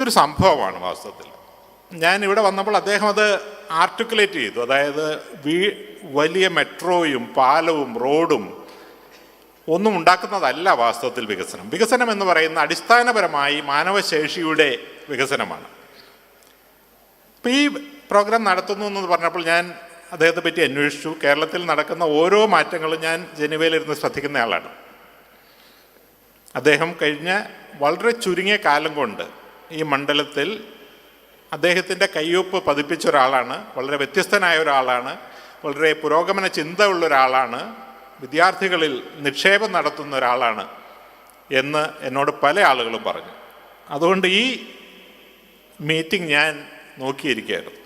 ഒരു സംഭവമാണ് വാസ്തവത്തിൽ. ഞാൻ ഇവിടെ വന്നപ്പോൾ അദ്ദേഹം അത് ആർട്ടിക്കുലേറ്റ് ചെയ്തു. അതായത് വലിയ മെട്രോയും പാലവും റോഡും ഒന്നും ഉണ്ടാക്കുന്നതല്ല വാസ്തവത്തിൽ വികസനം. വികസനം എന്ന് പറയുന്ന അടിസ്ഥാനപരമായി മാനവശേഷിയുടെ വികസനമാണ്. ഇപ്പം ഈ പ്രോഗ്രാം നടത്തുന്നു എന്ന് പറഞ്ഞപ്പോൾ ഞാൻ അദ്ദേഹത്തെ പറ്റി അന്വേഷിച്ചു. കേരളത്തിൽ നടക്കുന്ന ഓരോ മാറ്റങ്ങളും ഞാൻ ജനീവയിലിരുന്ന് ശ്രദ്ധിക്കുന്ന ആളാണ്. അദ്ദേഹം കഴിഞ്ഞ വളരെ ചുരുങ്ങിയ കാലം കൊണ്ട് ഈ മണ്ഡലത്തിൽ അദ്ദേഹത്തിൻ്റെ കയ്യൊപ്പ് പതിപ്പിച്ച ഒരാളാണ്. വളരെ വ്യത്യസ്തനായ ഒരാളാണ്. വളരെ പുരോഗമന ചിന്ത ഉള്ള ഒരാളാണ്. വിദ്യാർത്ഥികളിൽ നിക്ഷേപം നടത്തുന്ന ഒരാളാണ് എന്ന് എന്നോട് പല ആളുകളും പറഞ്ഞു. അതുകൊണ്ട് ഈ മീറ്റിംഗ് ഞാൻ നോക്കിയിരിക്കുകയായിരുന്നു.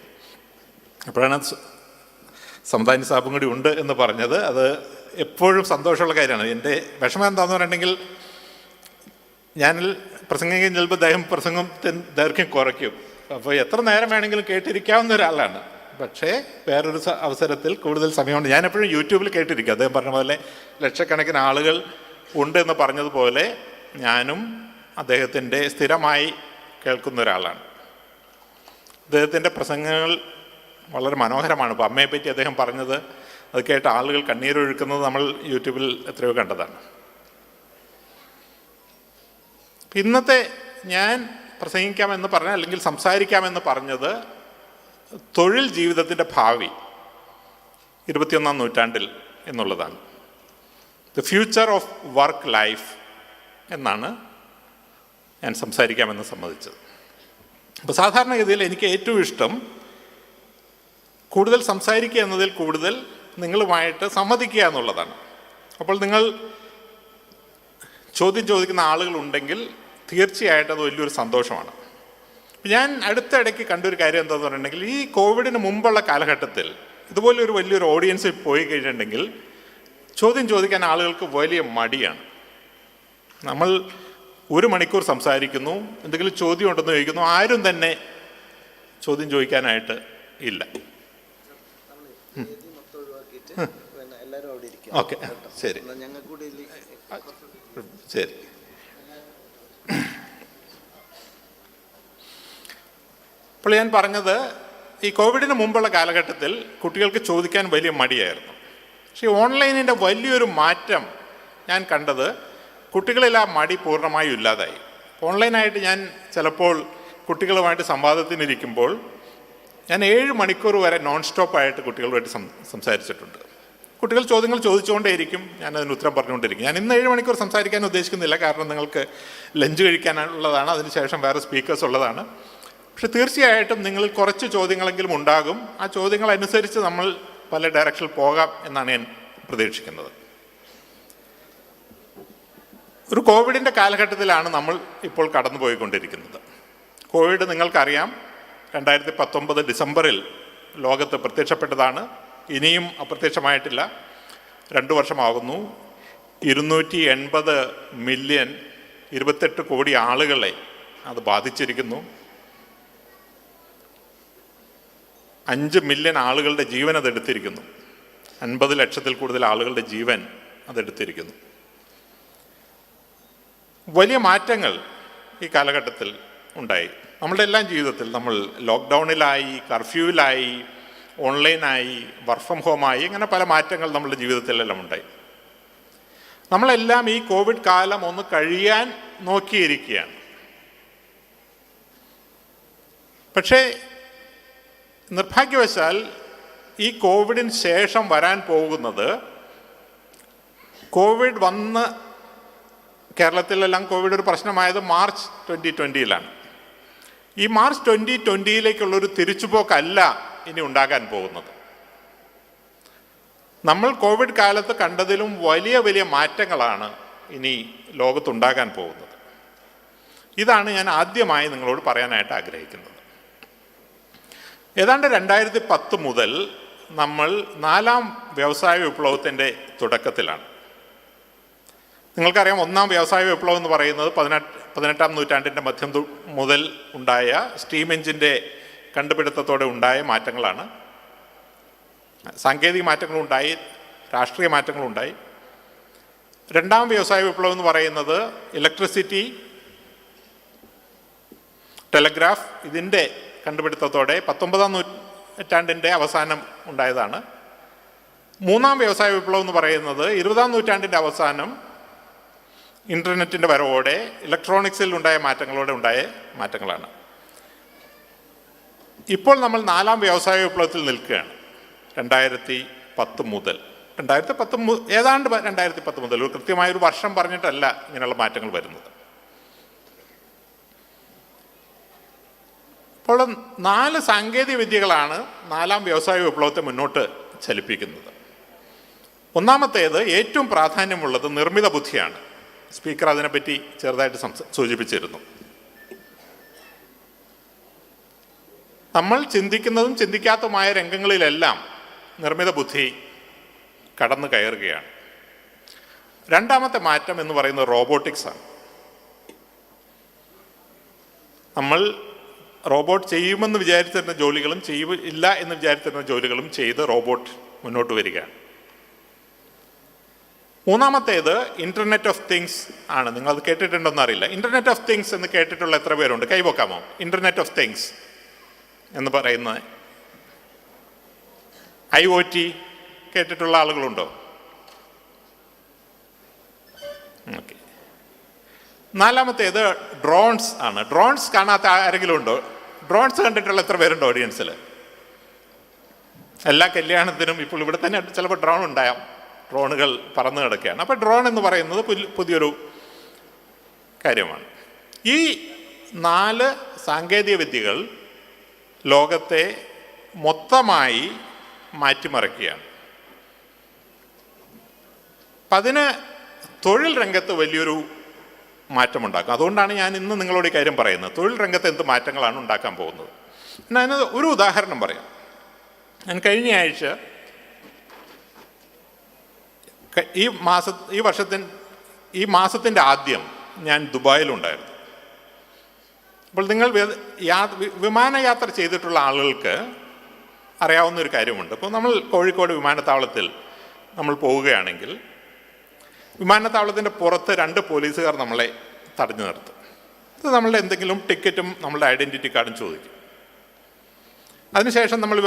അപ്പോഴാണ് സമദാനി സാബും കൂടി ഉണ്ട് എന്ന് പറഞ്ഞത്. അത് എപ്പോഴും സന്തോഷമുള്ള കാര്യമാണ്. എൻ്റെ വിഷമം എന്താണെന്ന് പറഞ്ഞിട്ടുണ്ടെങ്കിൽ, ഞാനിൽ പ്രസംഗിക്കാൻ ചിലപ്പോൾ പ്രസംഗം ദൈർഘ്യം കുറയ്ക്കും. അപ്പോൾ എത്ര നേരം വേണമെങ്കിലും കേട്ടിരിക്കാവുന്ന ഒരാളാണ്. പക്ഷേ വേറൊരു അവസരത്തിൽ കൂടുതൽ സമയമുണ്ട്. ഞാനെപ്പോഴും യൂട്യൂബിൽ കേട്ടിരിക്കും. അദ്ദേഹം പറഞ്ഞ പോലെ ലക്ഷക്കണക്കിന് ആളുകൾ ഉണ്ട് എന്ന് പറഞ്ഞതുപോലെ ഞാനും അദ്ദേഹത്തിൻ്റെ സ്ഥിരമായി കേൾക്കുന്ന ഒരാളാണ്. അദ്ദേഹത്തിൻ്റെ പ്രസംഗങ്ങൾ വളരെ മനോഹരമാണ്. ഇപ്പോൾ അമ്മയെപ്പറ്റി അദ്ദേഹം പറഞ്ഞത്, അത് കേട്ട് ആളുകൾ കണ്ണീരൊഴുക്കുന്നത് നമ്മൾ യൂട്യൂബിൽ എത്രയോ കണ്ടതാണ്. ഇന്നത്തെ ഞാൻ പ്രസംഗിക്കാമെന്ന് പറഞ്ഞ, അല്ലെങ്കിൽ സംസാരിക്കാമെന്ന് പറഞ്ഞത് തൊഴിൽ ജീവിതത്തിൻ്റെ ഭാവി 21ാം നൂറ്റാണ്ടിൽ എന്നുള്ളതാണ്. The future of work life എന്നാണ് ഞാൻ സംസാരിക്കാമെന്ന് സമ്മതിച്ചത്. അപ്പോൾ സാധാരണഗതിയിൽ എനിക്ക് ഏറ്റവും ഇഷ്ടം കൂടുതൽ സംസാരിക്കുക എന്നതിൽ കൂടുതൽ നിങ്ങളുമായിട്ട് സംവദിക്കുക എന്നുള്ളതാണ്. അപ്പോൾ നിങ്ങൾ ചോദ്യം ചോദിക്കുന്ന ആളുകളുണ്ടെങ്കിൽ തീർച്ചയായിട്ടും അത് വലിയൊരു സന്തോഷമാണ്. ഞാൻ അടുത്തിടയ്ക്ക് കണ്ടൊരു കാര്യം എന്താണെന്ന് പറഞ്ഞിട്ടുണ്ടെങ്കിൽ, ഈ കോവിഡിന് മുമ്പുള്ള കാലഘട്ടത്തിൽ ഇതുപോലെ ഒരു വലിയൊരു ഓഡിയൻസിൽ പോയി കഴിഞ്ഞിട്ടുണ്ടെങ്കിൽ ചോദ്യം ചോദിക്കാൻ ആളുകൾക്ക് വലിയ മടിയാണ്. നമ്മൾ 1 മണിക്കൂർ സംസാരിക്കുന്നു, എന്തെങ്കിലും ചോദ്യം ഉണ്ടെന്ന് ചോദിക്കുന്നു, ആരും തന്നെ ചോദ്യം ചോദിക്കാനായിട്ട് ഇല്ല. ഓക്കെ, ശരി ശരി. അപ്പോൾ ഞാൻ പറഞ്ഞത്, ഈ കോവിഡിന് മുമ്പുള്ള കാലഘട്ടത്തിൽ കുട്ടികൾക്ക് ചോദിക്കാൻ വലിയ മടിയായിരുന്നു. പക്ഷേ ഓൺലൈനിൻ്റെ വലിയൊരു മാറ്റം ഞാൻ കണ്ടത്, കുട്ടികളിൽ ആ മടി പൂർണ്ണമായും ഇല്ലാതായി. ഓൺലൈനായിട്ട് ഞാൻ ചിലപ്പോൾ കുട്ടികളുമായിട്ട് സംവാദത്തിനിരിക്കുമ്പോൾ ഞാൻ 7 മണിക്കൂർ വരെ നോൺ സ്റ്റോപ്പായിട്ട് കുട്ടികളുമായിട്ട് സംസാരിച്ചിട്ടുണ്ട്. കുട്ടികൾ ചോദ്യങ്ങൾ ചോദിച്ചുകൊണ്ടേയിരിക്കും, ഞാനതിന് ഉത്തരം പറഞ്ഞുകൊണ്ടിരിക്കും. ഞാൻ ഇന്ന് 7 മണിക്കൂർ സംസാരിക്കാൻ ഉദ്ദേശിക്കുന്നില്ല, കാരണം നിങ്ങൾക്ക് ലഞ്ച് കഴിക്കാനുള്ളതാണ്, അതിനുശേഷം വേറെ സ്പീക്കേഴ്സ് ഉള്ളതാണ്. പക്ഷെ തീർച്ചയായിട്ടും നിങ്ങൾ കുറച്ച് ചോദ്യങ്ങളെങ്കിലും ഉണ്ടാകും. ആ ചോദ്യങ്ങളനുസരിച്ച് നമ്മൾ പല ഡയറക്ഷനിൽ പോകാം എന്നാണ് ഞാൻ പ്രതീക്ഷിക്കുന്നത്. ഒരു കോവിഡിൻ്റെ കാലഘട്ടത്തിലാണ് നമ്മൾ ഇപ്പോൾ കടന്നുപോയിക്കൊണ്ടിരിക്കുന്നത്. കോവിഡ് നിങ്ങൾക്കറിയാം, 2019 ഡിസംബറിൽ ലോകത്ത് പ്രത്യക്ഷപ്പെട്ടതാണ്. ഇനിയും അപ്രത്യക്ഷമായിട്ടില്ല. 2 വർഷമാകുന്നു. 280 മില്യൺ 28 കോടി ആളുകളെ അത് ബാധിച്ചിരിക്കുന്നു. 5 മില്യൺ ആളുകളുടെ ജീവൻ അതെടുത്തിരിക്കുന്നു. 50 ലക്ഷത്തിൽ കൂടുതൽ ആളുകളുടെ ജീവൻ അതെടുത്തിരിക്കുന്നു. വലിയ മാറ്റങ്ങൾ ഈ കാലഘട്ടത്തിൽ ഉണ്ടായി. നമ്മളുടെ എല്ലാം ജീവിതത്തിൽ നമ്മൾ ലോക്ക്ഡൗണിലായി, കർഫ്യൂവിലായി, ഓൺലൈനായി, വർക്ക് ഫ്രം ഹോമായി, ഇങ്ങനെ പല മാറ്റങ്ങൾ നമ്മളുടെ ജീവിതത്തിലെല്ലാം ഉണ്ടായി. നമ്മളെല്ലാം ഈ കോവിഡ് കാലം ഒന്ന് കഴിയാൻ നോക്കിയിരിക്കുകയാണ്. പക്ഷേ നിർഭാഗ്യവശാൽ ഈ കോവിഡിന് ശേഷം വരാൻ പോകുന്നത്, കോവിഡ് വന്ന് കേരളത്തിലെല്ലാം കോവിഡ് ഒരു പ്രശ്നമായത് മാർച്ച് 2020-ലാണ്. ഈ മാർച്ച് 2020-ലേക്കുള്ളൊരു തിരിച്ചുപോക്കല്ല ഇനി ഉണ്ടാകാൻ പോകുന്നത്. നമ്മൾ കോവിഡ് കാലത്ത് കണ്ടതിലും വലിയ വലിയ മാറ്റങ്ങളാണ് ഇനി ലോകത്തുണ്ടാകാൻ പോകുന്നത്. ഇതാണ് ഞാൻ ആദ്യമായി നിങ്ങളോട് പറയാനായിട്ട് ആഗ്രഹിക്കുന്നത്. ഏതാണ്ട് 2010 മുതൽ നമ്മൾ 4ാം വ്യവസായ വിപ്ലവത്തിൻ്റെ തുടക്കത്തിലാണ്. നിങ്ങൾക്കറിയാം, 1ാം വ്യവസായ വിപ്ലവം എന്ന് പറയുന്നത് 18ാം നൂറ്റാണ്ടിൻ്റെ മധ്യം മുതൽ ഉണ്ടായ സ്റ്റീം എഞ്ചിൻ്റെ കണ്ടുപിടുത്തത്തോടെ ഉണ്ടായ മാറ്റങ്ങളാണ്. സാങ്കേതിക മാറ്റങ്ങളുണ്ടായി, രാഷ്ട്രീയ മാറ്റങ്ങളുണ്ടായി. 2ാം വ്യവസായ വിപ്ലവം എന്ന് പറയുന്നത് ഇലക്ട്രിസിറ്റി, ടെലഗ്രാഫ് ഇതിൻ്റെ കണ്ടുപിടുത്തത്തോടെ 19-ാം നൂറ്റാണ്ടിൻ്റെ അവസാനം ഉണ്ടായതാണ്. മൂന്നാം വ്യവസായ വിപ്ലവം എന്ന് പറയുന്നത് 20-ാം നൂറ്റാണ്ടിൻ്റെ അവസാനം ഇൻ്റർനെറ്റിൻ്റെ വരവോടെ ഇലക്ട്രോണിക്സിൽ ഉണ്ടായ മാറ്റങ്ങളാണ്. ഇപ്പോൾ നമ്മൾ 4-ാം വ്യവസായ വിപ്ലവത്തിൽ നിൽക്കുകയാണ്. 2010 മുതൽ ഏതാണ്ട് 2010 മുതൽ, ഒരു കൃത്യമായൊരു വർഷം പറഞ്ഞിട്ടല്ല ഇങ്ങനെയുള്ള മാറ്റങ്ങൾ വരുന്നത്. അപ്പോൾ 4 സാങ്കേതിക വിദ്യകളാണ് 4-ാം വ്യവസായ വിപ്ലവത്തെ മുന്നോട്ട് ചലിപ്പിക്കുന്നത്. ഒന്നാമത്തേത്, ഏറ്റവും പ്രാധാന്യമുള്ളത് നിർമ്മിത ബുദ്ധിയാണ്. സ്പീക്കർ അതിനെപ്പറ്റി ചെറുതായിട്ട് സൂചിപ്പിച്ചിരുന്നു. നമ്മൾ ചിന്തിക്കുന്നതും ചിന്തിക്കാത്തതുമായ രംഗങ്ങളിലെല്ലാം നിർമ്മിത ബുദ്ധി കടന്നു കയറുകയാണ്. രണ്ടാമത്തെ മാറ്റം എന്ന് പറയുന്നത് റോബോട്ടിക്സ് ആണ്. നമ്മൾ റോബോട്ട് ചെയ്യുമെന്ന് വിചാരിച്ചിരുന്ന ജോലികളും ഇല്ല എന്ന് വിചാരിച്ചിരുന്ന ജോലികളും ചെയ്ത് റോബോട്ട് മുന്നോട്ട് വരികയാണ്. മൂന്നാമത്തേത് ഇൻ്റർനെറ്റ് ഓഫ് തിങ്സ് ആണ്. നിങ്ങളത് കേട്ടിട്ടുണ്ടോന്ന് അറിയില്ല. ഇൻ്റർനെറ്റ് ഓഫ് തിങ്സ് എന്ന് കേട്ടിട്ടുള്ള എത്ര പേരുണ്ട്? കൈവക്കാമോ? ഇൻ്റർനെറ്റ് ഓഫ് തിങ്സ് എന്ന് പറയുന്ന IoT കേട്ടിട്ടുള്ള ആളുകളുണ്ടോ? ഓക്കെ. നാലാമത്തേത് ഡ്രോൺസ് ആണ്. ഡ്രോൺസ് കാണാത്ത ആരെങ്കിലും ഉണ്ടോ? ഡ്രോൺസ് കണ്ടിട്ടുള്ള എത്ര പേരുണ്ടോ ഓഡിയൻസിൽ? എല്ലാ കല്യാണത്തിനും ഇപ്പോൾ ഇവിടെ തന്നെ ചിലപ്പോൾ ഡ്രോൺ ഉണ്ടായാം. ഡ്രോണുകൾ പറന്നു കിടക്കുകയാണ്. അപ്പോൾ ഡ്രോൺ എന്ന് പറയുന്നത് പുതിയൊരു കാര്യമാണ്. ഈ 4 സാങ്കേതിക വിദ്യകൾ ലോകത്തെ മൊത്തമായി മാറ്റിമറിക്കുകയാണ്. അപ്പം അതിന് തൊഴിൽ രംഗത്ത് വലിയൊരു മാറ്റമുണ്ടാക്കും. അതുകൊണ്ടാണ് ഞാൻ ഇന്ന് നിങ്ങളോട് ഈ കാര്യം പറയുന്നത്. തൊഴിൽ രംഗത്ത് എന്ത് മാറ്റങ്ങളാണ് ഉണ്ടാക്കാൻ പോകുന്നത്. ഞാൻ ഒരു ഉദാഹരണം പറയാം. ഞാൻ കഴിഞ്ഞ ആഴ്ച ഈ മാസത്തിൻ്റെ ആദ്യം ഞാൻ ദുബായിലുണ്ടായിരുന്നു. അപ്പോൾ നിങ്ങൾ വിമാനയാത്ര ചെയ്തിട്ടുള്ള ആളുകൾക്ക് അറിയാവുന്ന ഒരു കാര്യമുണ്ട്. അപ്പോൾ നമ്മൾ കോഴിക്കോട് വിമാനത്താവളത്തിൽ നമ്മൾ പോവുകയാണെങ്കിൽ വിമാനത്താവളത്തിൻ്റെ പുറത്ത് 2 പോലീസുകാർ നമ്മളെ തടഞ്ഞു നിർത്തും. ഇത് നമ്മളുടെ എന്തെങ്കിലും ടിക്കറ്റും നമ്മളുടെ ഐഡൻറ്റിറ്റി കാർഡും ചോദിക്കും. അതിനുശേഷം നമ്മൾ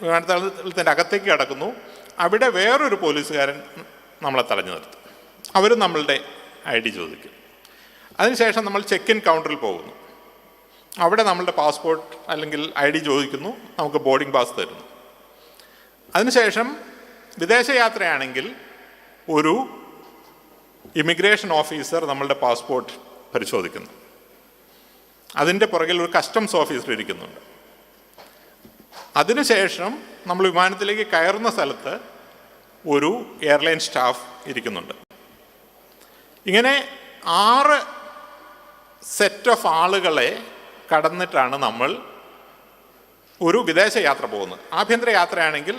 വിമാനത്താവളത്തിൻ്റെ അകത്തേക്ക് കടക്കുന്നു. അവിടെ വേറൊരു പോലീസുകാരൻ നമ്മളെ തടഞ്ഞു നിർത്തും. അവരും നമ്മളുടെ ID ചോദിക്കും. അതിനുശേഷം നമ്മൾ ചെക്ക് ഇൻ കൗണ്ടറിൽ പോകുന്നു. അവിടെ നമ്മളുടെ പാസ്പോർട്ട് അല്ലെങ്കിൽ ID ചോദിക്കുന്നു. നമുക്ക് ബോർഡിംഗ് പാസ് തരുന്നു. അതിനുശേഷം വിദേശയാത്രയാണെങ്കിൽ ഒരു ഇമിഗ്രേഷൻ ഓഫീസർ നമ്മളുടെ പാസ്പോർട്ട് പരിശോധിക്കുന്നു. അതിൻ്റെ പുറകിൽ ഒരു കസ്റ്റംസ് ഓഫീസർ ഇരിക്കുന്നുണ്ട്. അതിനുശേഷം നമ്മൾ വിമാനത്തിലേക്ക് കയറുന്ന സ്ഥലത്ത് ഒരു എയർലൈൻ സ്റ്റാഫ് ഇരിക്കുന്നുണ്ട്. ഇങ്ങനെ 6 സെറ്റ് ഓഫ് ആളുകളെ കടന്നിട്ടാണ് നമ്മൾ ഒരു വിദേശ യാത്ര പോകുന്നത്. ആഭ്യന്തര യാത്രയാണെങ്കിൽ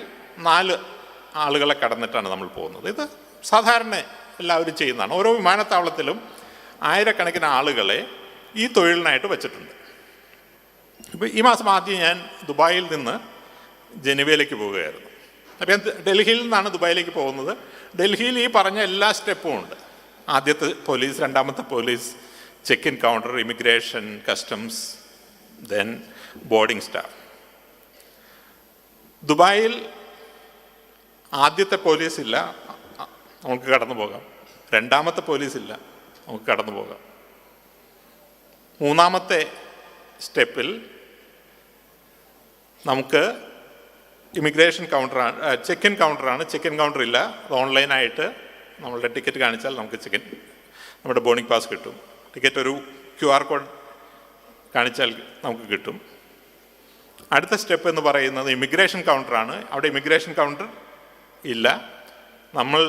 4 ആളുകളെ കടന്നിട്ടാണ് നമ്മൾ പോകുന്നത്. ഇത് സാധാരണ എല്ലാവരും ചെയ്യുന്നതാണ്. ഓരോ വിമാനത്താവളത്തിലും ആയിരക്കണക്കിന് ആളുകളെ ഈ തൊഴിലിനായിട്ട് വച്ചിട്ടുണ്ട്. ഇപ്പോൾ ഈ മാസം ആദ്യം ഞാൻ ദുബായിൽ നിന്ന് ജനീവയിലേക്ക് പോവുകയായിരുന്നു. അപ്പോൾ ഞാൻ ഡൽഹിയിൽ നിന്നാണ് ദുബായിലേക്ക് പോകുന്നത്. ഡൽഹിയിൽ ഈ പറഞ്ഞ എല്ലാ സ്റ്റെപ്പും ഉണ്ട്. ആദ്യത്തെ പോലീസ്, രണ്ടാമത്തെ police, check in counter, immigration, customs, then boarding staff. ദുബായിൽ ആദ്യത്തെ പോലീസ് ഇല്ല, നമുക്ക് കടന്നു പോകാം. രണ്ടാമത്തെ പോലീസ് ഇല്ല, നമുക്ക് കടന്നു പോകാം. മൂന്നാമത്തെ സ്റ്റെപ്പിൽ നമുക്ക് ഇമിഗ്രേഷൻ കൗണ്ടറാണ്, ചെക്ക് ഇൻ കൗണ്ടറാണ്. ചെക്ക് ഇൻ കൗണ്ടർ ഇല്ല, അത് ഓൺലൈനായിട്ട് നമ്മളുടെ ടിക്കറ്റ് കാണിച്ചാൽ നമുക്ക് നമ്മുടെ ബോർഡിംഗ് പാസ് കിട്ടും. ടിക്കറ്റ് ഒരു QR കോഡ് കാണിച്ചാൽ നമുക്ക് കിട്ടും. അടുത്ത സ്റ്റെപ്പ് എന്ന് പറയുന്നത് ഇമിഗ്രേഷൻ കൗണ്ടറാണ്. അവിടെ ഇമിഗ്രേഷൻ കൗണ്ടർ ഇല്ല. നമ്മൾ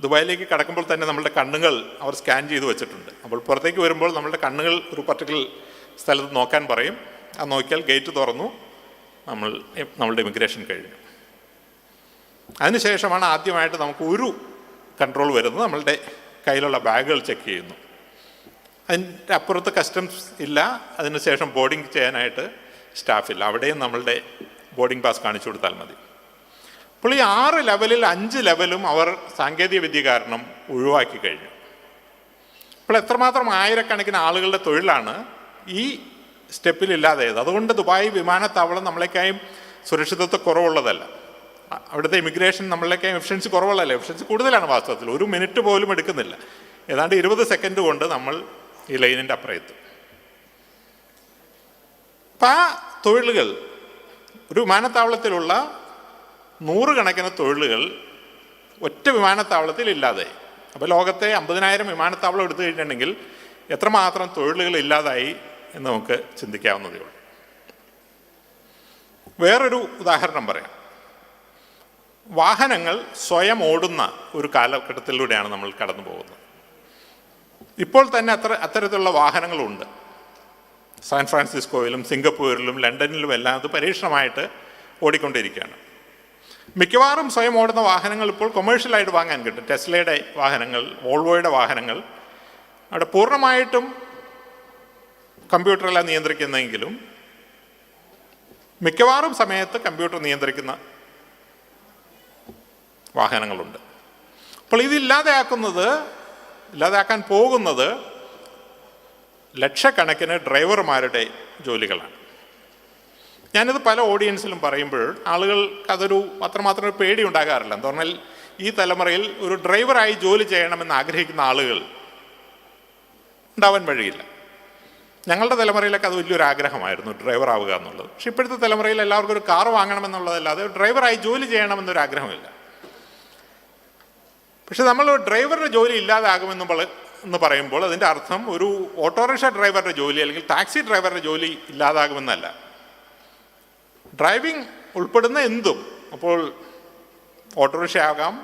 ദുബായിലേക്ക് കടക്കുമ്പോൾ തന്നെ നമ്മളുടെ കണ്ണുകൾ അവർ സ്കാൻ ചെയ്ത് വെച്ചിട്ടുണ്ട്. അപ്പോൾ പുറത്തേക്ക് വരുമ്പോൾ നമ്മളുടെ കണ്ണുകൾ ഒരു പർട്ടിക്കുലർ സ്ഥലത്ത് നോക്കാൻ പറയും. അത് നോക്കിയാൽ ഗേറ്റ് തുറന്നു, നമ്മളുടെ ഇമിഗ്രേഷൻ കഴിഞ്ഞു. അതിനുശേഷമാണ് ആദ്യമായിട്ട് നമുക്ക് ഒരു കൺട്രോൾ വരുന്നത്. നമ്മളുടെ കയ്യിലുള്ള ബാഗുകൾ ചെക്ക് ചെയ്യുന്നു. അതിൻ്റെ അപ്പുറത്ത് കസ്റ്റംസ് ഇല്ല. അതിനുശേഷം ബോർഡിംഗ് ചെയ്യാനായിട്ട് സ്റ്റാഫില്ല. അവിടെയും നമ്മളുടെ ബോർഡിംഗ് പാസ് കാണിച്ചു കൊടുത്താൽ മതി. അപ്പോൾ ഈ 6 ലെവലിൽ 5 ലെവലും അവർ സാങ്കേതിക വിദ്യ കാരണം ഒഴിവാക്കി കഴിഞ്ഞു. അപ്പോൾ എത്രമാത്രം ആയിരക്കണക്കിന് ആളുകളുടെ തൊഴിലാണ് ഈ സ്റ്റെപ്പിലില്ലാതായത്. അതുകൊണ്ട് ദുബായ് വിമാനത്താവളം നമ്മളെക്കായും സുരക്ഷിതത്വം കുറവുള്ളതല്ല. അവിടുത്തെ ഇമിഗ്രേഷൻ നമ്മളെക്കായും എഫിഷ്യൻസി കുറവുള്ളതല്ല, എഫിഷ്യൻസി കൂടുതലാണ്. വാസ്തവത്തിൽ 1 മിനിറ്റ് പോലും എടുക്കുന്നില്ല. ഏതാണ്ട് 20 സെക്കൻഡ് കൊണ്ട് നമ്മൾ ഈ ലൈനിൻ്റെ അപ്പുറത്ത്. അപ്പം ആ തൊഴിലുകൾ, ഒരു വിമാനത്താവളത്തിലുള്ള 100 കണക്കിന് തൊഴിലുകൾ ഒറ്റ വിമാനത്താവളത്തിൽ ഇല്ലാതായി. അപ്പോൾ ലോകത്തെ 50,000 വിമാനത്താവളം എടുത്തു കഴിഞ്ഞിട്ടുണ്ടെങ്കിൽ എത്രമാത്രം തൊഴിലുകൾ ഇല്ലാതായി എന്ന് നമുക്ക് ചിന്തിക്കാവുന്നതേ ഉള്ളൂ. വേറൊരു ഉദാഹരണം പറയാം. വാഹനങ്ങൾ സ്വയം ഓടുന്ന ഒരു കാലഘട്ടത്തിലൂടെയാണ് നമ്മൾ കടന്നു പോകുന്നത്. ഇപ്പോൾ തന്നെ അത്തരത്തിലുള്ള വാഹനങ്ങളുണ്ട്. സാൻ ഫ്രാൻസിസ്കോയിലും സിംഗപ്പൂരിലും ലണ്ടനിലും എല്ലാം അത് പരീക്ഷണമായിട്ട് ഓടിക്കൊണ്ടിരിക്കുകയാണ്. മിക്കവാറും സ്വയം ഓടുന്ന വാഹനങ്ങൾ ഇപ്പോൾ കൊമേഴ്ഷ്യലായിട്ട് വാങ്ങാൻ കിട്ടും. ടെസ്ലയുടെ വാഹനങ്ങൾ, വോൾവോയുടെ വാഹനങ്ങൾ അവിടെ പൂർണ്ണമായിട്ടും കമ്പ്യൂട്ടറെല്ലാം നിയന്ത്രിക്കുന്നെങ്കിലും മിക്കവാറും സമയത്ത് കമ്പ്യൂട്ടർ നിയന്ത്രിക്കുന്ന വാഹനങ്ങളുണ്ട്. അപ്പോൾ ഇല്ലാതാക്കാൻ പോകുന്നത് ലക്ഷക്കണക്കിന് ഡ്രൈവർമാരുടെ ജോലികളാണ്. ഞാനിത് പല ഓഡിയൻസിലും പറയുമ്പോൾ ആളുകൾക്ക് അതൊരു അത്രമാത്രം ഒരു പേടി ഉണ്ടാകാറില്ല. എന്ന് പറഞ്ഞാൽ ഈ തലമുറയിൽ ഒരു ഡ്രൈവറായി ജോലി ചെയ്യണമെന്ന് ആഗ്രഹിക്കുന്ന ആളുകൾ ഉണ്ടാവാൻ വഴിയില്ല. ഞങ്ങളുടെ തലമുറയിലൊക്കെ അത് വലിയൊരു ആഗ്രഹമായിരുന്നു, ഡ്രൈവർ ആവുക എന്നുള്ളത്. പക്ഷെ ഇപ്പോഴത്തെ തലമുറയിൽ എല്ലാവർക്കും ഒരു കാർ വാങ്ങണമെന്നുള്ളതല്ലാതെ ഡ്രൈവറായി ജോലി ചെയ്യണമെന്നൊരു ആഗ്രഹമില്ല. പക്ഷെ നമ്മൾ ഡ്രൈവറുടെ ജോലി ഇല്ലാതാകുമെന്ന് പറയുമ്പോൾ അതിൻ്റെ അർത്ഥം ഒരു ഓട്ടോറിക്ഷ ഡ്രൈവറുടെ ജോലി അല്ലെങ്കിൽ ടാക്സി ഡ്രൈവറുടെ ജോലി ഇല്ലാതാകുമെന്നല്ല. ഡ്രൈവിംഗ് ഉൾപ്പെടുന്ന എന്തും, അപ്പോൾ ഓട്ടോറിക്ഷ ആകാം,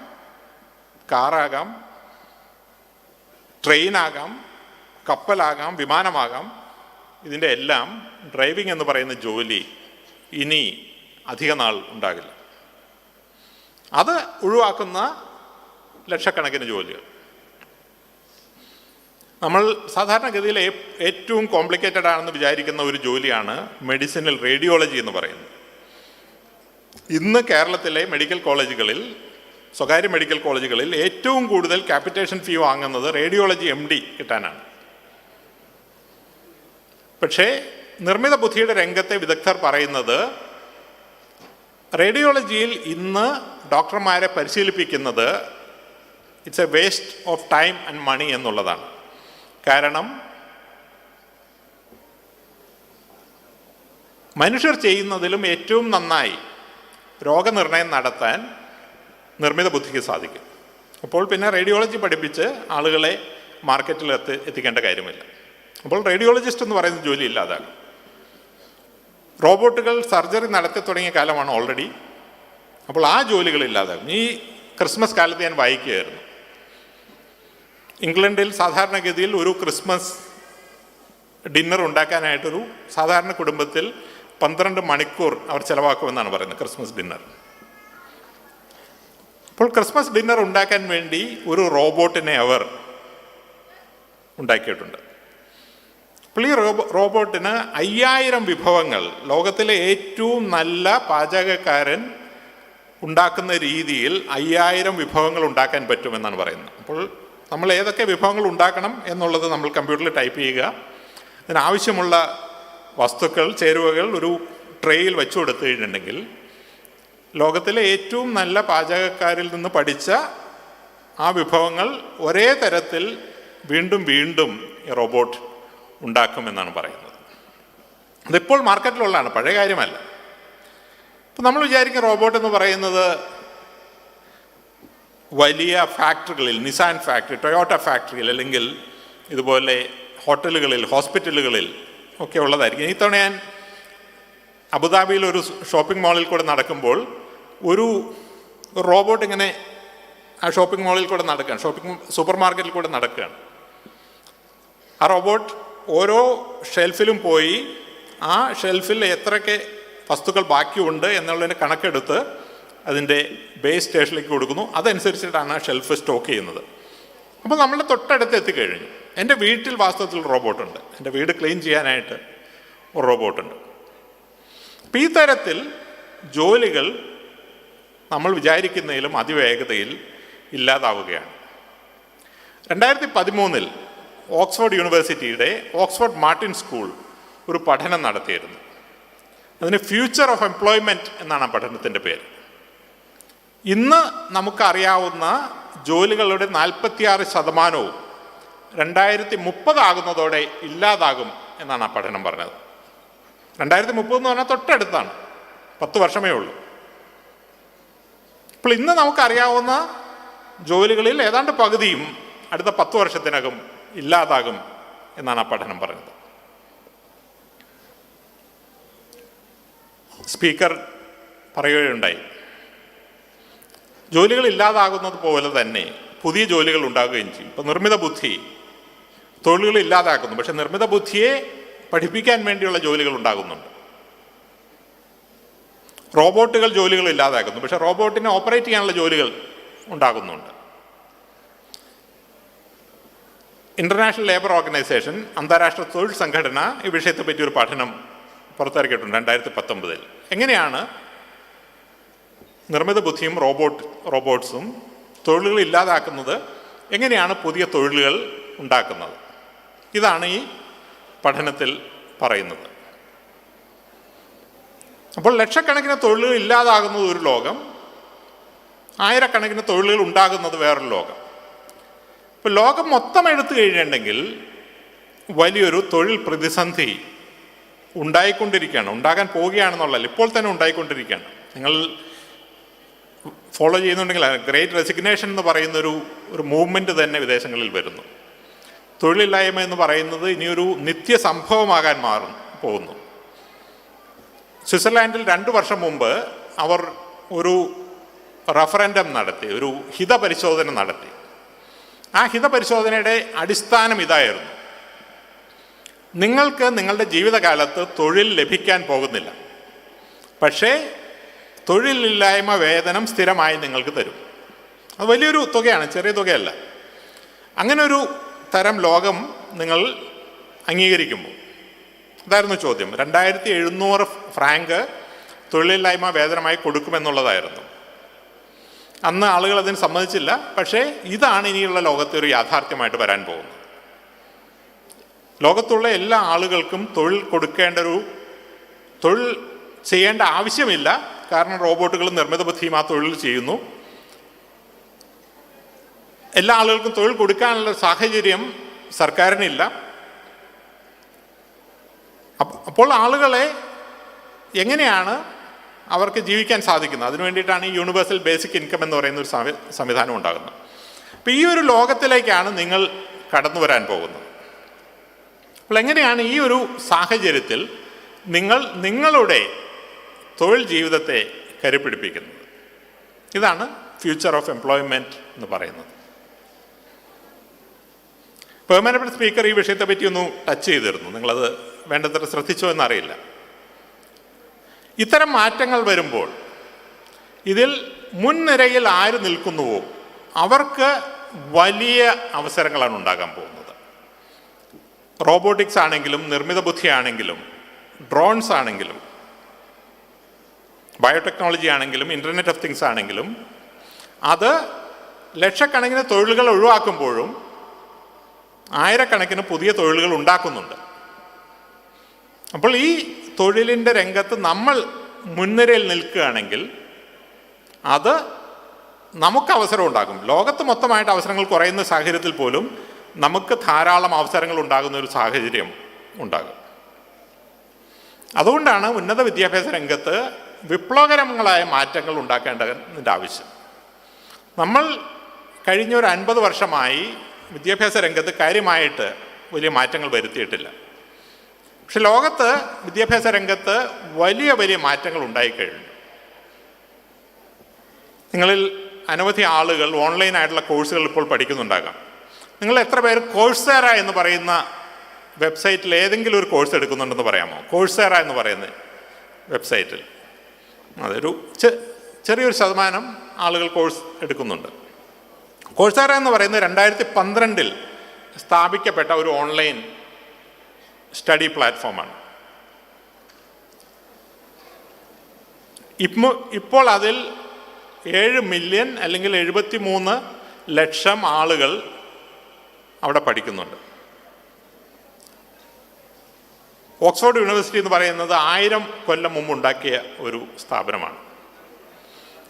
കാറാകാം, ട്രെയിനാകാം, കപ്പലാകാം, വിമാനമാകാം, ഇതിൻ്റെ എല്ലാം ഡ്രൈവിംഗ് എന്ന് പറയുന്ന ജോലി ഇനി അധിക നാൾ ഉണ്ടാകില്ല. അത് ഒഴിവാക്കുന്ന ലക്ഷക്കണക്കിന് ജോലികൾ. നമ്മൾ സാധാരണഗതിയിൽ ഏറ്റവും കോംപ്ലിക്കേറ്റഡ് ആണെന്ന് വിചാരിക്കുന്ന ഒരു ജോലിയാണ് മെഡിസിനൽ റേഡിയോളജി എന്ന് പറയുന്നത്. ഇന്ന് കേരളത്തിലെ മെഡിക്കൽ കോളേജുകളിൽ, സ്വകാര്യ മെഡിക്കൽ കോളേജുകളിൽ ഏറ്റവും കൂടുതൽ ക്യാപിറ്റേഷൻ ഫീ വാങ്ങുന്നത് റേഡിയോളജി MD കിട്ടാനാണ്. പക്ഷേ നിർമ്മിത ബുദ്ധിയുടെ രംഗത്തെ വിദഗ്ധർ പറയുന്നത് റേഡിയോളജിയിൽ ഇന്ന് ഡോക്ടർമാരെ പരിശീലിപ്പിക്കുന്നത് it's a waste of time and money എന്നുള്ളതാണ്. കാരണം മനുഷ്യർ ചെയ്യുന്നതിലും ഏറ്റവും നന്നായി രോഗനിർണയം നടത്താൻ നിർമ്മിത ബുദ്ധിക്ക് സാധിക്കും. അപ്പോൾ പിന്നെ റേഡിയോളജി പഠിപ്പിച്ച് ആളുകളെ മാർക്കറ്റിൽ എത്തിക്കേണ്ട കാര്യമില്ല. അപ്പോൾ റേഡിയോളജിസ്റ്റ് എന്ന് പറയുന്ന ജോലി ഇല്ലാതാകും. റോബോട്ടുകൾ സർജറി നടത്തി തുടങ്ങിയ കാലമാണ് ഓൾറെഡി. അപ്പോൾ ആ ജോലികൾ ഇല്ലാതാകും. ഈ ക്രിസ്മസ് കാലത്ത് ഞാൻ വായിക്കുകയായിരുന്നു, ഇംഗ്ലണ്ടിൽ സാധാരണഗതിയിൽ ഒരു ക്രിസ്മസ് ഡിന്നർ ഉണ്ടാക്കാനായിട്ടൊരു സാധാരണ കുടുംബത്തിൽ 12 മണിക്കൂർ അവർ ചിലവാക്കുമെന്നാണ് പറയുന്നത്, ക്രിസ്മസ് ഡിന്നർ. അപ്പോൾ ക്രിസ്മസ് ഡിന്നർ ഉണ്ടാക്കാൻ വേണ്ടി ഒരു റോബോട്ടിനെ അവർ ഉണ്ടാക്കിയിട്ടുണ്ട്. അപ്പോൾ ഈ റോബോട്ടിന് 5000 വിഭവങ്ങൾ, ലോകത്തിലെ ഏറ്റവും നല്ല പാചകക്കാരൻ ഉണ്ടാക്കുന്ന രീതിയിൽ 5000 വിഭവങ്ങൾ ഉണ്ടാക്കാൻ പറ്റുമെന്നാണ് പറയുന്നത്. അപ്പോൾ നമ്മൾ ഏതൊക്കെ വിഭവങ്ങൾ ഉണ്ടാക്കണം എന്നുള്ളത് നമ്മൾ കമ്പ്യൂട്ടറിൽ ടൈപ്പ് ചെയ്യുക, അതിനാവശ്യമുള്ള വസ്തുക്കൾ, ചേരുവകൾ ഒരു ട്രേയിൽ വെച്ചു കൊടുത്തു കഴിഞ്ഞിട്ടുണ്ടെങ്കിൽ ലോകത്തിലെ ഏറ്റവും നല്ല പാചകക്കാരിൽ നിന്ന് പഠിച്ച ആ വിഭവങ്ങൾ ഒരേ തരത്തിൽ വീണ്ടും വീണ്ടും ഈ റോബോട്ട് ഉണ്ടാക്കുമെന്നാണ് പറയുന്നത്. അതിപ്പോൾ മാർക്കറ്റിലുള്ളതാണ്, പഴയ കാര്യമല്ല. ഇപ്പം നമ്മൾ വിചാരിക്കും റോബോട്ട് എന്ന് പറയുന്നത് വലിയ ഫാക്ടറികളിൽ, നിസാൻ ഫാക്ടറി, ടൊയോട്ട ഫാക്ടറിയിൽ, അല്ലെങ്കിൽ ഇതുപോലെ ഹോട്ടലുകളിൽ, ഹോസ്പിറ്റലുകളിൽ ഒക്കെ ഉള്ളതായിരിക്കും. ഇത്തവണ ഞാൻ അബുദാബിയിൽ ഒരു ഷോപ്പിംഗ് മാളിൽ കൂടെ നടക്കുമ്പോൾ ഒരു റോബോട്ട് ഇങ്ങനെ ആ ഷോപ്പിംഗ് മാളിൽ കൂടെ നടക്കുകയാണ്, സൂപ്പർ മാർക്കറ്റിൽ കൂടെ നടക്കുകയാണ്. ആ റോബോട്ട് ഓരോ ഷെൽഫിലും പോയി ആ ഷെൽഫിൽ എത്രയൊക്കെ വസ്തുക്കൾ ബാക്കിയുണ്ട് എന്നുള്ളതിന് കണക്കെടുത്ത് അതിൻ്റെ ബേസ് സ്റ്റേഷനിലേക്ക് കൊടുക്കുന്നു. അതനുസരിച്ചിട്ടാണ് ആ ഷെൽഫ് സ്റ്റോക്ക് ചെയ്യുന്നത്. അപ്പോൾ നമ്മളുടെ തൊട്ടടുത്ത് എത്തിക്കഴിഞ്ഞു. എൻ്റെ വീട്ടിൽ വാസ്തവത്തിൽ റോബോട്ടുണ്ട്, എൻ്റെ വീട് ക്ലീൻ ചെയ്യാനായിട്ട് ഒരു റോബോട്ടുണ്ട്. അപ്പോൾ ഈ തരത്തിൽ ജോലികൾ നമ്മൾ വിചാരിക്കുന്നതിലും അതിവേഗതയിൽ ഇല്ലാതാവുകയാണ്. 2013 ഓക്സ്ഫോർഡ് യൂണിവേഴ്സിറ്റിയുടെ ഓക്സ്ഫോർഡ് മാർട്ടിൻ സ്കൂൾ ഒരു പഠനം നടത്തിയിരുന്നു. അതിന് ഫ്യൂച്ചർ ഓഫ് എംപ്ലോയ്മെൻറ്റ് എന്നാണ് ആ പഠനത്തിൻ്റെ പേര്. ഇന്ന് നമുക്കറിയാവുന്ന ജോലികളുടെ 46% 2030 ആകുന്നതോടെ ഇല്ലാതാകും എന്നാണ് ആ പഠനം പറഞ്ഞത്. 2030 എന്ന് പറഞ്ഞാൽ തൊട്ടടുത്താണ്, 10 വർഷമേ ഉള്ളൂ. അപ്പോൾ ഇന്ന് നമുക്കറിയാവുന്ന ജോലികളിൽ ഏതാണ്ട് പകുതിയും അടുത്ത 10 വർഷത്തിനകം ഇല്ലാതാകും എന്നാണ് ആ പഠനം പറഞ്ഞത്. സ്പീക്കർ പറയുകയുണ്ടായി, ജോലികൾ ഇല്ലാതാകുന്നത് പോലെ തന്നെ പുതിയ ജോലികൾ ഉണ്ടാകുകയും ചെയ്യും. ഇപ്പോൾ നിർമ്മിത ബുദ്ധി തൊഴിലുകൾ ഇല്ലാതാക്കുന്നു, പക്ഷെ നിർമ്മിത ബുദ്ധിയെ പഠിപ്പിക്കാൻ വേണ്ടിയുള്ള ജോലികൾ ഉണ്ടാകുന്നുണ്ട്. റോബോട്ടുകൾ ജോലികൾ ഇല്ലാതാക്കുന്നു, പക്ഷെ റോബോട്ടിനെ ഓപ്പറേറ്റ് ചെയ്യാനുള്ള ജോലികൾ ഉണ്ടാകുന്നുണ്ട്. ഇന്റർനാഷണൽ ലേബർ ഓർഗനൈസേഷൻ, അന്താരാഷ്ട്ര തൊഴിൽ സംഘടന ഈ വിഷയത്തെ പറ്റി ഒരു പഠനം പുറത്തിറക്കിയിട്ടുണ്ട് 2019. എങ്ങനെയാണ് നിർമ്മിത ബുദ്ധിയും റോബോട്ട്സും തൊഴിലുകൾ ഇല്ലാതാക്കുന്നത്, എങ്ങനെയാണ് പുതിയ തൊഴിലുകൾ ഉണ്ടാക്കുന്നത്, ഇതാണ് ഈ പഠനത്തിൽ പറയുന്നത്. അപ്പോൾ ലക്ഷക്കണക്കിന് തൊഴിലുകൾ ഇല്ലാതാകുന്നത് ഒരു ലോകം, ആയിരക്കണക്കിന് തൊഴിലുകൾ ഉണ്ടാകുന്നത് വേറൊരു ലോകം. ഇപ്പോൾ ലോകം മൊത്തം എടുത്തു കഴിഞ്ഞിട്ടുണ്ടെങ്കിൽ വലിയൊരു തൊഴിൽ പ്രതിസന്ധി ഉണ്ടാകാൻ പോവുകയാണെന്നുള്ളതല്ല, ഇപ്പോൾ തന്നെ ഉണ്ടായിക്കൊണ്ടിരിക്കുകയാണ്. നിങ്ങൾ ഫോളോ ചെയ്യുന്നുണ്ടെങ്കിൽ ഗ്രേറ്റ് റെസിഗ്നേഷൻ എന്ന് പറയുന്നൊരു മൂവ്മെൻറ്റ് തന്നെ വിദേശങ്ങളിൽ വരുന്നു. തൊഴിലില്ലായ്മ എന്ന് പറയുന്നത് ഇനിയൊരു നിത്യസംഭവമാകാൻ പോകുന്നു. സ്വിറ്റ്സർലാൻഡിൽ 2 വർഷം മുമ്പ് അവർ ഒരു റഫറൻഡം നടത്തി, ഒരു ഹിതപരിശോധന നടത്തി. ആ ഹിതപരിശോധനയുടെ അടിസ്ഥാനം ഇതായിരുന്നു: നിങ്ങൾക്ക് നിങ്ങളുടെ ജീവിതകാലത്ത് തൊഴിൽ ലഭിക്കാൻ പോകുന്നില്ല, പക്ഷേ തൊഴിലില്ലായ്മ വേതനം സ്ഥിരമായി നിങ്ങൾക്ക് തരും. അത് വലിയൊരു തുകയാണ്, ചെറിയ തുകയല്ല. അങ്ങനെ ഒരു തരം ലോകം നിങ്ങൾ അംഗീകരിക്കുമ്പോൾ, ഇതായിരുന്നു ചോദ്യം. 2700 ഫ്രാങ്ക് തൊഴിലില്ലായ്മ വേതനമായി കൊടുക്കുമെന്നുള്ളതായിരുന്നു. അന്ന് ആളുകൾ അതിന് സമ്മതിച്ചില്ല. പക്ഷേ ഇതാണ് ഇനിയുള്ള ലോകത്തെ ഒരു യാഥാർത്ഥ്യമായിട്ട് വരാൻ പോകുന്നത്. ലോകത്തുള്ള എല്ലാ ആളുകൾക്കും തൊഴിൽ ചെയ്യേണ്ട ആവശ്യമില്ല, കാരണം റോബോട്ടുകളും നിർമ്മിത ബുദ്ധിയും ആ തൊഴിൽ ചെയ്യുന്നു. എല്ലാ ആളുകൾക്കും തൊഴിൽ കൊടുക്കാനുള്ള സാഹചര്യം സർക്കാരിനില്ല. അപ്പോൾ ആളുകളെ എങ്ങനെയാണ് അവർക്ക് ജീവിക്കാൻ സാധിക്കുന്നത്? അതിനു വേണ്ടിയിട്ടാണ് ഈ യൂണിവേഴ്സൽ ബേസിക് ഇൻകം എന്ന് പറയുന്ന ഒരു സംവിധാനം ഉണ്ടാകുന്നത്. അപ്പോൾ ഈ ഒരു ലോകത്തിലേക്കാണ് നിങ്ങൾ കടന്നു വരാൻ പോകുന്നത്. അപ്പോൾ എങ്ങനെയാണ് ഈ ഒരു സാഹചര്യത്തിൽ നിങ്ങൾ നിങ്ങളുടെ തൊഴിൽ ജീവിതത്തെ കരുപിടിപ്പിക്കുന്നത്? ഇതാണ് ഫ്യൂച്ചർ ഓഫ് എംപ്ലോയ്മെൻറ്റ് എന്ന് പറയുന്നത്. ബഹുമാനപ്പെട്ട സ്പീക്കർ ഈ വിഷയത്തെ പറ്റി ഒന്ന് ടച്ച് ചെയ്തിരുന്നു. നിങ്ങളത് വേണ്ടത്ര ശ്രദ്ധിച്ചോ എന്നറിയില്ല. ഇത്തരം മാറ്റങ്ങൾ വരുമ്പോൾ ഇതിൽ മുൻനിരയിൽ ആര് നിൽക്കുന്നുവോ അവർക്ക് വലിയ അവസരങ്ങളാണ് ഉണ്ടാകാൻ പോകുന്നത്. റോബോട്ടിക്സ് ആണെങ്കിലും, നിർമ്മിത ബുദ്ധി ആണെങ്കിലും, ഡ്രോൺസ് ആണെങ്കിലും, ബയോടെക്നോളജി ആണെങ്കിലും, ഇൻ്റർനെറ്റ് ഓഫ് തിങ്സ് ആണെങ്കിലും, അത് ലക്ഷക്കണക്കിന് തൊഴിലുകൾ ഒഴിവാക്കുമ്പോഴും ആയിരക്കണക്കിന് പുതിയ തൊഴിലുകൾ ഉണ്ടാക്കുന്നുണ്ട്. അപ്പോൾ ഈ തൊഴിലിൻ്റെ രംഗത്ത് നമ്മൾ മുൻനിരയിൽ നിൽക്കുകയാണെങ്കിൽ അത് നമുക്ക് അവസരം ഉണ്ടാകും. ലോകത്ത് മൊത്തമായിട്ട് അവസരങ്ങൾ കുറയുന്ന സാഹചര്യത്തിൽ പോലും നമുക്ക് ധാരാളം അവസരങ്ങൾ ഉണ്ടാകുന്ന ഒരു സാഹചര്യം ഉണ്ടാകും. അതുകൊണ്ടാണ് ഉന്നത വിദ്യാഭ്യാസ രംഗത്ത് വിപ്ലവകരങ്ങളായ മാറ്റങ്ങൾ ഉണ്ടാക്കേണ്ടതിൻ്റെ ആവശ്യം. നമ്മൾ കഴിഞ്ഞ ഒരു 50 വർഷമായി വിദ്യാഭ്യാസ രംഗത്ത് കാര്യമായിട്ട് വലിയ മാറ്റങ്ങൾ വരുത്തിയിട്ടില്ല. പക്ഷെ ലോകത്ത് വിദ്യാഭ്യാസ രംഗത്ത് വലിയ വലിയ മാറ്റങ്ങൾ ഉണ്ടായിക്കഴിഞ്ഞു. നിങ്ങളിൽ അനവധി ആളുകൾ ഓൺലൈനായിട്ടുള്ള കോഴ്സുകൾ ഇപ്പോൾ പഠിക്കുന്നുണ്ടാകാം. നിങ്ങൾ എത്ര പേര് കോഴ്സേറ എന്ന് പറയുന്ന വെബ്സൈറ്റിൽ ഏതെങ്കിലും ഒരു കോഴ്സ് എടുക്കുന്നുണ്ടെന്ന് പറയാമോ? കോഴ്സേറ എന്ന് പറയുന്ന വെബ്സൈറ്റിൽ അതൊരു ചെറിയൊരു ശതമാനം ആളുകൾ കോഴ്സ് എടുക്കുന്നുണ്ട്. കോഴ്സേറ എന്ന് പറയുന്നത് 2012 സ്ഥാപിക്കപ്പെട്ട ഒരു ഓൺലൈൻ സ്റ്റഡി പ്ലാറ്റ്ഫോമാണ്. ഇപ്പോൾ അതിൽ 7 മില്യൺ അല്ലെങ്കിൽ 73 ലക്ഷം ആളുകൾ അവിടെ പഠിക്കുന്നുണ്ട്. ഓക്സ്ഫോർഡ് യൂണിവേഴ്സിറ്റി എന്ന് പറയുന്നത് 1000 കൊല്ലം മുമ്പ് ഉണ്ടാക്കിയ ഒരു സ്ഥാപനമാണ്.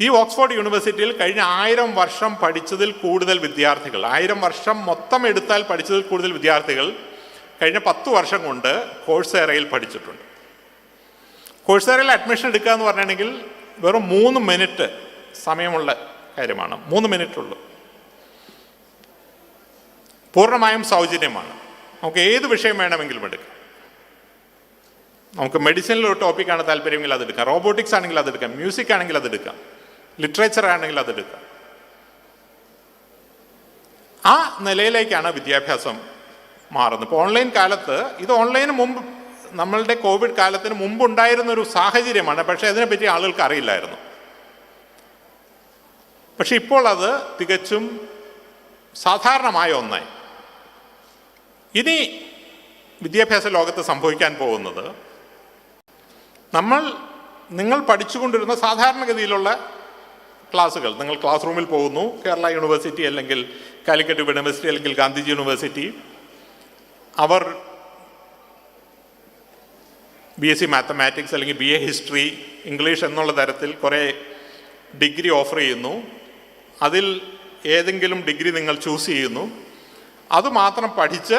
ഈ ഓക്സ്ഫോർഡ് യൂണിവേഴ്സിറ്റിയിൽ കഴിഞ്ഞ 1000 വർഷം പഠിച്ചതിൽ കൂടുതൽ വിദ്യാർത്ഥികൾ, 1000 വർഷം മൊത്തം എടുത്താൽ പഠിച്ചതിൽ കൂടുതൽ വിദ്യാർത്ഥികൾ കഴിഞ്ഞ 10 വർഷം കൊണ്ട് കോഴ്സേറയിൽ പഠിച്ചിട്ടുണ്ട്. കോഴ്സേറയിൽ അഡ്മിഷൻ എടുക്കുക എന്ന് പറഞ്ഞിട്ടുണ്ടെങ്കിൽ വെറും 3 മിനിറ്റ് സമയമുള്ള കാര്യമാണ്. 3 മിനിറ്റ് ഉള്ളൂ. പൂർണ്ണമായും സൗജന്യമാണ്. നമുക്ക് ഏത് വിഷയം വേണമെങ്കിലും എടുക്കാം. നമുക്ക് മെഡിസിനിലൊരു ടോപ്പിക്കാണ് താല്പര്യമെങ്കിൽ അതെടുക്കാം, റോബോട്ടിക്സ് ആണെങ്കിൽ അതെടുക്കാം, മ്യൂസിക് ആണെങ്കിൽ അതെടുക്കാം, ലിറ്ററേച്ചർ ആണെങ്കിൽ അതെടുക്കാം. ആ നിലയിലേക്കാണ് വിദ്യാഭ്യാസം മാറുന്നത്. ഇപ്പോൾ ഓൺലൈൻ കാലത്ത്, ഇത് ഓൺലൈന് മുമ്പ്, നമ്മളുടെ കോവിഡ് കാലത്തിന് മുമ്പുണ്ടായിരുന്നൊരു സാഹചര്യമാണ്. പക്ഷേ അതിനെപ്പറ്റി ആളുകൾക്ക് അറിയില്ലായിരുന്നു. പക്ഷെ ഇപ്പോൾ അത് തികച്ചും സാധാരണമായ ഒന്നായി. ഇനി വിദ്യാഭ്യാസ ലോകത്ത് സംഭവിക്കാൻ പോകുന്നത്, നിങ്ങൾ പഠിച്ചുകൊണ്ടിരുന്ന സാധാരണഗതിയിലുള്ള ക്ലാസ്സുകൾ, നിങ്ങൾ ക്ലാസ് റൂമിൽ പോകുന്നു, കേരള യൂണിവേഴ്സിറ്റി അല്ലെങ്കിൽ കാലിക്കറ്റ് യൂണിവേഴ്സിറ്റി അല്ലെങ്കിൽ ഗാന്ധിജി യൂണിവേഴ്സിറ്റി, അവർ BSc മാത്തമാറ്റിക്സ് അല്ലെങ്കിൽ BA ഹിസ്റ്ററി, ഇംഗ്ലീഷ് എന്നുള്ള തരത്തിൽ കുറേ ഡിഗ്രി ഓഫർ ചെയ്യുന്നു. അതിൽ ഏതെങ്കിലും ഡിഗ്രി നിങ്ങൾ ചൂസ് ചെയ്യുന്നു, അതുമാത്രം പഠിച്ച്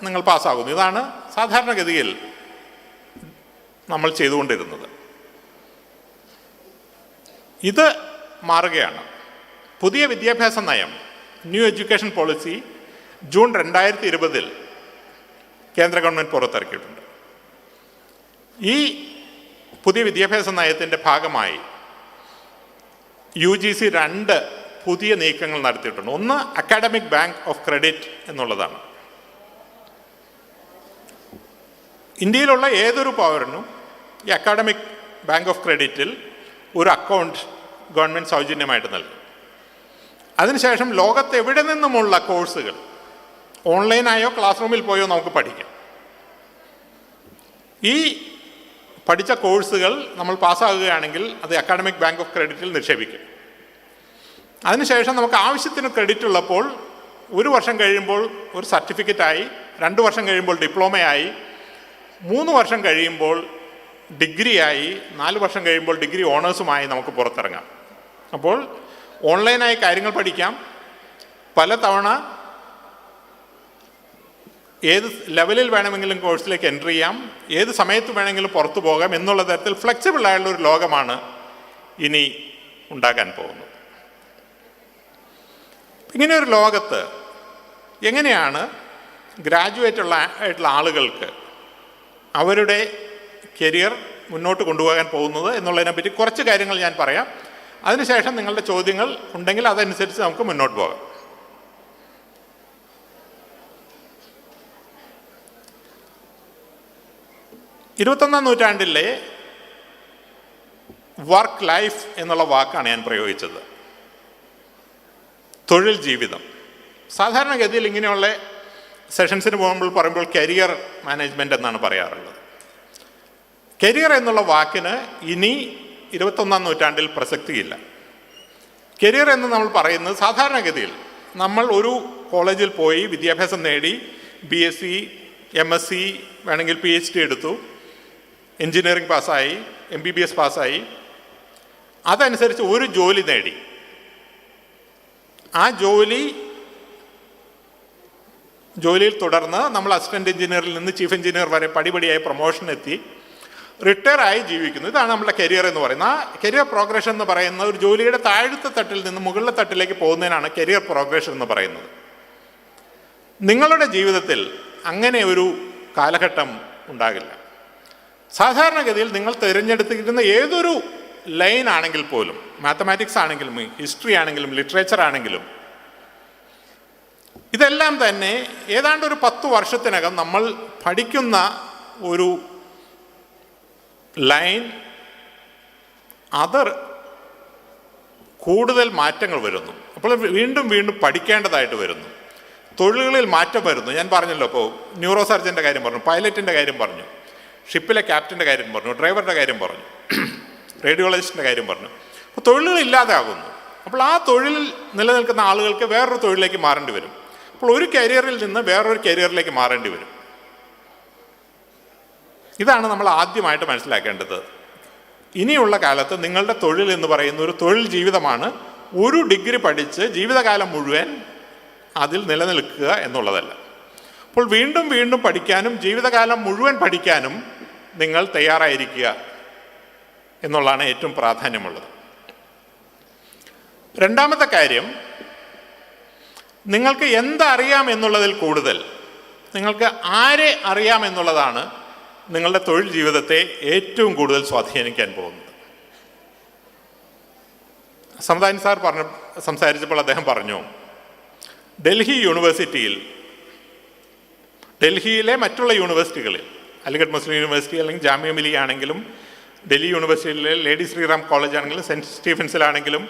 നിങ്ങൾ പാസ്സാകുന്നു. ഇതാണ് സാധാരണഗതിയിൽ നമ്മൾ ചെയ്തുകൊണ്ടിരുന്നത്. ഇത് മാറുകയാണ്. പുതിയ വിദ്യാഭ്യാസ നയം, ന്യൂ എഡ്യൂക്കേഷൻ പോളിസി ജൂൺ 2020 കേന്ദ്ര ഗവൺമെൻറ് പുറത്തിറക്കിയിട്ടുണ്ട്. ഈ പുതിയ വിദ്യാഭ്യാസ നയത്തിൻ്റെ ഭാഗമായി UGC 2 പുതിയ നീക്കങ്ങൾ നടത്തിയിട്ടുണ്ട്. ഒന്ന്, അക്കാഡമിക് ബാങ്ക് ഓഫ് ക്രെഡിറ്റ് എന്നുള്ളതാണ്. ഇന്ത്യയിലുള്ള ഏതൊരു പൗരനും ഈ അക്കാഡമിക് ബാങ്ക് ഓഫ് ക്രെഡിറ്റിൽ ഒരു അക്കൗണ്ട് ഗവൺമെൻറ് സൗജന്യമായിട്ട് നൽകും. അതിനുശേഷം ലോകത്ത് എവിടെ നിന്നുമുള്ള കോഴ്സുകൾ ഓൺലൈനായോ ക്ലാസ് റൂമിൽ പോയോ നമുക്ക് പഠിക്കാം. ഈ പഠിച്ച കോഴ്സുകൾ നമ്മൾ പാസ്സാകുകയാണെങ്കിൽ അത് അക്കാഡമിക് ബാങ്ക് ഓഫ് ക്രെഡിറ്റിൽ നിക്ഷേപിക്കും. അതിനുശേഷം നമുക്ക് ആവശ്യത്തിന് ക്രെഡിറ്റ് ഉള്ളപ്പോൾ 1 വർഷം കഴിയുമ്പോൾ ഒരു സർട്ടിഫിക്കറ്റായി, 2 വർഷം കഴിയുമ്പോൾ ഡിപ്ലോമയായി, 3 വർഷം കഴിയുമ്പോൾ ഡിഗ്രിയായി, 4 വർഷം കഴിയുമ്പോൾ ഡിഗ്രി ഓണേഴ്സുമായി നമുക്ക് പുറത്തിറങ്ങാം. അപ്പോൾ ഓൺലൈനായി കാര്യങ്ങൾ പഠിക്കാം, പലതവണ ഏത് ലെവലിൽ വേണമെങ്കിലും കോഴ്സിലേക്ക് എൻ്റർ ചെയ്യാം, ഏത് സമയത്ത് വേണമെങ്കിലും പുറത്തു പോകാം എന്നുള്ള തരത്തിൽ ഫ്ലെക്സിബിൾ ആയുള്ള ഒരു ലോകമാണ് ഇനി ഉണ്ടാകാൻ പോകുന്നത്. ഇങ്ങനെയൊരു ലോകത്ത് എങ്ങനെയാണ് ഗ്രാജുവേറ്റ് ആയിട്ടുള്ള ആളുകൾക്ക് അവരുടെ കരിയർ മുന്നോട്ട് കൊണ്ടുപോകാൻ പോകുന്നത് എന്നുള്ളതിനെപ്പറ്റി കുറച്ച് കാര്യങ്ങൾ ഞാൻ പറയാം. അതിനുശേഷം നിങ്ങളുടെ ചോദ്യങ്ങൾ ഉണ്ടെങ്കിൽ അതനുസരിച്ച് നമുക്ക് മുന്നോട്ട് പോകാം. ഇരുപത്തൊന്നാം നൂറ്റാണ്ടിലെ വർക്ക് ലൈഫ് എന്നുള്ള വാക്കാണ് ഞാൻ പ്രയോഗിച്ചത്. തൊഴിൽ ജീവിതം. സാധാരണഗതിയിൽ ഇങ്ങനെയുള്ള സെഷൻസിന് പറയുമ്പോൾ കരിയർ മാനേജ്മെൻറ്റ് എന്നാണ് പറയാറുള്ളത്. കരിയർ എന്നുള്ള വാക്കിന് ഇനി 21-ാം നൂറ്റാണ്ടിൽ പ്രസക്തിയില്ല. കരിയർ എന്ന് നമ്മൾ പറയുന്നത് സാധാരണഗതിയിൽ നമ്മൾ ഒരു കോളേജിൽ പോയി വിദ്യാഭ്യാസം നേടി BSc, MSc വേണമെങ്കിൽ PhD എടുത്തു, എൻജിനീയറിംഗ് പാസ്സായി, MBBS പാസ്സായി, അതനുസരിച്ച് ഒരു ജോലി നേടി. ആ ജോലിയിൽ തുടർന്ന് നമ്മൾ അസിസ്റ്റൻ്റ് എഞ്ചിനീയറിൽ നിന്ന് ചീഫ് എഞ്ചിനീയർ വരെ പടിപടിയായി പ്രൊമോഷൻ എത്തി റിട്ടയർ ആയി ജീവിക്കുന്നു. ഇതാണ് നമ്മുടെ കരിയർ എന്ന് പറയുന്നത്. ആ കരിയർ പ്രോഗ്രഷൻ എന്ന് പറയുന്നത് ഒരു ജോലിയുടെ താഴത്തെ തട്ടിൽ നിന്ന് മുകളിലെ തട്ടിലേക്ക് പോകുന്നതിനാണ് കരിയർ പ്രോഗ്രഷൻ എന്ന് പറയുന്നത്. നിങ്ങളുടെ ജീവിതത്തിൽ അങ്ങനെ ഒരു കാലഘട്ടം ഉണ്ടാകില്ല. സാധാരണഗതിയിൽ നിങ്ങൾ തിരഞ്ഞെടുത്തിരിക്കുന്ന ഏതൊരു ലൈൻ ആണെങ്കിൽ പോലും, മാത്തമാറ്റിക്സ് ആണെങ്കിലും ഹിസ്റ്ററി ആണെങ്കിലും ലിറ്ററേച്ചർ ആണെങ്കിലും, ഇതെല്ലാം തന്നെ ഏതാണ്ട് ഒരു 10 വർഷത്തിനകം നമ്മൾ പഠിക്കുന്ന ഒരു ലൈൻ കൂടുതൽ മാറ്റങ്ങൾ വരുന്നു. അപ്പോൾ വീണ്ടും പഠിക്കേണ്ടതായിട്ട് വരുന്നു. തൊഴിലുകളിൽ മാറ്റം വരുന്നു. ഞാൻ പറഞ്ഞല്ലോ, ഇപ്പോൾ ന്യൂറോ സർജൻ്റെ കാര്യം പറഞ്ഞു, പൈലറ്റിൻ്റെ കാര്യം പറഞ്ഞു, ഷിപ്പിലെ ക്യാപ്റ്റൻ്റെ കാര്യം പറഞ്ഞു, ഡ്രൈവറുടെ കാര്യം പറഞ്ഞു, റേഡിയോളജിസ്റ്റിൻ്റെ കാര്യം പറഞ്ഞു. അപ്പോൾ തൊഴിലുകൾ ഇല്ലാതാകുന്നു. അപ്പോൾ ആ തൊഴിലിൽ നിലനിൽക്കുന്ന ആളുകൾക്ക് വേറൊരു തൊഴിലിലേക്ക് മാറേണ്ടി വരും. അപ്പോൾ ഒരു കരിയറിൽ നിന്ന് വേറൊരു കരിയറിലേക്ക് മാറേണ്ടി വരും. ഇതാണ് നമ്മൾ ആദ്യമായിട്ട് മനസ്സിലാക്കേണ്ടത്. ഇനിയുള്ള കാലത്ത് നിങ്ങളുടെ തൊഴിൽ എന്ന് പറയുന്ന ഒരു തൊഴിൽ ജീവിതമാണ്. ഒരു ഡിഗ്രി പഠിച്ച് ജീവിതകാലം മുഴുവൻ അതിൽ നിലനിൽക്കുക എന്നുള്ളതല്ല. അപ്പോൾ വീണ്ടും വീണ്ടും പഠിക്കാനും ജീവിതകാലം മുഴുവൻ പഠിക്കാനും നിങ്ങൾ തയ്യാറായിരിക്കുക എന്നുള്ളതാണ് ഏറ്റവും പ്രാധാന്യമുള്ളത്. രണ്ടാമത്തെ കാര്യം, നിങ്ങൾക്ക് എന്തറിയാം എന്നുള്ളതിൽ കൂടുതൽ നിങ്ങൾക്ക് ആരെ അറിയാം എന്നുള്ളതാണ് നിങ്ങളുടെ തൊഴിൽ ജീവിതത്തെ ഏറ്റവും കൂടുതൽ സ്വാധീനിക്കാൻ പോകുന്നത്. സമദാനി സാർ സംസാരിച്ചപ്പോൾ അദ്ദേഹം പറഞ്ഞു, ഡൽഹി യൂണിവേഴ്സിറ്റിയിൽ, ഡൽഹിയിലെ മറ്റുള്ള യൂണിവേഴ്സിറ്റികളിൽ, അലിഗഡ് മുസ്ലിം യൂണിവേഴ്സിറ്റി അല്ലെങ്കിൽ ജാമിയ മിലിയ ആണെങ്കിലും, ഡൽഹി യൂണിവേഴ്സിറ്റിയിലെ ലേഡി ശ്രീറാം കോളേജ് ആണെങ്കിലും, സെൻറ്റ് സ്റ്റീഫൻസിലാണെങ്കിലും,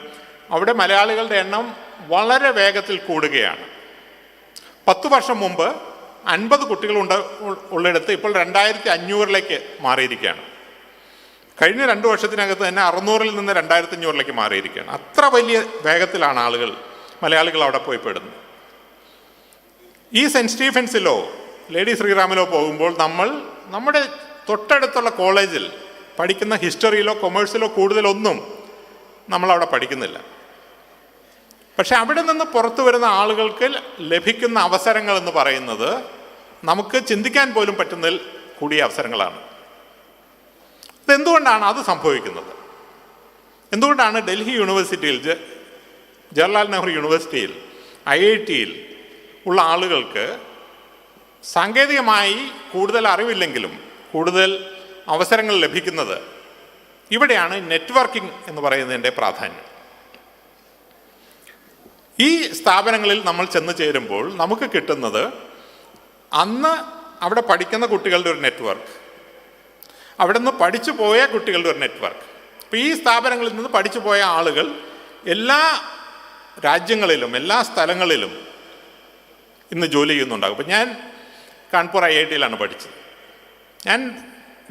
അവിടെ മലയാളികളുടെ എണ്ണം വളരെ വേഗത്തിൽ കൂടുകയാണ്. 10 വർഷം മുമ്പ് 50 കുട്ടികൾ ഉള്ളിടത്ത് ഇപ്പോൾ 2500 മാറിയിരിക്കുകയാണ്. കഴിഞ്ഞ 2 വർഷത്തിനകത്ത് തന്നെ 600-ൽ നിന്ന് 2500 മാറിയിരിക്കുകയാണ്. അത്ര വലിയ വേഗത്തിലാണ് മലയാളികൾ അവിടെ പോയി പെടുന്നത്. ഈ സെൻറ്റ് സ്റ്റീഫൻസിലോ ലേഡി ശ്രീറാമിലോ പോകുമ്പോൾ നമ്മുടെ തൊട്ടടുത്തുള്ള കോളേജിൽ പഠിക്കുന്ന ഹിസ്റ്ററിയിലോ കൊമേഴ്സിലോ കൂടുതലൊന്നും നമ്മളവിടെ പഠിക്കുന്നില്ല. പക്ഷെ അവിടെ നിന്ന് പുറത്തു വരുന്ന ആളുകൾക്ക് ലഭിക്കുന്ന അവസരങ്ങൾ എന്ന് പറയുന്നത് നമുക്ക് ചിന്തിക്കാൻ പോലും പറ്റുന്നതിൽ കൂടിയ അവസരങ്ങളാണ്. ഇതെന്തുകൊണ്ടാണ് അത് സംഭവിക്കുന്നത്? എന്തുകൊണ്ടാണ് ഡൽഹി യൂണിവേഴ്സിറ്റിയിൽ, ജവഹർലാൽ നെഹ്റു യൂണിവേഴ്സിറ്റിയിൽ, IIT-യിൽ ഉള്ള ആളുകൾക്ക് സാങ്കേതികമായി കൂടുതൽ അറിവില്ലെങ്കിലും കൂടുതൽ അവസരങ്ങൾ ലഭിക്കുന്നത്? ഇവിടെയാണ് നെറ്റ്വർക്കിംഗ് എന്ന് പറയുന്നതിൻ്റെ പ്രാധാന്യം. ഈ സ്ഥാപനങ്ങളിൽ നമ്മൾ ചെന്ന് ചേരുമ്പോൾ നമുക്ക് കിട്ടുന്നത് അന്ന് അവിടെ പഠിക്കുന്ന കുട്ടികളുടെ ഒരു നെറ്റ്വർക്ക്, അവിടെ നിന്ന് പഠിച്ചു പോയ കുട്ടികളുടെ ഒരു നെറ്റ്വർക്ക്. അപ്പോൾ ഈ സ്ഥാപനങ്ങളിൽ നിന്ന് പഠിച്ചു പോയ ആളുകൾ എല്ലാ രാജ്യങ്ങളിലും എല്ലാ സ്ഥലങ്ങളിലും ഇന്ന് ജോലി ചെയ്യുന്നുണ്ടാകും. അപ്പോൾ ഞാൻ കാൺപൂർ IIT-യിലാണ് പഠിച്ചത്. ഞാൻ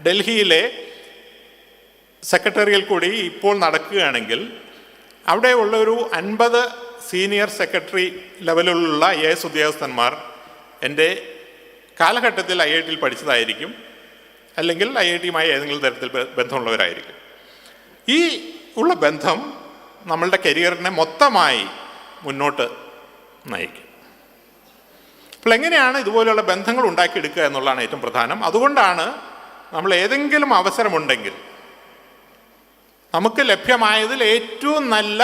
ഡൽഹിയിലെ സെക്രട്ടറിയിൽ കൂടി ഇപ്പോൾ നടക്കുകയാണെങ്കിൽ അവിടെ ഉള്ള ഒരു 50 സീനിയർ സെക്രട്ടറി ലെവലിലുള്ള IAS ഉദ്യോഗസ്ഥന്മാർ എൻ്റെ കാലഘട്ടത്തിൽ IIT-യിൽ പഠിച്ചതായിരിക്കും, അല്ലെങ്കിൽ IIT-യുമായി ഏതെങ്കിലും തരത്തിൽ ബന്ധമുള്ളവരായിരിക്കും. ഈ ഉള്ള ബന്ധം നമ്മളുടെ കരിയറിനെ മൊത്തമായി മുന്നോട്ട് നയിക്കും. അപ്പോൾ എങ്ങനെയാണ് ഇതുപോലെയുള്ള ബന്ധങ്ങൾ ഉണ്ടാക്കിയെടുക്കുക എന്നുള്ളതാണ് ഏറ്റവും പ്രധാനം. അതുകൊണ്ടാണ് നമ്മൾ ഏതെങ്കിലും അവസരമുണ്ടെങ്കിൽ നമുക്ക് ലഭ്യമായതിൽ ഏറ്റവും നല്ല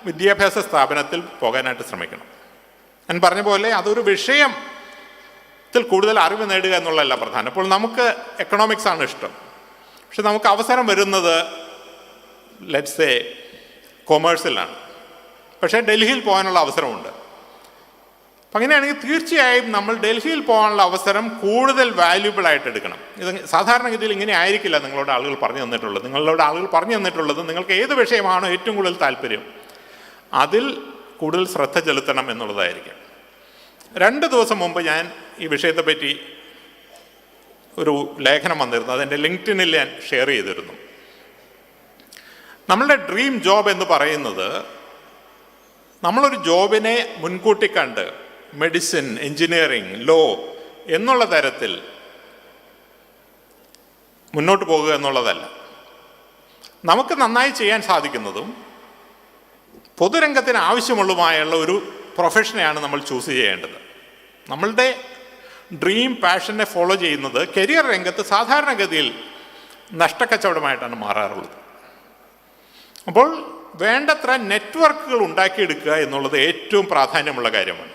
വിദ്യാഭ്യാസ സ്ഥാപനത്തിൽ പോകാനായിട്ട് ശ്രമിക്കണം. ഞാൻ പറഞ്ഞ പോലെ അതൊരു വിഷയത്തിൽ കൂടുതൽ അറിവ് നേടുക എന്നുള്ളതല്ല പ്രധാനം. അപ്പോൾ നമുക്ക് എക്കണോമിക്സ് ആണ് ഇഷ്ടം, പക്ഷെ നമുക്ക് അവസരം വരുന്നത് ലെറ്റ്സ് സേ കൊമേഴ്സിലാണ്, പക്ഷേ ഡൽഹിയിൽ പോകാനുള്ള അവസരമുണ്ട്. അപ്പം അങ്ങനെയാണെങ്കിൽ തീർച്ചയായും നമ്മൾ ഡൽഹിയിൽ പോകാനുള്ള അവസരം കൂടുതൽ വാല്യുബിൾ ആയിട്ട് എടുക്കണം. ഇത് സാധാരണഗതിയിൽ ഇങ്ങനെ ആയിരിക്കില്ല നിങ്ങളോട് ആളുകൾ പറഞ്ഞു തന്നിട്ടുള്ളത്. നിങ്ങൾക്ക് ഏത് വിഷയമാണോ ഏറ്റവും കൂടുതൽ താല്പര്യം അതിൽ കൂടുതൽ ശ്രദ്ധ ചെലുത്തണം എന്നുള്ളതായിരിക്കും. 2 ദിവസം മുമ്പ് ഞാൻ ഈ വിഷയത്തെപ്പറ്റി ഒരു ലേഖനം വന്നിരുന്നു. അതെൻ്റെ ലിങ്ക്ഡിനിൽ ഞാൻ ഷെയർ ചെയ്തിരുന്നു. നമ്മളുടെ ഡ്രീം ജോബ് എന്ന് പറയുന്നത് നമ്മളൊരു ജോബിനെ മുൻകൂട്ടി കണ്ട് മെഡിസിൻ, എൻജിനീയറിംഗ്, ലോ എന്നുള്ള തരത്തിൽ മുന്നോട്ട് പോകുക എന്നുള്ളതല്ല. നമുക്ക് നന്നായി ചെയ്യാൻ സാധിക്കുന്നതും പൊതുരംഗത്തിന് ആവശ്യമുള്ളതുമായുള്ള ഒരു പ്രൊഫഷനെയാണ് നമ്മൾ ചൂസ് ചെയ്യേണ്ടത്. നമ്മളുടെ ഡ്രീം പാഷനെ ഫോളോ ചെയ്യുന്നത് കരിയർ രംഗത്ത് സാധാരണഗതിയിൽ നഷ്ടക്കച്ചവടമായിട്ടാണ് മാറാറുള്ളത്. അപ്പോൾ വേണ്ടത്ര നെറ്റ്വർക്കുകൾ ഉണ്ടാക്കിയെടുക്കുക എന്നുള്ളത് ഏറ്റവും പ്രാധാന്യമുള്ള കാര്യമാണ്.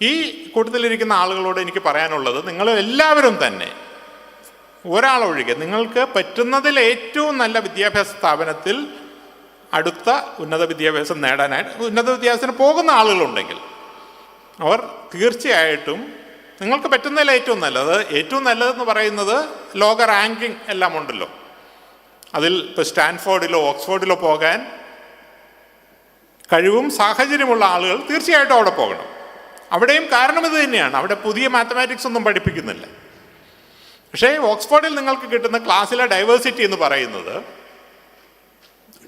ഈ കൂട്ടത്തിലിരിക്കുന്ന ആളുകളോട് എനിക്ക് പറയാനുള്ളത്, നിങ്ങൾ എല്ലാവരും തന്നെ ഒരാളൊഴികെ നിങ്ങൾക്ക് പറ്റുന്നതിൽ ഏറ്റവും നല്ല വിദ്യാഭ്യാസ സ്ഥാപനത്തിൽ അടുത്ത ഉന്നത വിദ്യാഭ്യാസം നേടാനായിട്ട് ഉന്നത വിദ്യാഭ്യാസത്തിന് പോകുന്ന ആളുകളുണ്ടെങ്കിൽ അവർ തീർച്ചയായിട്ടും നിങ്ങൾക്ക് പറ്റുന്നതിൽ ഏറ്റവും നല്ലതെന്ന് പറയുന്നത് ലോക റാങ്കിങ് എല്ലാം ഉണ്ടല്ലോ. അതിൽ ഇപ്പോൾ സ്റ്റാൻഫോർഡിലോ ഓക്സ്ഫോർഡിലോ പോകാൻ കഴിവും സാഹചര്യമുള്ള ആളുകൾ തീർച്ചയായിട്ടും അവിടെ പോകണം. അവിടെയും കാരണം ഇത് തന്നെയാണ്, അവിടെ പുതിയ മാത്തമാറ്റിക്സ് ഒന്നും പഠിപ്പിക്കുന്നില്ല. പക്ഷേ ഓക്സ്ഫോർഡിൽ നിങ്ങൾക്ക് കിട്ടുന്ന ക്ലാസ്സിലെ ഡൈവേഴ്സിറ്റി എന്ന് പറയുന്നത്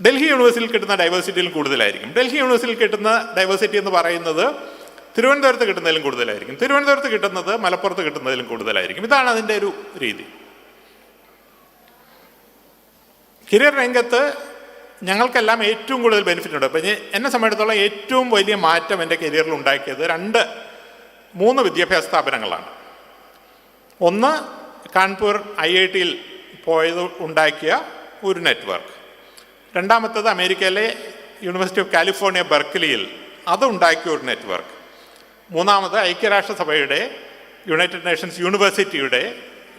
ഡൽഹി യൂണിവേഴ്സിറ്റിയിൽ കിട്ടുന്ന ഡൈവേഴ്സിറ്റിയിലും കൂടുതലായിരിക്കും. ഡൽഹി യൂണിവേഴ്സിറ്റിയിൽ കിട്ടുന്ന ഡൈവേഴ്സിറ്റി എന്ന് പറയുന്നത് തിരുവനന്തപുരത്ത് കിട്ടുന്നതിലും കൂടുതലായിരിക്കും. തിരുവനന്തപുരത്ത് കിട്ടുന്നത് മലപ്പുറത്ത് കിട്ടുന്നതിലും കൂടുതലായിരിക്കും. ഇതാണ് അതിൻ്റെ ഒരു രീതി. കരിയർ രംഗത്ത് ഞങ്ങൾക്കെല്ലാം ഏറ്റവും കൂടുതൽ ബെനിഫിറ്റ് ഉണ്ട്. അപ്പം എന്നെ സംബന്ധിച്ചിടത്തോളം ഏറ്റവും വലിയ മാറ്റം എൻ്റെ കരിയറിൽ ഉണ്ടാക്കിയത് 3 വിദ്യാഭ്യാസ സ്ഥാപനങ്ങളാണ്. ഒന്ന്, കാൺപൂർ IIT-യിൽ പോയത് ഉണ്ടാക്കിയ ഒരു നെറ്റ്വർക്ക്. രണ്ടാമത്തത് അമേരിക്കയിലെ യൂണിവേഴ്സിറ്റി ഓഫ് കാലിഫോർണിയ ബെർക്ക്ലിയിൽ അതുണ്ടാക്കിയ ഒരു നെറ്റ്വർക്ക്. മൂന്നാമത് ഐക്യരാഷ്ട്രസഭയുടെ യുണൈറ്റഡ് നേഷൻസ് യൂണിവേഴ്സിറ്റിയുടെ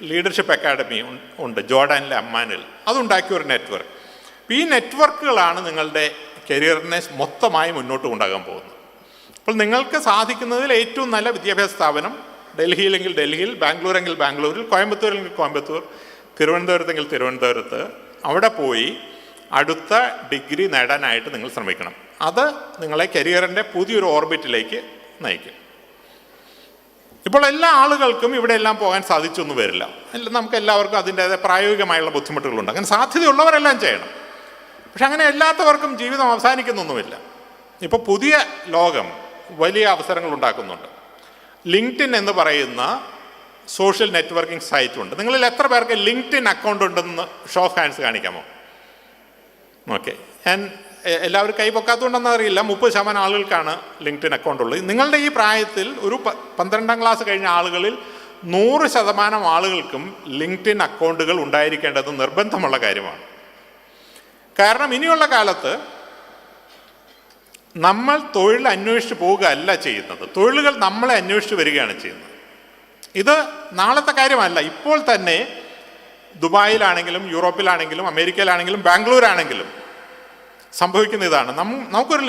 ലീഡർഷിപ്പ് അക്കാഡമി ഉണ്ട് ജോർഡാനിലെ അമ്മാനിൽ, അതുണ്ടാക്കിയ ഒരു നെറ്റ്വർക്ക്. ഈ നെറ്റ്വർക്കുകളാണ് നിങ്ങളുടെ കരിയറിനെ മൊത്തമായി മുന്നോട്ട് കൊണ്ടുപോകാൻ പോകുന്നത്. അപ്പോൾ നിങ്ങൾക്ക് സാധിക്കുന്നതിൽ ഏറ്റവും നല്ല വിദ്യാഭ്യാസ സ്ഥാപനം ഡൽഹിയിലെങ്കിൽ ഡൽഹിയിൽ, ബാംഗ്ലൂരെങ്കിൽ ബാംഗ്ലൂരിൽ, കോയമ്പത്തൂരെങ്കിൽ കോയമ്പത്തൂർ, തിരുവനന്തപുരത്തെങ്കിൽ തിരുവനന്തപുരത്ത്, അവിടെ പോയി അടുത്ത ഡിഗ്രി നേടാനായിട്ട് നിങ്ങൾ ശ്രമിക്കണം. അത് നിങ്ങളെ കരിയറിൻ്റെ പുതിയൊരു ഓർബിറ്റിലേക്ക് നയിക്കും. ഇപ്പോൾ എല്ലാ ആളുകൾക്കും ഇവിടെ എല്ലാം പോകാൻ സാധിച്ചൊന്നും വരില്ല. നമുക്ക് എല്ലാവർക്കും അതിൻ്റേതായ പ്രായോഗികമായുള്ള ബുദ്ധിമുട്ടുകളുണ്ട്. അങ്ങനെ സാധ്യതയുള്ളവരെല്ലാം ചെയ്യണം. പക്ഷെ അങ്ങനെ എല്ലാത്തവർക്കും ജീവിതം അവസാനിക്കുന്നൊന്നുമില്ല. ഇപ്പോൾ പുതിയ ലോകം വലിയ അവസരങ്ങൾ ഉണ്ടാക്കുന്നുണ്ട്. ലിങ്ക്ഡിൻ എന്ന് പറയുന്ന സോഷ്യൽ നെറ്റ്വർക്കിംഗ് സൈറ്റ് ഉണ്ട്. നിങ്ങളിൽ എത്ര പേർക്ക് ലിങ്ക്ഡിൻ അക്കൗണ്ട് ഉണ്ടെന്ന് ഷോ ഓഫ് ഹാൻഡ്സ് കാണിക്കാമോ? ഓക്കെ, ഞാൻ എല്ലാവരും കൈ പൊക്കാത്തതുകൊണ്ടെന്ന് അറിയില്ല. 30% ആളുകൾക്കാണ് ലിങ്ക്ഡിൻ അക്കൗണ്ട് ഉള്ളത്. നിങ്ങളുടെ ഈ പ്രായത്തിൽ ഒരു 12ാം ക്ലാസ് കഴിഞ്ഞ ആളുകളിൽ 100% ആളുകൾക്കും ലിങ്ക്ഡിൻ അക്കൗണ്ടുകൾ ഉണ്ടായിരിക്കേണ്ടത് നിർബന്ധമുള്ള കാര്യമാണ്. കാരണം ഇനിയുള്ള കാലത്ത് നമ്മൾ തൊഴിൽ അന്വേഷിച്ച് പോവുകയല്ല ചെയ്യുന്നത്, തൊഴിലുകൾ നമ്മളെ അന്വേഷിച്ച് വരികയാണ് ചെയ്യുന്നത്. ഇത് നാളത്തെ കാര്യമല്ല. ഇപ്പോൾ തന്നെ ദുബായിലാണെങ്കിലും യൂറോപ്പിലാണെങ്കിലും അമേരിക്കയിലാണെങ്കിലും ബാംഗ്ലൂരാണെങ്കിലും സംഭവിക്കുന്ന ഇതാണ്. നമുക്കൊരു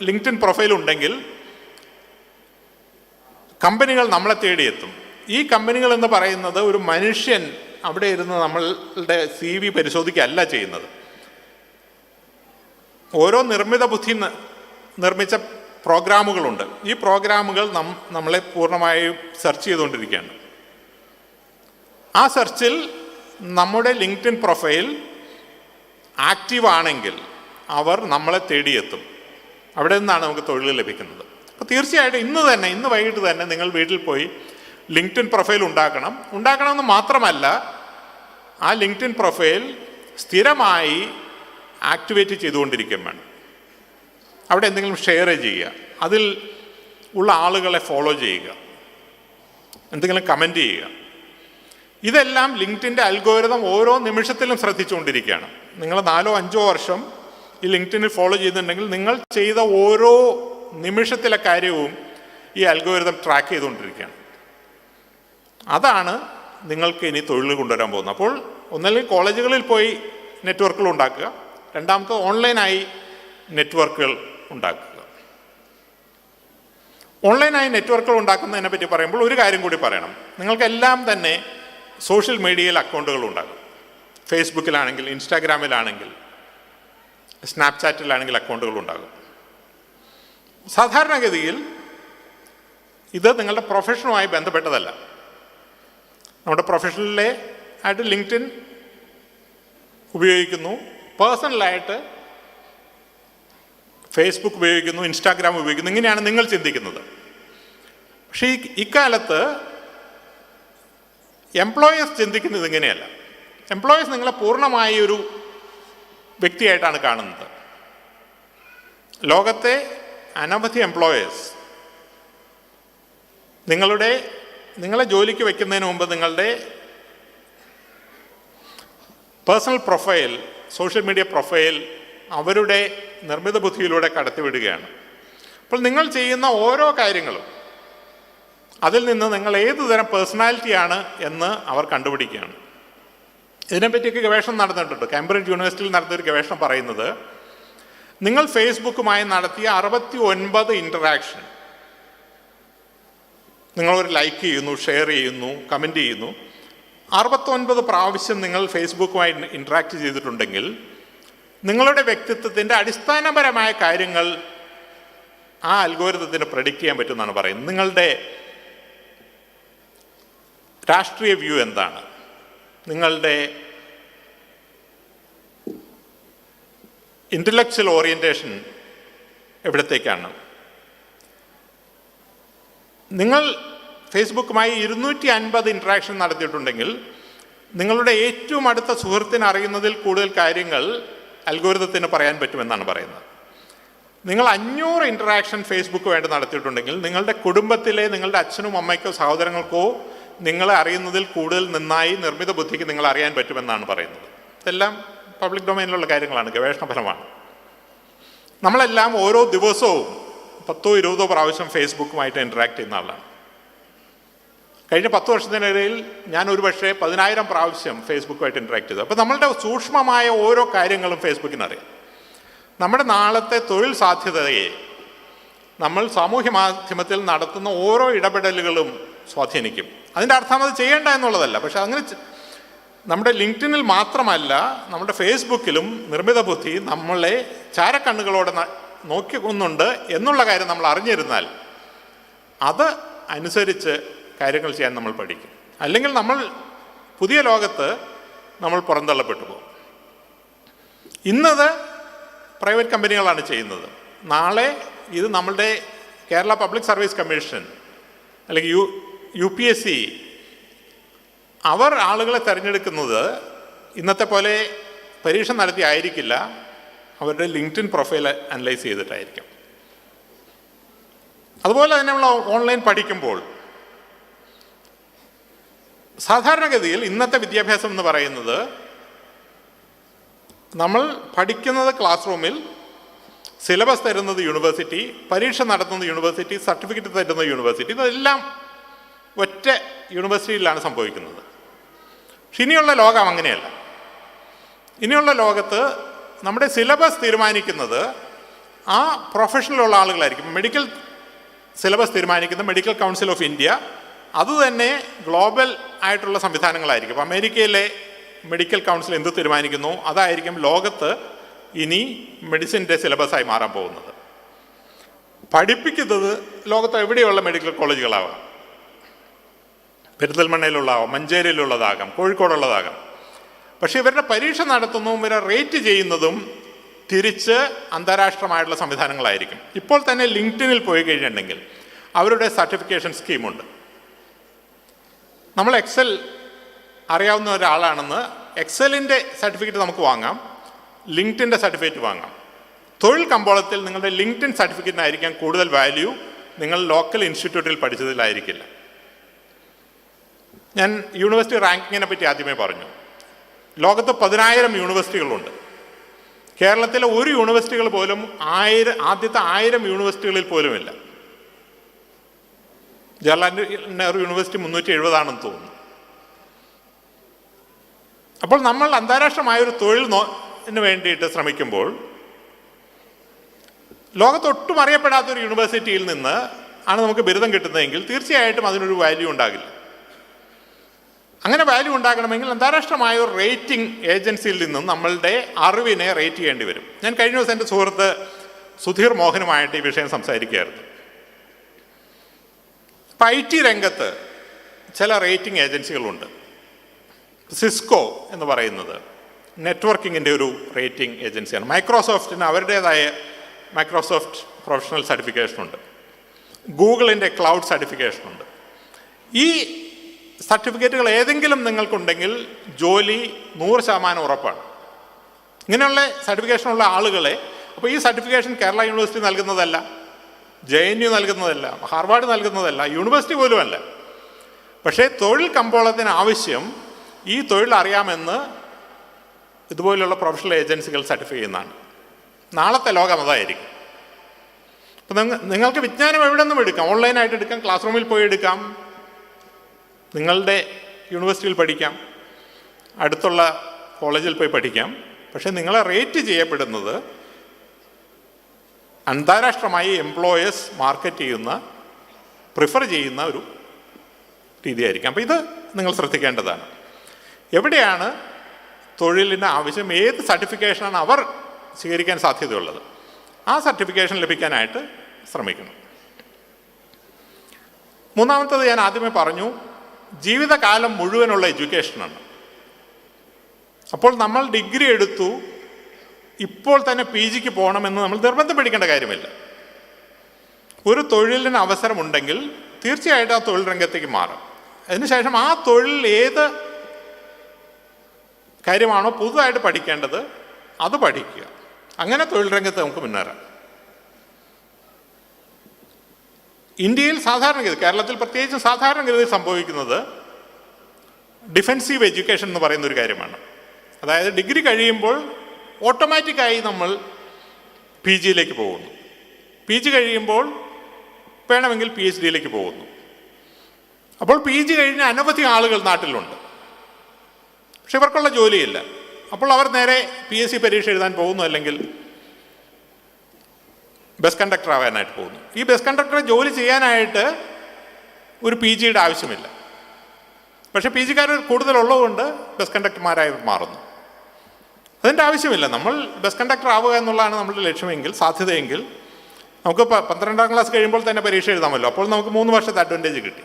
ലിങ്ക്ഡിൻ പ്രൊഫൈൽ ഉണ്ടെങ്കിൽ കമ്പനികൾ നമ്മളെ തേടിയെത്തും. ഈ കമ്പനികൾ എന്ന് പറയുന്നത് ഒരു മനുഷ്യൻ അവിടെ ഇരുന്ന് നമ്മളുടെ CV പരിശോധിക്കുകയല്ല ചെയ്യുന്നത്. ഓരോ നിർമ്മിത ബുദ്ധി നിർമ്മിച്ച പ്രോഗ്രാമുകളുണ്ട്. ഈ പ്രോഗ്രാമുകൾ നമ്മളെ പൂർണ്ണമായും സെർച്ച് ചെയ്തുകൊണ്ടിരിക്കുകയാണ്. ആ സെർച്ചിൽ നമ്മുടെ ലിങ്ക്ഡിൻ പ്രൊഫൈൽ ആക്റ്റീവ് ആണെങ്കിൽ അവർ നമ്മളെ തേടിയെത്തും. അവിടെ നിന്നാണ് നമുക്ക് തൊഴിൽ ലഭിക്കുന്നത്. അപ്പോൾ തീർച്ചയായിട്ടും ഇന്ന് വൈകിട്ട് തന്നെ നിങ്ങൾ വീട്ടിൽ പോയി ലിങ്ക്ഡിൻ പ്രൊഫൈൽ ഉണ്ടാക്കണമെന്ന് മാത്രമല്ല, ആ ലിങ്ക്ഡിൻ പ്രൊഫൈൽ സ്ഥിരമായി ആക്ടിവേറ്റ് ചെയ്തുകൊണ്ടിരിക്കുകയും വേണം. അവിടെ എന്തെങ്കിലും ഷെയർ ചെയ്യുക, അതിൽ ഉള്ള ആളുകളെ ഫോളോ ചെയ്യുക, എന്തെങ്കിലും കമൻറ്റ് ചെയ്യുക. ഇതെല്ലാം ലിങ്ക്ഡിൻ്റെ അൽഗോരിതം ഓരോ നിമിഷത്തിലും ശ്രദ്ധിച്ചുകൊണ്ടിരിക്കുകയാണ്. നിങ്ങൾ 4-5 വർഷം ഈ ലിങ്ക്ഡിനിൽ ഫോളോ ചെയ്യുന്നുണ്ടെങ്കിൽ നിങ്ങൾ ചെയ്ത ഓരോ നിമിഷത്തിലെ കാര്യവും ഈ അൽഗോരിതം ട്രാക്ക് ചെയ്തുകൊണ്ടിരിക്കുകയാണ്. അതാണ് നിങ്ങൾക്ക് ഇനി തൊഴിൽ കൊണ്ടുവരാൻ പോകുന്നത്. അപ്പോൾ ഒന്നല്ലെങ്കിൽ കോളേജുകളിൽ പോയി നെറ്റ്വർക്കുകൾ ഉണ്ടാക്കുക, രണ്ടാമത്തെ ഓൺലൈനായി നെറ്റ്വർക്കുകൾ ഉണ്ടാക്കുക. ഓൺലൈനായി നെറ്റ്വർക്കുകൾ ഉണ്ടാക്കുന്നതിനെ പറ്റി പറയുമ്പോൾ ഒരു കാര്യം കൂടി പറയണം. നിങ്ങൾക്കെല്ലാം തന്നെ സോഷ്യൽ മീഡിയയിൽ അക്കൗണ്ടുകൾ ഉണ്ടാകും. ഫേസ്ബുക്കിലാണെങ്കിൽ, ഇൻസ്റ്റാഗ്രാമിലാണെങ്കിൽ, സ്നാപ്ചാറ്റിലാണെങ്കിൽ അക്കൗണ്ടുകൾ ഉണ്ടാകും. സാധാരണഗതിയിൽ ഇത് നിങ്ങളുടെ പ്രൊഫഷനുമായി ബന്ധപ്പെട്ടതല്ല. നമ്മുടെ പ്രൊഫഷനിലെ ആയിട്ട് ലിങ്ക്ഡിൻ ഉപയോഗിക്കുന്നു, പേഴ്സണലായിട്ട് ഫേസ്ബുക്ക് ഉപയോഗിക്കുന്നു, ഇൻസ്റ്റാഗ്രാം ഉപയോഗിക്കുന്നു. ഇങ്ങനെയാണ് നിങ്ങൾ ചിന്തിക്കുന്നത്. പക്ഷേ ഇക്കാലത്ത് എംപ്ലോയേഴ്സ് ചിന്തിക്കുന്നത് ഇങ്ങനെയല്ല. എംപ്ലോയേഴ്സ് നിങ്ങളെ പൂർണ്ണമായി ഒരു വ്യക്തിയായിട്ടാണ് കാണുന്നത്. ലോകത്തെ അനവധി എംപ്ലോയേഴ്സ് നിങ്ങളെ ജോലിക്ക് വയ്ക്കുന്നതിന് മുമ്പ് നിങ്ങളുടെ personal profile, social media profile അവരുടെ നിർമ്മിത ബുദ്ധിയിലൂടെ കടത്തിവിടുകയാണ്. അപ്പോൾ നിങ്ങൾ ചെയ്യുന്ന ഓരോ കാര്യങ്ങളും അതിൽ നിന്ന് നിങ്ങൾ ഏതു തരം പേഴ്സണാലിറ്റിയാണ് എന്ന് അവർ കണ്ടുപിടിക്കുകയാണ്. ഇതിനെപ്പറ്റിയൊക്കെ ഗവേഷണം നടന്നിട്ടുണ്ട്. കാംബ്രിഡ്ജ് യൂണിവേഴ്സിറ്റിയിൽ നടത്തിയൊരു ഗവേഷണം പറയുന്നത്, നിങ്ങൾ ഫേസ്ബുക്കുമായി നടത്തിയ 69 ഇൻറ്ററാക്ഷൻ, നിങ്ങളൊരു ലൈക്ക് ചെയ്യുന്നു, ഷെയർ ചെയ്യുന്നു, കമൻറ്റ് ചെയ്യുന്നു, 69 പ്രാവശ്യം നിങ്ങൾ ഫേസ്ബുക്കുമായി ഇൻറ്ററാക്ട് ചെയ്തിട്ടുണ്ടെങ്കിൽ നിങ്ങളുടെ വ്യക്തിത്വത്തിൻ്റെ അടിസ്ഥാനപരമായ കാര്യങ്ങൾ ആ അൽഗോരിതത്തിന് പ്രെഡിക്റ്റ് ചെയ്യാൻ പറ്റുമെന്നാണ് പറയുന്നത്. നിങ്ങളുടെ രാഷ്ട്രീയ വ്യൂ എന്താണ്, നിങ്ങളുടെ ഇൻ്റലക്ച്വൽ ഓറിയൻറ്റേഷൻ എവിടത്തേക്കാണ്. നിങ്ങൾ ഫേസ്ബുക്കുമായി 250 ഇൻട്രാക്ഷൻ നടത്തിയിട്ടുണ്ടെങ്കിൽ നിങ്ങളുടെ ഏറ്റവും അടുത്ത സുഹൃത്തിന് അറിയുന്നതിൽ കൂടുതൽ കാര്യങ്ങൾ അൽഗോരിതത്തിന് പറയാൻ പറ്റുമെന്നാണ് പറയുന്നത്. നിങ്ങൾ 500 ഇൻറ്ററാക്ഷൻ ഫേസ്ബുക്കുമായിട്ട് നടത്തിയിട്ടുണ്ടെങ്കിൽ നിങ്ങളുടെ കുടുംബത്തിലെ നിങ്ങളുടെ അച്ഛനും അമ്മയ്ക്കോ സഹോദരങ്ങൾക്കോ നിങ്ങളെ അറിയുന്നതിൽ കൂടുതൽ നന്നായി നിർമ്മിത ബുദ്ധിക്ക് നിങ്ങൾ അറിയാൻ പറ്റുമെന്നാണ് പറയുന്നത്. ഇതെല്ലാം പബ്ലിക് ഡൊമൈനിലുള്ള കാര്യങ്ങളാണ്, ഗവേഷണ ഫലമാണ്. നമ്മളെല്ലാം ഓരോ ദിവസവും 10-20 പ്രാവശ്യം ഫേസ്ബുക്കുമായിട്ട് ഇൻറ്ററാക്ട് ചെയ്യുന്ന ആളാണ്. കഴിഞ്ഞ 10 വർഷത്തിനിടയിൽ ഞാൻ ഒരുപക്ഷെ 10,000 പ്രാവശ്യം ഫേസ്ബുക്കുമായിട്ട് ഇൻറ്ററാക്ട് ചെയ്തു. അപ്പോൾ നമ്മളുടെ സൂക്ഷ്മമായ ഓരോ കാര്യങ്ങളും ഫേസ്ബുക്കിനറിയാം. നമ്മുടെ നാളത്തെ തൊഴിൽ സാധ്യതയെ നമ്മൾ സാമൂഹ്യ മാധ്യമത്തിൽ നടത്തുന്ന ഓരോ ഇടപെടലുകളും സ്വാധീനിക്കും. അതിൻ്റെ അർത്ഥം അത് ചെയ്യേണ്ട എന്നുള്ളതല്ല, പക്ഷെ അങ്ങനെ നമ്മുടെ ലിങ്ക്ഡിനിൽ മാത്രമല്ല നമ്മുടെ ഫേസ്ബുക്കിലും നിർമ്മിത ബുദ്ധി നമ്മളെ ചാരക്കണ്ണുകളോടെ നോക്കിക്കൊന്നുണ്ട് എന്നുള്ള കാര്യം നമ്മൾ അറിഞ്ഞിരുന്നാൽ അത് അനുസരിച്ച് കാര്യങ്ങൾ ചെയ്യാൻ നമ്മൾ പഠിക്കും. അല്ലെങ്കിൽ നമ്മൾ പുതിയ ലോകത്ത് നമ്മൾ പുറന്തള്ളപ്പെട്ടു പോകും. ഇന്നത് പ്രൈവറ്റ് കമ്പനികളാണ് ചെയ്യുന്നത്. നാളെ ഇത് നമ്മളുടെ കേരള പബ്ലിക് സർവീസ് കമ്മീഷൻ അല്ലെങ്കിൽ UPSC അവർ ആളുകളെ തിരഞ്ഞെടുക്കുന്നത് ഇന്നത്തെ പോലെ പരീക്ഷ നടത്തി ആയിരിക്കില്ല, അവരുടെ ലിങ്ക്ഡിൻ പ്രൊഫൈൽ അനലൈസ് ചെയ്തിട്ടായിരിക്കും. അതുപോലെ തന്നെ നമ്മൾ ഓൺലൈൻ പഠിക്കുമ്പോൾ സാധാരണഗതിയിൽ ഇന്നത്തെ വിദ്യാഭ്യാസം എന്ന് പറയുന്നത് നമ്മൾ പഠിക്കുന്നത് ക്ലാസ് റൂമിൽ, സിലബസ് തരുന്നത് യൂണിവേഴ്സിറ്റി, പരീക്ഷ നടത്തുന്നത് യൂണിവേഴ്സിറ്റി, സർട്ടിഫിക്കറ്റ് തരുന്നത് യൂണിവേഴ്സിറ്റി, ഇതെല്ലാം ഒറ്റ യൂണിവേഴ്സിറ്റിയിലാണ് സംഭവിക്കുന്നത്. പക്ഷെ ഇനിയുള്ള ലോകം അങ്ങനെയല്ല. ഇനിയുള്ള ലോകത്ത് നമ്മുടെ സിലബസ് തീരുമാനിക്കുന്നത് ആ പ്രൊഫഷനിലുള്ള ആളുകളായിരിക്കും. മെഡിക്കൽ സിലബസ് തീരുമാനിക്കുന്ന മെഡിക്കൽ കൗൺസിൽ ഓഫ് ഇന്ത്യ അതുതന്നെ ഗ്ലോബൽ ആയിട്ടുള്ള സംവിധാനങ്ങളായിരിക്കും. അപ്പോൾ അമേരിക്കയിലെ മെഡിക്കൽ കൗൺസിൽ എന്ത് തീരുമാനിക്കുന്നു അതായിരിക്കും ലോകത്ത് ഇനി മെഡിസിൻ്റെ സിലബസായി മാറാൻ പോകുന്നത്. പഠിപ്പിക്കുന്നത് ലോകത്ത് എവിടെയുള്ള മെഡിക്കൽ കോളേജുകളാവാം, പെരിന്തൽമണ്ണയിലുള്ളതാവാം, മഞ്ചേരിയിലുള്ളതാകാം, കോഴിക്കോടുള്ളതാകാം. പക്ഷേ ഇവരുടെ പരീക്ഷ നടത്തുന്നതും ഇവരെ റേറ്റ് ചെയ്യുന്നതും തിരിച്ച് അന്താരാഷ്ട്രമായിട്ടുള്ള സംവിധാനങ്ങളായിരിക്കും. ഇപ്പോൾ തന്നെ ലിങ്ക്ഡിനിൽ പോയി കഴിഞ്ഞിട്ടുണ്ടെങ്കിൽ അവരുടെ സർട്ടിഫിക്കേഷൻ സ്കീമുണ്ട്. നമ്മൾ എക്സൽ അറിയാവുന്ന ഒരാളാണെന്ന് എക്സലിൻ്റെ സർട്ടിഫിക്കറ്റ് നമുക്ക് വാങ്ങാം, ലിങ്ക്ഡിൻ്റെ സർട്ടിഫിക്കറ്റ് വാങ്ങാം. തൊഴിൽ കമ്പോളത്തിൽ നിങ്ങളുടെ ലിങ്ക്ഡിൻ സർട്ടിഫിക്കറ്റിനായിരിക്കാം കൂടുതൽ വാല്യൂ, നിങ്ങൾ ലോക്കൽ ഇൻസ്റ്റിറ്റ്യൂട്ടിൽ പഠിച്ചതിലായിരിക്കില്ല. ഞാൻ യൂണിവേഴ്സിറ്റി റാങ്കിങ്ങിനെ പറ്റി ആദ്യമേ പറഞ്ഞു. ലോകത്ത് 10,000 യൂണിവേഴ്സിറ്റികളുണ്ട്. കേരളത്തിലെ ഒരു യൂണിവേഴ്സിറ്റികൾ പോലും ആദ്യത്തെ 1000 യൂണിവേഴ്സിറ്റികളിൽ പോലുമില്ല. ജവഹർലാൽ നെഹ്റു യൂണിവേഴ്സിറ്റി 370 തോന്നുന്നു. അപ്പോൾ നമ്മൾ അന്താരാഷ്ട്രമായൊരു തൊഴിലിന് വേണ്ടിയിട്ട് ശ്രമിക്കുമ്പോൾ ലോകത്തൊട്ടും അറിയപ്പെടാത്തൊരു യൂണിവേഴ്സിറ്റിയിൽ നിന്ന് ആണ് നമുക്ക് ബിരുദം കിട്ടുന്നതെങ്കിൽ തീർച്ചയായിട്ടും അതിനൊരു വാല്യൂ ഉണ്ടാകില്ല. അങ്ങനെ വാല്യൂ ഉണ്ടാകണമെങ്കിൽ അന്താരാഷ്ട്രമായ ഒരു റേറ്റിംഗ് ഏജൻസിയിൽ നിന്നും നമ്മളുടെ അറിവിനെ റേറ്റ് ചെയ്യേണ്ടി വരും. ഞാൻ കഴിഞ്ഞ ദിവസം എൻ്റെ സുഹൃത്ത് സുധീർ മോഹനുമായിട്ട് ഈ വിഷയം സംസാരിക്കുകയായിരുന്നു. ഇപ്പം IT രംഗത്ത് ചില റേറ്റിംഗ് ഏജൻസികളുണ്ട്. സിസ്കോ എന്ന് പറയുന്നത് നെറ്റ്വർക്കിങ്ങിൻ്റെ ഒരു റേറ്റിംഗ് ഏജൻസിയാണ്. മൈക്രോസോഫ്റ്റിന് അവരുടേതായ മൈക്രോസോഫ്റ്റ് പ്രൊഫഷണൽ സർട്ടിഫിക്കേഷനുണ്ട്. ഗൂഗിളിൻ്റെ ക്ലൗഡ് സർട്ടിഫിക്കേഷനുണ്ട്. ഈ സർട്ടിഫിക്കറ്റുകൾ ഏതെങ്കിലും നിങ്ങൾക്കുണ്ടെങ്കിൽ ജോലി 100% ഉറപ്പാണ്. ഇങ്ങനെയുള്ള സർട്ടിഫിക്കേഷനുള്ള ആളുകളെ, അപ്പോൾ ഈ സർട്ടിഫിക്കേഷൻ കേരള യൂണിവേഴ്സിറ്റി നൽകുന്നതല്ല, JNU നൽകുന്നതല്ല, ഹാർവാർഡ് നൽകുന്നതല്ല, യൂണിവേഴ്സിറ്റി പോലുമല്ല. പക്ഷേ തൊഴിൽ കമ്പോളത്തിന് ആവശ്യം ഈ തൊഴിൽ അറിയാമെന്ന് ഇതുപോലുള്ള പ്രൊഫഷണൽ ഏജൻസികൾ സർട്ടിഫൈ ചെയ്യുന്നതാണ്. നാളത്തെ ലോകം അതായിരിക്കും. അപ്പം നിങ്ങൾക്ക് വിജ്ഞാനം എവിടെ നിന്നും എടുക്കാം, ഓൺലൈനായിട്ട് എടുക്കാം, ക്ലാസ് റൂമിൽ പോയി എടുക്കാം, നിങ്ങളുടെ യൂണിവേഴ്സിറ്റിയിൽ പഠിക്കാം, അടുത്തുള്ള കോളേജിൽ പോയി പഠിക്കാം. പക്ഷേ നിങ്ങളെ റേറ്റ് ചെയ്യപ്പെടുന്നത് അന്താരാഷ്ട്രമായി എംപ്ലോയേഴ്സ് മാർക്കറ്റ് ചെയ്യുന്ന, പ്രിഫർ ചെയ്യുന്ന ഒരു രീതിയായിരിക്കും. അപ്പോൾ ഇത് നിങ്ങൾ ശ്രദ്ധിക്കേണ്ടതാണ്. എവിടെയാണ് തൊഴിലിന് ആവശ്യം, ഏത് സർട്ടിഫിക്കേഷനാണ് അവർ സ്വീകരിക്കാൻ സാധ്യതയുള്ളത്, ആ സർട്ടിഫിക്കേഷൻ ലഭിക്കാനായിട്ട് ശ്രമിക്കണം. മൂന്നാമത്തത് ഞാൻ ആദ്യമേ പറഞ്ഞു, ജീവിതകാലം മുഴുവനുള്ള എഡ്യൂക്കേഷനാണ്. അപ്പോൾ നമ്മൾ ഡിഗ്രി എടുത്തു, ഇപ്പോൾ തന്നെ PGക്ക് പോകണമെന്ന് നമ്മൾ നിർബന്ധം പിടിക്കേണ്ട കാര്യമില്ല. ഒരു തൊഴിലിന് അവസരമുണ്ടെങ്കിൽ തീർച്ചയായിട്ടും ആ തൊഴിൽ രംഗത്തേക്ക് മാറും. അതിനുശേഷം ആ തൊഴിൽ ഏത് കാര്യമാണോ പുതുതായിട്ട് പഠിക്കേണ്ടത് അത് പഠിക്കുക. അങ്ങനെ തൊഴിൽ രംഗത്ത് നമുക്ക് മുന്നേറാം. ഇന്ത്യയിൽ സാധാരണഗതി, കേരളത്തിൽ പ്രത്യേകിച്ച് സാധാരണഗതി സംഭവിക്കുന്നത് ഡിഫെൻസീവ് എഡ്യൂക്കേഷൻ എന്ന് പറയുന്ന ഒരു കാര്യമാണ്. അതായത് ഡിഗ്രി കഴിയുമ്പോൾ ഓട്ടോമാറ്റിക്കായി നമ്മൾ പി ജിയിലേക്ക് പോകുന്നു. പി ജി കഴിയുമ്പോൾ വേണമെങ്കിൽ പി എച്ച് ഡിയിലേക്ക് പോകുന്നു. അപ്പോൾ പി ജി കഴിഞ്ഞ അനവധി ആളുകൾ നാട്ടിലുണ്ട്, പക്ഷെ ഇവർക്കുള്ള ജോലിയില്ല. അപ്പോൾ അവർ നേരെ പി എസ് സി പരീക്ഷ എഴുതാൻ പോകുന്നു, അല്ലെങ്കിൽ ബസ് കണ്ടക്ടർ ആവാനായിട്ട് പോകുന്നു. ഈ ബസ് കണ്ടക്ടറെ ജോലി ചെയ്യാനായിട്ട് ഒരു പി ജിയുടെ ആവശ്യമില്ല, പക്ഷേ പി ജിക്കാർ കൂടുതലുള്ളതുകൊണ്ട് ബസ് കണ്ടക്ടർമാരായി മാറുന്നു. അതിൻ്റെ ആവശ്യമില്ല. നമ്മൾ ബസ് കണ്ടക്ടർ ആവുക എന്നുള്ളതാണ് നമ്മുടെ ലക്ഷ്യമെങ്കിൽ, സാധ്യതയെങ്കിൽ നമുക്ക് 12ാം ക്ലാസ് കഴിയുമ്പോൾ തന്നെ പരീക്ഷ എഴുതാമല്ലോ. അപ്പോൾ നമുക്ക് 3 വർഷത്തെ അഡ്വാൻറ്റേജ് കിട്ടി.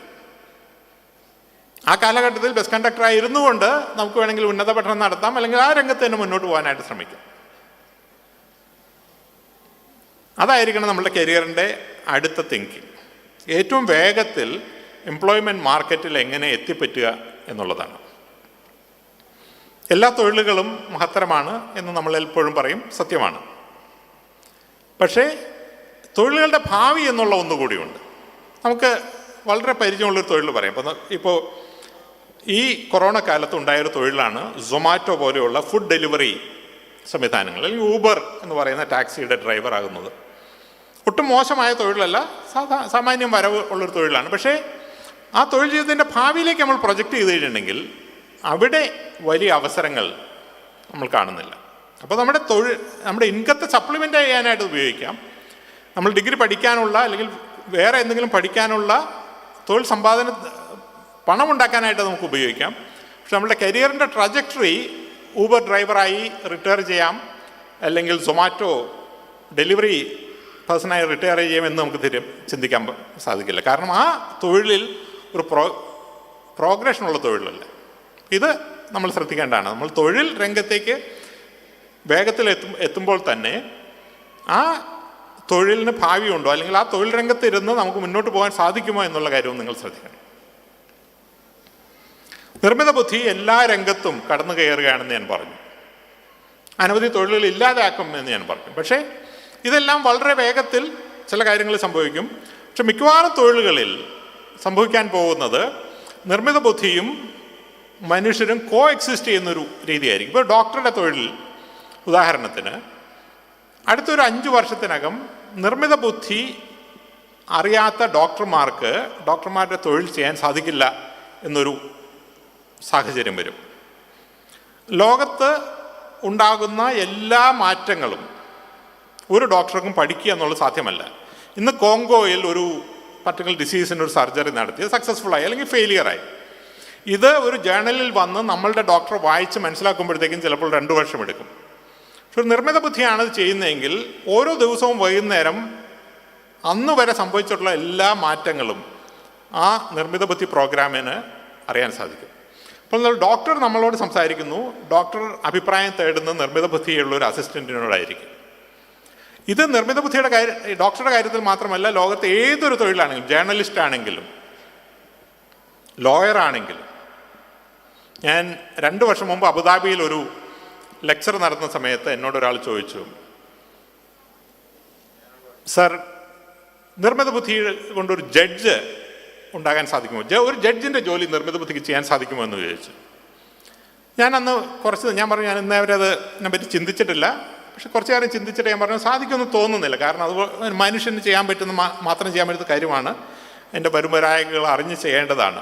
ആ കാലഘട്ടത്തിൽ ബസ് കണ്ടക്ടറായി ഇരുന്നു കൊണ്ട് നമുക്ക് വേണമെങ്കിൽ ഉന്നത പഠനം നടത്താം, അല്ലെങ്കിൽ ആ രംഗത്ത് തന്നെ മുന്നോട്ട് പോകാനായിട്ട് ശ്രമിക്കാം. അതായിരിക്കണം നമ്മുടെ കരിയറിൻ്റെ അടുത്ത തിങ്കിങ്. ഏറ്റവും വേഗത്തിൽ എംപ്ലോയ്മെൻറ്റ് മാർക്കറ്റിൽ എങ്ങനെ എത്തിപ്പറ്റുക എന്നുള്ളതാണ്. എല്ലാ തൊഴിലുകളും മഹത്തരമാണ് എന്ന് നമ്മൾ എപ്പോഴും പറയും, സത്യമാണ്. പക്ഷേ തൊഴിലുകളുടെ ഭാവി എന്നുള്ള ഒന്നുകൂടിയുണ്ട്. നമുക്ക് വളരെ പരിചയമുള്ളൊരു തൊഴിൽ പറയാം. ഇപ്പോൾ ഈ കൊറോണ കാലത്ത് ഉണ്ടായൊരു തൊഴിലാണ് സൊമാറ്റോ പോലെയുള്ള ഫുഡ് ഡെലിവറി സംവിധാനങ്ങൾ, അല്ലെങ്കിൽ ഊബർ എന്ന് പറയുന്ന ടാക്സിയുടെ ഡ്രൈവർ ആകുന്നത്. ഒട്ടും മോശമായ തൊഴിലല്ല, സാമാന്യം വരവ് ഉള്ളൊരു തൊഴിലാണ്. പക്ഷേ ആ തൊഴിൽ ജീവിതത്തിൻ്റെ ഭാവിയിലേക്ക് നമ്മൾ പ്രൊജക്റ്റ് ചെയ്ത് കഴിഞ്ഞിട്ടുണ്ടെങ്കിൽ അവിടെ വലിയ അവസരങ്ങൾ നമ്മൾ കാണുന്നില്ല. അപ്പോൾ നമ്മുടെ ഇൻകത്തെ സപ്ലിമെൻ്റ് ചെയ്യാനായിട്ട് ഉപയോഗിക്കാം. നമ്മൾ ഡിഗ്രി പഠിക്കാനുള്ള, അല്ലെങ്കിൽ വേറെ എന്തെങ്കിലും പഠിക്കാനുള്ള തൊഴിൽ സമ്പാദന പണം ഉണ്ടാക്കാനായിട്ട് നമുക്ക് ഉപയോഗിക്കാം. പക്ഷെ നമ്മുടെ കരിയറിൻ്റെ ട്രജക്ടറി ഊബർ ഡ്രൈവറായി റിട്ടയർ ചെയ്യാം, അല്ലെങ്കിൽ സൊമാറ്റോ ഡെലിവറി പേഴ്സണായി റിട്ടയർ ചെയ്യാമെന്ന് നമുക്ക് ചിന്തിക്കാൻ സാധിക്കില്ല. കാരണം ആ തൊഴിലിൽ ഒരു പ്രോഗ്രഷനുള്ള തൊഴിലല്ല. ഇത് നമ്മൾ ശ്രദ്ധിക്കേണ്ടതാണ്. നമ്മൾ തൊഴിൽ രംഗത്തേക്ക് വേഗത്തിൽ എത്തുമ്പോൾ തന്നെ ആ തൊഴിലിന് ഭാവിയുണ്ടോ, അല്ലെങ്കിൽ ആ തൊഴിൽ രംഗത്തിരുന്ന് നമുക്ക് മുന്നോട്ട് പോകാൻ സാധിക്കുമോ എന്നുള്ള കാര്യവും നിങ്ങൾ ശ്രദ്ധിക്കണം. നിർമ്മിത ബുദ്ധി എല്ലാ രംഗത്തും കടന്നു കയറുകയാണെന്ന് ഞാൻ പറഞ്ഞു. അനവധി തൊഴിലുകൾ ഇല്ലാതാക്കുമെന്ന് ഞാൻ പറഞ്ഞു. പക്ഷേ ഇതെല്ലാം വളരെ വേഗത്തിൽ ചില കാര്യങ്ങൾ സംഭവിക്കും. പക്ഷെ മിക്കവാറും തൊഴിലുകളിൽ സംഭവിക്കാൻ പോകുന്നത് നിർമ്മിത ബുദ്ധിയും മനുഷ്യരും കോ എക്സിസ്റ്റ് ചെയ്യുന്നൊരു രീതിയായിരിക്കും. ഇപ്പോൾ ഡോക്ടറുടെ തൊഴിൽ ഉദാഹരണത്തിന് അടുത്തൊരു 5 വർഷത്തിനകം നിർമ്മിത ബുദ്ധി അറിയാത്ത ഡോക്ടർമാരുടെ തൊഴിൽ ചെയ്യാൻ സാധിക്കില്ല എന്നൊരു സാഹചര്യം വരും. ലോകത്ത് ഉണ്ടാകുന്ന എല്ലാ മാറ്റങ്ങളും ഒരു ഡോക്ടർക്കും പഠിക്കുക എന്നുള്ളത് സാധ്യമല്ല. ഇന്ന് കോങ്കോയിൽ ഒരു പർട്ടിക്കുലർ ഡിസീസിന് ഒരു സർജറി നടത്തി സക്സസ്ഫുള്ളായി അല്ലെങ്കിൽ ഫെയിലിയറായി. ഇത് ഒരു ജേർണലിൽ വന്ന് നമ്മളുടെ ഡോക്ടർ വായിച്ച് മനസ്സിലാക്കുമ്പോഴത്തേക്കും ചിലപ്പോൾ 2 വർഷം എടുക്കും. പക്ഷെ ഒരു നിർമ്മിത ബുദ്ധിയാണ് ഇത് ചെയ്യുന്നതെങ്കിൽ ഓരോ ദിവസവും വൈകുന്നേരം അന്ന് വരെ സംഭവിച്ചിട്ടുള്ള എല്ലാ മാറ്റങ്ങളും ആ നിർമ്മിത ബുദ്ധി പ്രോഗ്രാമിന് അറിയാൻ സാധിക്കും. അപ്പോൾ ഡോക്ടർ നമ്മളോട് സംസാരിക്കുന്നു, ഡോക്ടർ അഭിപ്രായം തേടുന്ന നിർമ്മിത ബുദ്ധിയുള്ള ഒരു അസിസ്റ്റൻറ്റിനോടായിരിക്കും. ഇത് നിർമ്മിത ബുദ്ധിയുടെ ഡോക്ടറുടെ കാര്യത്തിൽ മാത്രമല്ല, ലോകത്തെ ഏതൊരു തൊഴിലാണെങ്കിലും, ജേർണലിസ്റ്റ് ആണെങ്കിലും ലോയർ ആണെങ്കിലും. ഞാൻ 2 വർഷം മുമ്പ് അബുദാബിയിൽ ഒരു ലെക്ചർ നടത്തുന്ന സമയത്ത് എന്നോടൊരാൾ ചോദിച്ചു, സർ, നിർമ്മിത ബുദ്ധി കൊണ്ടൊരു ജഡ്ജ് ഉണ്ടാകാൻ സാധിക്കുമോ, ഒരു ജഡ്ജിൻ്റെ ജോലി നിർമ്മിത ബുദ്ധിക്ക് ചെയ്യാൻ സാധിക്കുമോ എന്ന് ചോദിച്ചു. ഞാൻ പറഞ്ഞു ഞാൻ ഇന്നേ വരെ അതിനെ പറ്റി ചിന്തിച്ചിട്ടില്ല. പക്ഷെ കുറച്ച് കാര്യം ചിന്തിച്ചിട്ട് ഞാൻ പറഞ്ഞു സാധിക്കുമെന്ന് തോന്നുന്നില്ല. കാരണം അത് മനുഷ്യന് ചെയ്യാൻ പറ്റുന്ന മാത്രം ചെയ്യാൻ പറ്റുന്ന കാര്യമാണ്, എൻ്റെ വരുമരായകൾ അറിഞ്ഞ് ചെയ്യേണ്ടതാണ്.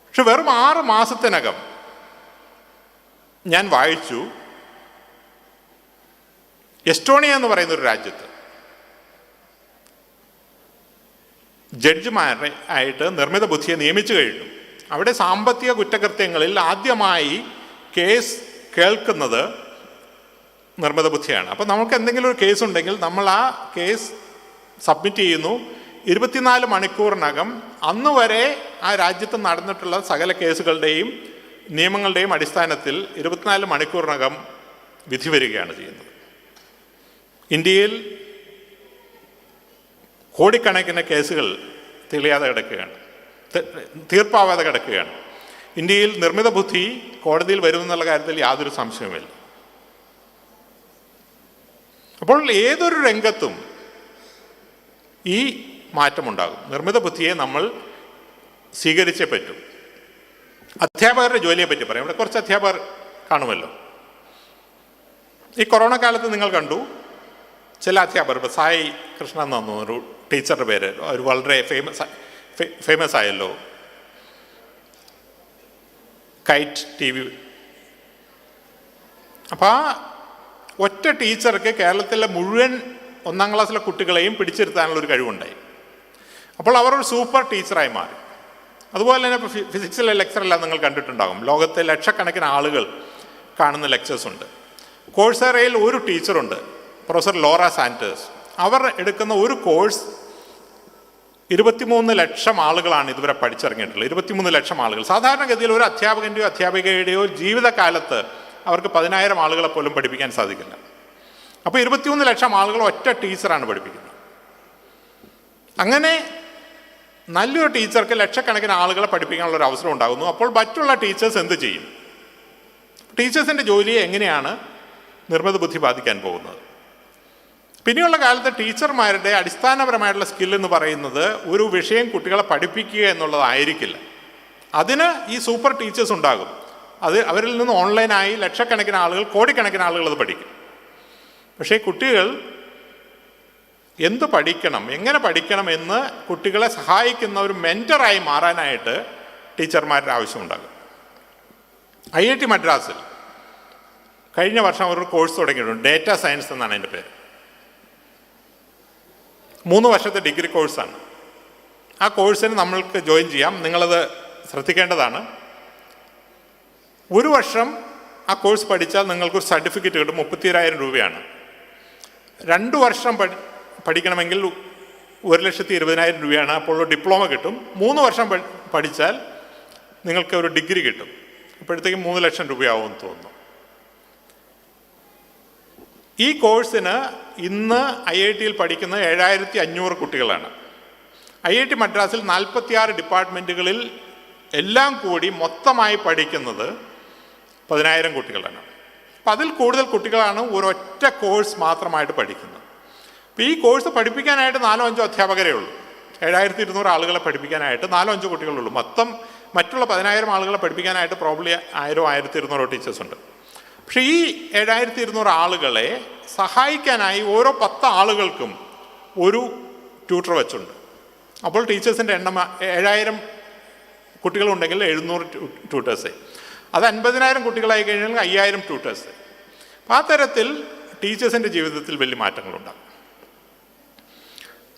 പക്ഷെ വെറും 6 മാസത്തിനകം ഞാൻ വായിച്ചു, എസ്റ്റോണിയ എന്ന് പറയുന്നൊരു രാജ്യത്ത് ജഡ്ജിമാരെ ആയിട്ട് നിർമ്മിത ബുദ്ധിയെ നിയമിച്ചു കഴിഞ്ഞു. അവിടെ സാമ്പത്തിക കുറ്റകൃത്യങ്ങളിൽ ആദ്യമായി കേസ് കേൾക്കുന്നത് നിർമ്മിത ബുദ്ധിയാണ്. അപ്പോൾ നമുക്ക് എന്തെങ്കിലും ഒരു കേസ് ഉണ്ടെങ്കിൽ നമ്മൾ ആ കേസ് സബ്മിറ്റ് ചെയ്യുന്നു. 24 മണിക്കൂറിനകം അന്ന് വരെ ആ രാജ്യത്ത് നടന്നിട്ടുള്ള സകല കേസുകളുടെയും നിയമങ്ങളുടെയും അടിസ്ഥാനത്തിൽ 24 മണിക്കൂറിനകം വിധി വരികയാണ് ചെയ്യുന്നത്. ഇന്ത്യയിൽ കോടിക്കണക്കിന് കേസുകൾ തെളിയാതെ കിടക്കുകയാണ്, തീർപ്പാവാതെ കിടക്കുകയാണ്. ഇന്ത്യയിൽ നിർമ്മിത ബുദ്ധി കോടതിയിൽ വരുമെന്നുള്ള കാര്യത്തിൽ യാതൊരു സംശയവുമില്ല. അപ്പോൾ ഏതൊരു രംഗത്തും ഈ മാറ്റമുണ്ടാകും. നിർമ്മിത ബുദ്ധിയെ നമ്മൾ സ്വീകരിച്ചേ പറ്റും. അധ്യാപകരുടെ ജോലിയെ പറ്റി പറയാം. ഇവിടെ കുറച്ച് അധ്യാപകർ കാണുമല്ലോ. ഈ കൊറോണ കാലത്ത് നിങ്ങൾ കണ്ടു ചില അധ്യാപകർ, ഇപ്പോൾ സായി കൃഷ്ണ എന്ന് തോന്നുന്നു ഒരു ടീച്ചറുടെ പേര്, ഒരു വളരെ ഫേമസ് ആയല്ലോ, കൈറ്റ് TV. അപ്പോൾ ആ ഒറ്റ ടീച്ചർക്ക് കേരളത്തിലെ മുഴുവൻ 1ാം ക്ലാസ്സിലെ കുട്ടികളെയും പിടിച്ചിരുത്താനുള്ളൊരു കഴിവുണ്ടായി. അപ്പോൾ അവർ ഒരു സൂപ്പർ ടീച്ചറായി മാറി. അതുപോലെ തന്നെ ഇപ്പോൾ ഫിസിക്സിലെ ലെക്ചറെല്ലാം നിങ്ങൾ കണ്ടിട്ടുണ്ടാകും. ലോകത്തെ ലക്ഷക്കണക്കിന് ആളുകൾ കാണുന്ന ലെക്ചേഴ്സ് ഉണ്ട്. കോഴ്സറയിൽ ഒരു ടീച്ചറുണ്ട്, പ്രൊഫസർ ലോറ സാന്റേഴ്സ്. അവർ എടുക്കുന്ന ഒരു കോഴ്സ് 23 ലക്ഷം ആളുകളാണ് ഇതുവരെ പഠിച്ചിറങ്ങിയിട്ടുള്ളത്. 23 ലക്ഷം ആളുകൾ. സാധാരണഗതിയിൽ ഒരു അധ്യാപകൻ്റെയോ അധ്യാപികയുടെയോ ജീവിതകാലത്ത് അവർക്ക് 10,000 ആളുകളെ പോലും പഠിപ്പിക്കാൻ സാധിക്കില്ല. അപ്പോൾ 23 ലക്ഷം ആളുകൾ ഒറ്റ ടീച്ചറാണ് പഠിപ്പിക്കുന്നത്. അങ്ങനെ നല്ലൊരു ടീച്ചർക്ക് ലക്ഷക്കണക്കിന് ആളുകളെ പഠിപ്പിക്കാനുള്ള ഒരു അവസരം ഉണ്ടാകുന്നു. അപ്പോൾ മറ്റുള്ള ടീച്ചേഴ്സ് എന്ത് ചെയ്യും? ടീച്ചേഴ്സിൻ്റെ ജോലിയെ എങ്ങനെയാണ് നിർമ്മിത ബുദ്ധി ബാധിക്കാൻ പോകുന്നത്? പിന്നെയുള്ള കാലത്ത് ടീച്ചർമാരുടെ അടിസ്ഥാനപരമായിട്ടുള്ള സ്കിൽ എന്ന് പറയുന്നത് ഒരു വിഷയം കുട്ടികളെ പഠിപ്പിക്കുക എന്നുള്ളതായിരിക്കില്ല. അതിന് ഈ സൂപ്പർ ടീച്ചേഴ്സ് ഉണ്ടാകും. അത് അവരിൽ നിന്ന് ഓൺലൈനായി ലക്ഷക്കണക്കിന് ആളുകൾ, കോടിക്കണക്കിന് ആളുകൾ അത് പഠിക്കും. പക്ഷേ കുട്ടികൾ എന്ത് പഠിക്കണം, എങ്ങനെ പഠിക്കണം എന്ന് കുട്ടികളെ സഹായിക്കുന്ന ഒരു മെൻറ്ററായി മാറാനായിട്ട് ടീച്ചർമാരുടെ ആവശ്യമുണ്ടാകും. IIT മദ്രാസിൽ കഴിഞ്ഞ വർഷം അവരൊരു കോഴ്സ് തുടങ്ങിയിട്ടുണ്ട്. ഡേറ്റ സയൻസ് എന്നാണ് അതിൻ്റെ പേര്. 3 വർഷത്തെ ഡിഗ്രി കോഴ്സാണ്. ആ കോഴ്സിന് നമ്മൾക്ക് ജോയിൻ ചെയ്യാം. നിങ്ങളത് ശ്രദ്ധിക്കേണ്ടതാണ്. 1 വർഷം ആ കോഴ്സ് പഠിച്ചാൽ നിങ്ങൾക്കൊരു സർട്ടിഫിക്കറ്റ് കിട്ടും. 32,000 രൂപയാണ്. 2 വർഷം പഠിക്കണമെങ്കിൽ 1,20,000 രൂപയാണ്. അപ്പോൾ ഡിപ്ലോമ കിട്ടും. 3 വർഷം പഠിച്ചാൽ നിങ്ങൾക്ക് ഒരു ഡിഗ്രി കിട്ടും. അപ്പോഴത്തേക്കും 3 ലക്ഷം രൂപയാവുമെന്ന് തോന്നുന്നു. ഈ കോഴ്സിന് ഇന്ന് IIT-യിൽ പഠിക്കുന്ന 7,500 കുട്ടികളാണ്. IIT മദ്രാസിൽ 46 ഡിപ്പാർട്ട്മെൻറ്റുകളിൽ എല്ലാം കൂടി മൊത്തമായി പഠിക്കുന്നത് 10,000 കുട്ടികളാണ്. അപ്പം അതിൽ കൂടുതൽ കുട്ടികളാണ് ഒരൊറ്റ കോഴ്സ് മാത്രമായിട്ട് പഠിക്കുന്നത്. അപ്പോൾ ഈ കോഴ്സ് പഠിപ്പിക്കാനായിട്ട് 4-5 അധ്യാപകരേ ഉള്ളൂ. 7,200 ആളുകളെ പഠിപ്പിക്കാനായിട്ട് 4-5 കുട്ടികളുള്ളൂ. മറ്റുള്ള 10,000 ആളുകളെ പഠിപ്പിക്കാനായിട്ട് പ്രോബ്ലി 1,000-1,200 ടീച്ചേഴ്സ് ഉണ്ട്. പക്ഷേ ഈ 7,200 ആളുകളെ സഹായിക്കാനായി ഓരോ 10 ആളുകൾക്കും ഒരു ട്യൂട്ടർ വെച്ചുണ്ട്. അപ്പോൾ ടീച്ചേഴ്സിൻ്റെ എണ്ണം 7,000 കുട്ടികളുണ്ടെങ്കിൽ 700 ട്യൂട്ടേഴ്സ്. അത് 50,000 കുട്ടികളായി കഴിഞ്ഞാൽ 5,000 ട്യൂട്ടേഴ്സ്. ആ തരത്തിൽ ടീച്ചേഴ്സിൻ്റെ ജീവിതത്തിൽ വലിയ മാറ്റങ്ങളുണ്ടാകും.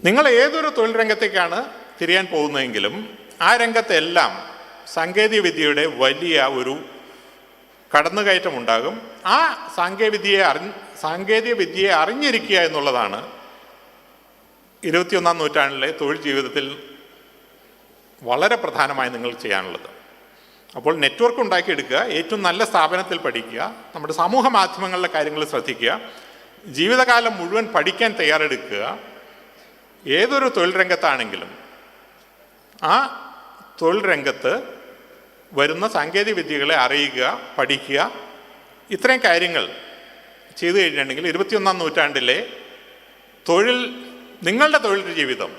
നിങ്ങൾ ഏതൊരു തൊഴിൽ രംഗത്തേക്കാണ് തിരിയാൻ പോകുന്നതെങ്കിലും ആ രംഗത്തെല്ലാം സാങ്കേതിക വിദ്യയുടെ വലിയ ഒരു കടന്നുകയറ്റം ഉണ്ടാകും. ആ സാങ്കേതിക വിദ്യയെ അറിഞ്ഞിരിക്കുക എന്നുള്ളതാണ് 21-ാം നൂറ്റാണ്ടിലെ തൊഴിൽ ജീവിതത്തിൽ വളരെ പ്രധാനമായി നിങ്ങൾ ചെയ്യാനുള്ളത്. അപ്പോൾ നെറ്റ്വർക്ക് ഉണ്ടാക്കിയെടുക്കുക, ഏറ്റവും നല്ല സ്ഥാപനത്തിൽ പഠിക്കുക, നമ്മുടെ സമൂഹ മാധ്യമങ്ങളിലെ കാര്യങ്ങൾ ശ്രദ്ധിക്കുക, ജീവിതകാലം മുഴുവൻ പഠിക്കാൻ തയ്യാറെടുക്കുക. ഏതൊരു തൊഴിൽ രംഗത്താണെങ്കിലും ആ തൊഴിൽ രംഗത്ത് വരുന്ന സാങ്കേതിക വിദ്യകളെ അറിയുക, പഠിക്കുക. ഇത്രയും കാര്യങ്ങൾ ചെയ്തു കഴിഞ്ഞിട്ടുണ്ടെങ്കിൽ 21-ാം നൂറ്റാണ്ടിലെ നിങ്ങളുടെ തൊഴിൽ ജീവിതം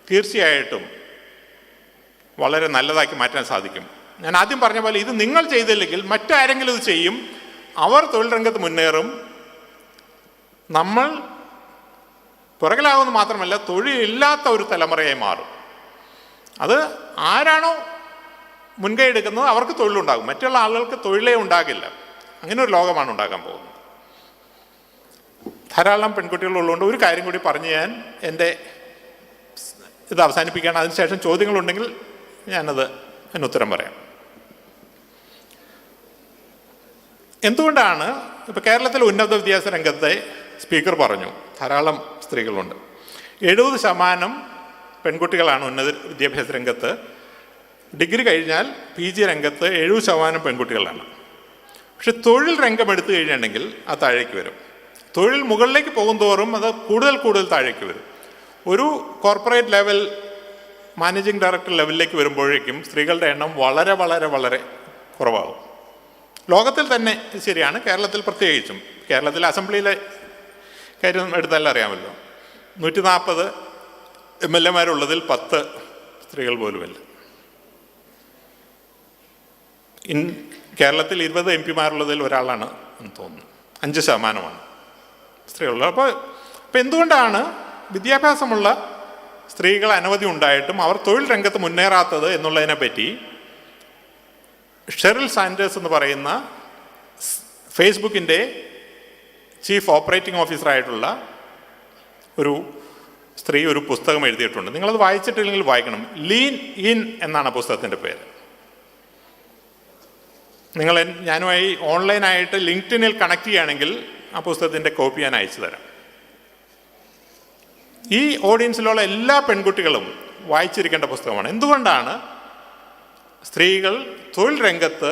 തീർച്ചയായിട്ടും വളരെ നല്ലതാക്കി മാറ്റാൻ സാധിക്കും. ഞാൻ ആദ്യം പറഞ്ഞ പോലെ ഇത് നിങ്ങൾ ചെയ്തില്ലെങ്കിൽ മറ്റാരെങ്കിലും ഇത് ചെയ്യും. അവർ തൊഴിൽ രംഗത്ത് മുന്നേറും. നമ്മൾ പുറകിലാകുമെന്ന് മാത്രമല്ല, തൊഴിലില്ലാത്ത ഒരു തലമുറയായി മാറും. അത് ആരാണോ മുൻകൈ എടുക്കുന്നത് അവർക്ക് തൊഴിലുണ്ടാകും, മറ്റുള്ള ആളുകൾക്ക് തൊഴിലേ ഉണ്ടാകില്ല. അങ്ങനെ ഒരു ലോകമാണ് ഉണ്ടാകാൻ പോകുന്നത്. ധാരാളം പെൺകുട്ടികളുള്ളതുകൊണ്ട് ഒരു കാര്യം കൂടി പറഞ്ഞ് ഞാൻ എൻ്റെ ഇത് അവസാനിപ്പിക്കുകയാണ്. അതിനുശേഷം ചോദ്യങ്ങളുണ്ടെങ്കിൽ അതിന് ഉത്തരം പറയാം. എന്തുകൊണ്ടാണ് ഇപ്പോൾ കേരളത്തിലെ ഉന്നത വിദ്യാഭ്യാസ രംഗത്തെ സ്പീക്കർ പറഞ്ഞു ധാരാളം സ്ത്രീകളുണ്ട്. 70% പെൺകുട്ടികളാണ് ഉന്നത വിദ്യാഭ്യാസ രംഗത്ത്. ഡിഗ്രി കഴിഞ്ഞാൽ PG രംഗത്ത് 70% പെൺകുട്ടികളാണ്. പക്ഷെ തൊഴിൽ രംഗം എടുത്തു കഴിഞ്ഞിട്ടുണ്ടെങ്കിൽ അത് താഴേക്ക് വരും. തൊഴിൽ മുകളിലേക്ക് പോകും തോറും അത് കൂടുതൽ താഴേക്ക് വരും. ഒരു കോർപ്പറേറ്റ് ലെവൽ മാനേജിംഗ് ഡയറക്ടർ ലെവലിലേക്ക് വരുമ്പോഴേക്കും സ്ത്രീകളുടെ എണ്ണം വളരെ വളരെ വളരെ കുറവാകും. ലോകത്തിൽ തന്നെ ശരിയാണ്, കേരളത്തിൽ പ്രത്യേകിച്ചും. കേരളത്തിലെ അസംബ്ലിയിലെ കാര്യം എടുത്താലും അറിയാമല്ലോ, 140 MLA മാരുള്ളതിൽ 10 സ്ത്രീകൾ പോലുമല്ല. കേരളത്തിൽ 20 MP മാരുള്ളതിൽ ഒരാളാണ് എന്ന് തോന്നുന്നു, 5% സ്ത്രീകളുള്ളത്. അപ്പോൾ എന്തുകൊണ്ടാണ് വിദ്യാഭ്യാസമുള്ള സ്ത്രീകൾ അനവധി ഉണ്ടായിട്ടും അവർ തൊഴിൽ രംഗത്ത് മുന്നേറാത്തത് എന്നുള്ളതിനെ പറ്റി ഷെറിൽ സാൻഡേഴ്സ് എന്ന് പറയുന്ന ഫേസ്ബുക്കിൻ്റെ ചീഫ് ഓപ്പറേറ്റിംഗ് ഓഫീസറായിട്ടുള്ള ഒരു സ്ത്രീ ഒരു പുസ്തകം എഴുതിയിട്ടുണ്ട്. നിങ്ങളത് വായിച്ചിട്ടില്ലെങ്കിൽ വായിക്കണം. ലീൻ ഇൻ എന്നാണ് പുസ്തകത്തിൻ്റെ പേര്. നിങ്ങൾ ഞാനുമായി ഓൺലൈനായിട്ട് ലിങ്ക്ഡിനിൽ കണക്ട് ചെയ്യുകയാണെങ്കിൽ ആ പുസ്തകത്തിൻ്റെ കോപ്പി ഞാൻ അയച്ചു തരാം. ഈ ഓഡിയൻസിലുള്ള എല്ലാ പെൺകുട്ടികളും വായിച്ചിരിക്കേണ്ട പുസ്തകമാണ്. എന്തുകൊണ്ടാണ് സ്ത്രീകൾ തൊഴിൽ രംഗത്ത്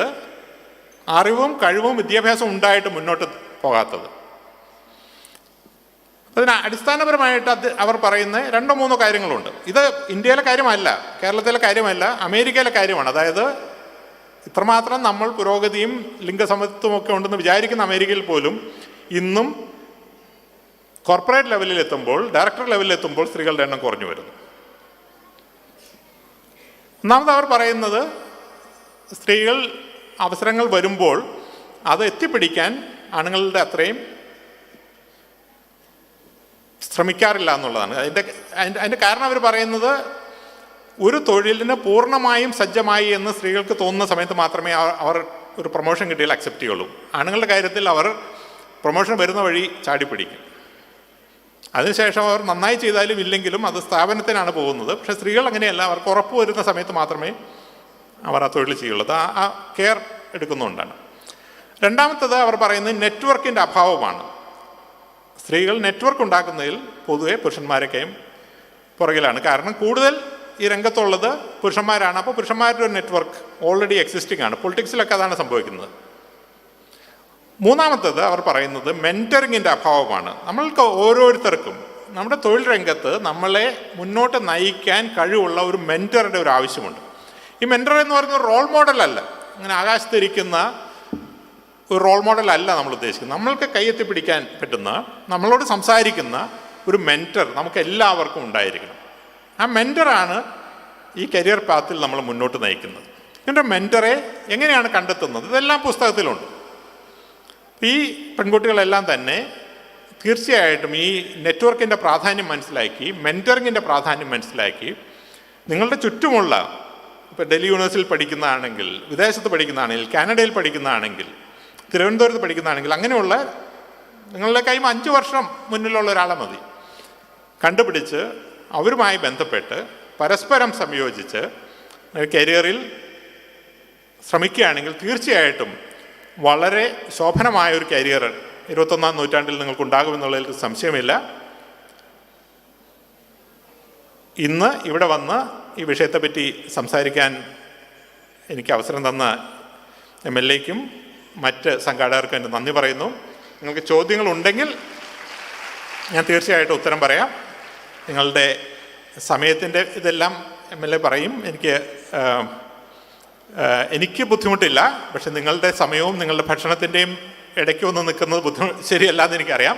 അറിവും കഴിവും വിദ്യാഭ്യാസവും ഉണ്ടായിട്ട് മുന്നോട്ട് പോകാത്തത്? അതിന് അടിസ്ഥാനപരമായിട്ട് അവർ പറയുന്ന 2-3 കാര്യങ്ങളുണ്ട്. ഇത് ഇന്ത്യയിലെ കാര്യമല്ല, കേരളത്തിലെ കാര്യമല്ല, അമേരിക്കയിലെ കാര്യമാണ്. അതായത് ഇത്രമാത്രം നമ്മൾ പുരോഗതിയും ലിംഗസമത്വമൊക്കെ ഉണ്ടെന്ന് വിചാരിക്കുന്ന അമേരിക്കയിൽ പോലും ഇന്നും കോർപ്പറേറ്റ് ലെവലിലെത്തുമ്പോൾ, ഡയറക്ടർ ലെവലിലെത്തുമ്പോൾ സ്ത്രീകളുടെ എണ്ണം കുറഞ്ഞു വരുന്നു. ഒന്നാമത് അവർ പറയുന്നത് സ്ത്രീകൾ അവസരങ്ങൾ വരുമ്പോൾ അത് എത്തിപ്പിടിക്കാൻ ആണുങ്ങളുടെ അത്രയും ശ്രമിക്കാറില്ല എന്നുള്ളതാണ്. അതിൻ്റെ കാരണം അവർ പറയുന്നത് ഒരു തൊഴിലിന് പൂർണ്ണമായും സജ്ജമായി എന്ന് സ്ത്രീകൾക്ക് തോന്നുന്ന സമയത്ത് മാത്രമേ അവർ ഒരു പ്രൊമോഷൻ കിട്ടിയാൽ അക്സെപ്റ്റ് ചെയ്യുള്ളൂ. ആണുങ്ങളുടെ കാര്യത്തിൽ അവർ പ്രൊമോഷൻ വരുന്ന വഴി ചാടിപ്പിടിക്കും. അതിനുശേഷം അവർ നന്നായി ചെയ്താലും ഇല്ലെങ്കിലും അത് സ്ഥാപനത്തിനാണ് പോകുന്നത്. പക്ഷേ സ്ത്രീകൾ അങ്ങനെയല്ല, അവർക്ക് ഉറപ്പ് വരുന്ന സമയത്ത് മാത്രമേ അവർ ആ തൊഴിൽ ചെയ്യുള്ളൂ. ആ കെയർ എടുക്കുന്നതുകൊണ്ടാണ്. രണ്ടാമത്തത് അവർ പറയുന്നത് നെറ്റ്വർക്കിൻ്റെ അഭാവമാണ്. സ്ത്രീകൾ നെറ്റ്വർക്ക് ഉണ്ടാക്കുന്നതിൽ പൊതുവെ പുരുഷന്മാരൊക്കെയും പുറകിലാണ്. കാരണം കൂടുതൽ ഈ രംഗത്തുള്ളത് പുരുഷന്മാരാണ്. അപ്പോൾ പുരുഷന്മാരുടെ ഒരു നെറ്റ്വർക്ക് ഓൾറെഡി എക്സിസ്റ്റിംഗ് ആണ്. പൊളിറ്റിക്സിലൊക്കെ അതാണ് സംഭവിക്കുന്നത്. മൂന്നാമത്തത് അവർ പറയുന്നത് മെൻറ്ററിങ്ങിൻ്റെ അഭാവമാണ്. നമ്മൾക്ക് ഓരോരുത്തർക്കും നമ്മുടെ തൊഴിൽ രംഗത്ത് നമ്മളെ മുന്നോട്ട് നയിക്കാൻ കഴിവുള്ള ഒരു മെൻറ്ററുടെ ഒരു ആവശ്യമുണ്ട്. ഈ മെൻറ്റർ എന്ന് പറയുന്ന ഒരു റോൾ മോഡലല്ല, അങ്ങനെ ആകാശത്തിരിക്കുന്ന ഒരു റോൾ മോഡലല്ല നമ്മൾ ഉദ്ദേശിക്കുന്നത്. നമ്മൾക്ക് കൈയെത്തി പിടിക്കാൻ പറ്റുന്ന, നമ്മളോട് സംസാരിക്കുന്ന ഒരു മെൻറ്റർ നമുക്ക് എല്ലാവർക്കും ഉണ്ടായിരിക്കണം. ആ മെൻറ്ററാണ് ഈ കരിയർ പാത്തിൽ നമ്മൾ മുന്നോട്ട് നയിക്കുന്നത്. ഇതിൻ്റെ മെൻറ്ററെ എങ്ങനെയാണ് കണ്ടെത്തുന്നത്? ഇതെല്ലാം പുസ്തകത്തിലുണ്ട്. ഈ പെൺകുട്ടികളെല്ലാം തന്നെ തീർച്ചയായിട്ടും ഈ നെറ്റ്വർക്കിൻ്റെ പ്രാധാന്യം മനസ്സിലാക്കി, മെൻറ്ററിങ്ങിൻ്റെ പ്രാധാന്യം മനസ്സിലാക്കി, നിങ്ങളുടെ ചുറ്റുമുള്ള, ഇപ്പോൾ ഡൽഹി യൂണിവേഴ്സിറ്റിയിൽ പഠിക്കുന്നതാണെങ്കിൽ, വിദേശത്ത് പഠിക്കുന്നതാണെങ്കിൽ, കാനഡയിൽ പഠിക്കുന്നതാണെങ്കിൽ, തിരുവനന്തപുരത്ത് പഠിക്കുന്നതാണെങ്കിൽ, അങ്ങനെയുള്ള നിങ്ങളുടെ കൈ 5 വർഷം മുന്നിലുള്ള ഒരാളെ മതി കണ്ടുപിടിച്ച് അവരുമായി ബന്ധപ്പെട്ട് പരസ്പരം സംയോജിച്ച് കരിയറിൽ ശ്രമിക്കുകയാണെങ്കിൽ തീർച്ചയായിട്ടും വളരെ ശോഭനമായ ഒരു കരിയർ 21-ാം നൂറ്റാണ്ടിൽ നിങ്ങൾക്കുണ്ടാകുമെന്നുള്ളതിൽ സംശയമില്ല. ഇന്ന് ഇവിടെ വന്ന് ഈ വിഷയത്തെപ്പറ്റി സംസാരിക്കാൻ എനിക്ക് അവസരം തന്ന MLAയ്ക്കും മറ്റ് സംഘാടകർക്കും എൻ്റെ നന്ദി പറയുന്നു. നിങ്ങൾക്ക് ചോദ്യങ്ങളുണ്ടെങ്കിൽ ഞാൻ തീർച്ചയായിട്ടും ഉത്തരം പറയാം. നിങ്ങളുടെ സമയത്തിൻ്റെ ഇതെല്ലാം MLA പറയും. എനിക്ക് ബുദ്ധിമുട്ടില്ല. പക്ഷെ നിങ്ങളുടെ സമയവും നിങ്ങളുടെ ഭക്ഷണത്തിൻ്റെയും ഇടയ്ക്ക് ഒന്ന് നിൽക്കുന്നത് ശരിയല്ലാന്ന് എനിക്കറിയാം.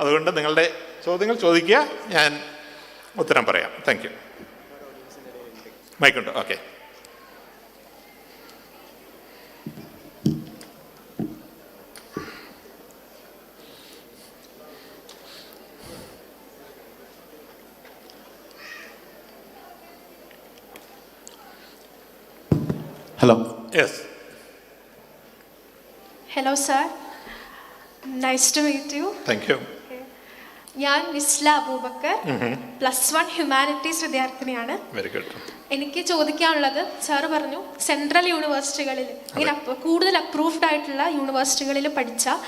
അതുകൊണ്ട് നിങ്ങളുടെ ചോദ്യങ്ങൾ ചോദിക്കുക, ഞാൻ ഉത്തരം പറയാം. Thank you. മൈക്കുണ്ടോ? Okay. Hello. Yes. Hello, sir. Nice to meet you. Thank you. ഞാൻ നിസ്ല അബൂബക്കർ, +1 ഹ്യൂമാനിറ്റീസ് വിദ്യാർത്ഥിനിയാണ്. Very good. എനിക്ക് ചോദിക്കാനുള്ളത്, സാറ് പറഞ്ഞു സെൻട്രൽ യൂണിവേഴ്സിറ്റികളിൽ, ഇങ്ങനെ കൂടുതൽ അപ്രൂവ്ഡ് ആയിട്ടുള്ള യൂണിവേഴ്സിറ്റികളിൽ പഠിച്ചാൽ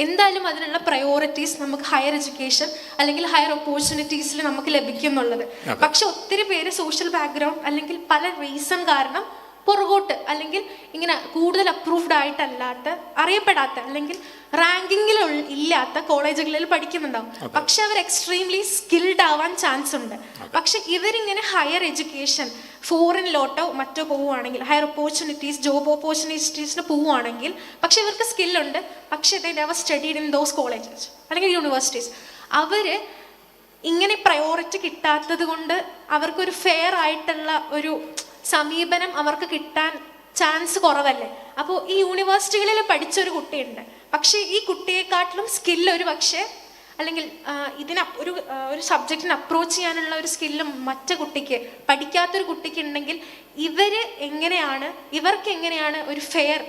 എന്തായാലും അതിനുള്ള പ്രയോറിറ്റീസ് നമുക്ക് ഹയർ എഡ്യൂക്കേഷൻ അല്ലെങ്കിൽ ഹയർ ഓപ്പർച്യൂണിറ്റീസിൽ നമുക്ക് ലഭിക്കും എന്നുള്ളത്. പക്ഷെ ഒത്തിരി പേര് സോഷ്യൽ ബാക്ക്ഗ്രൗണ്ട് അല്ലെങ്കിൽ പല റീസൺ കാരണം പുറകോട്ട് അല്ലെങ്കിൽ ഇങ്ങനെ കൂടുതൽ അപ്രൂവ്ഡ് ആയിട്ടല്ലാത്ത, അറിയപ്പെടാത്ത അല്ലെങ്കിൽ റാങ്കിങ്ങിൽ ഇല്ലാത്ത കോളേജുകളിൽ പഠിക്കുന്നുണ്ടാവും. പക്ഷെ അവർ എക്സ്ട്രീംലി സ്കിൽഡ് ആവാൻ ചാൻസ് ഉണ്ട്. പക്ഷെ ഇവരിങ്ങനെ ഹയർ എഡ്യൂക്കേഷൻ ഫോറിനിലോട്ടോ മറ്റോ പോവുകയാണെങ്കിൽ, ഹയർ ഓപ്പർച്യൂണിറ്റീസ്, ജോബ് ഓപ്പർച്യൂണിറ്റീസിന് പോവുകയാണെങ്കിൽ, പക്ഷെ ഇവർക്ക് സ്കില്ലുണ്ട്, പക്ഷേ they never studied in those colleges അല്ലെങ്കിൽ യൂണിവേഴ്സിറ്റീസ്. അവർ ഇങ്ങനെ പ്രയോറിറ്റി കിട്ടാത്തത് കൊണ്ട് അവർക്കൊരു ഫെയർ ആയിട്ടുള്ള ഒരു സമീപനം അവർക്ക് കിട്ടാൻ ചാൻസ് കുറവല്ലേ. അപ്പോൾ ഈ യൂണിവേഴ്സിറ്റികളിൽ പഠിച്ചൊരു കുട്ടിയുണ്ട്, പക്ഷേ ഈ കുട്ടിയെക്കാട്ടിലും സ്കില്ല് ഒരു പക്ഷേ അല്ലെങ്കിൽ ഒരു സബ്ജക്റ്റിനെ അപ്രോച്ച് ചെയ്യാനുള്ള ഒരു സ്കില്ലും മറ്റു കുട്ടിക്ക്, പഠിക്കാത്തൊരു കുട്ടിക്ക് ഉണ്ടെങ്കിൽ ഇവർക്ക് എങ്ങനെയാണ് ഒരു ഫെയർ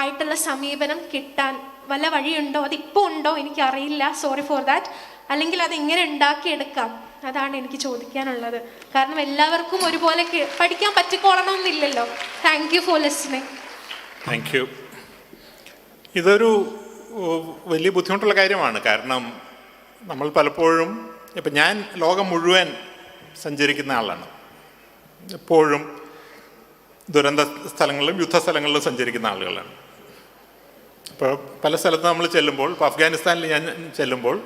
ആയിട്ടുള്ള സമീപനം കിട്ടാൻ വല്ല വഴിയുണ്ടോ? അതിപ്പോൾ ഉണ്ടോ എനിക്കറിയില്ല, സോറി ഫോർ ദാറ്റ്. അല്ലെങ്കിൽ അതെങ്ങനെ ഉണ്ടാക്കിയെടുക്കാം, അതാണ് എനിക്ക് ചോദിക്കാനുള്ളത്. കാരണം എല്ലാവർക്കും ഒരുപോലെ പഠിക്കാൻ പറ്റിക്കോളണമെന്നില്ലല്ലോ. Thank you for listening. Thank you. ഇതൊരു വലിയ ബുദ്ധിമുട്ടുള്ള കാര്യമാണ്. കാരണം നമ്മൾ പലപ്പോഴും, ഇപ്പം ഞാൻ ലോകം മുഴുവൻ സഞ്ചരിക്കുന്ന ആളാണ്. എപ്പോഴും ദുരന്ത സ്ഥലങ്ങളിലും യുദ്ധസ്ഥലങ്ങളിലും സഞ്ചരിക്കുന്ന ആളുകളാണ്. അപ്പോൾ പല സ്ഥലത്ത് നമ്മൾ ചെല്ലുമ്പോൾ, ഇപ്പോൾ അഫ്ഗാനിസ്ഥാനിൽ ഞാൻ ചെല്ലുമ്പോൾ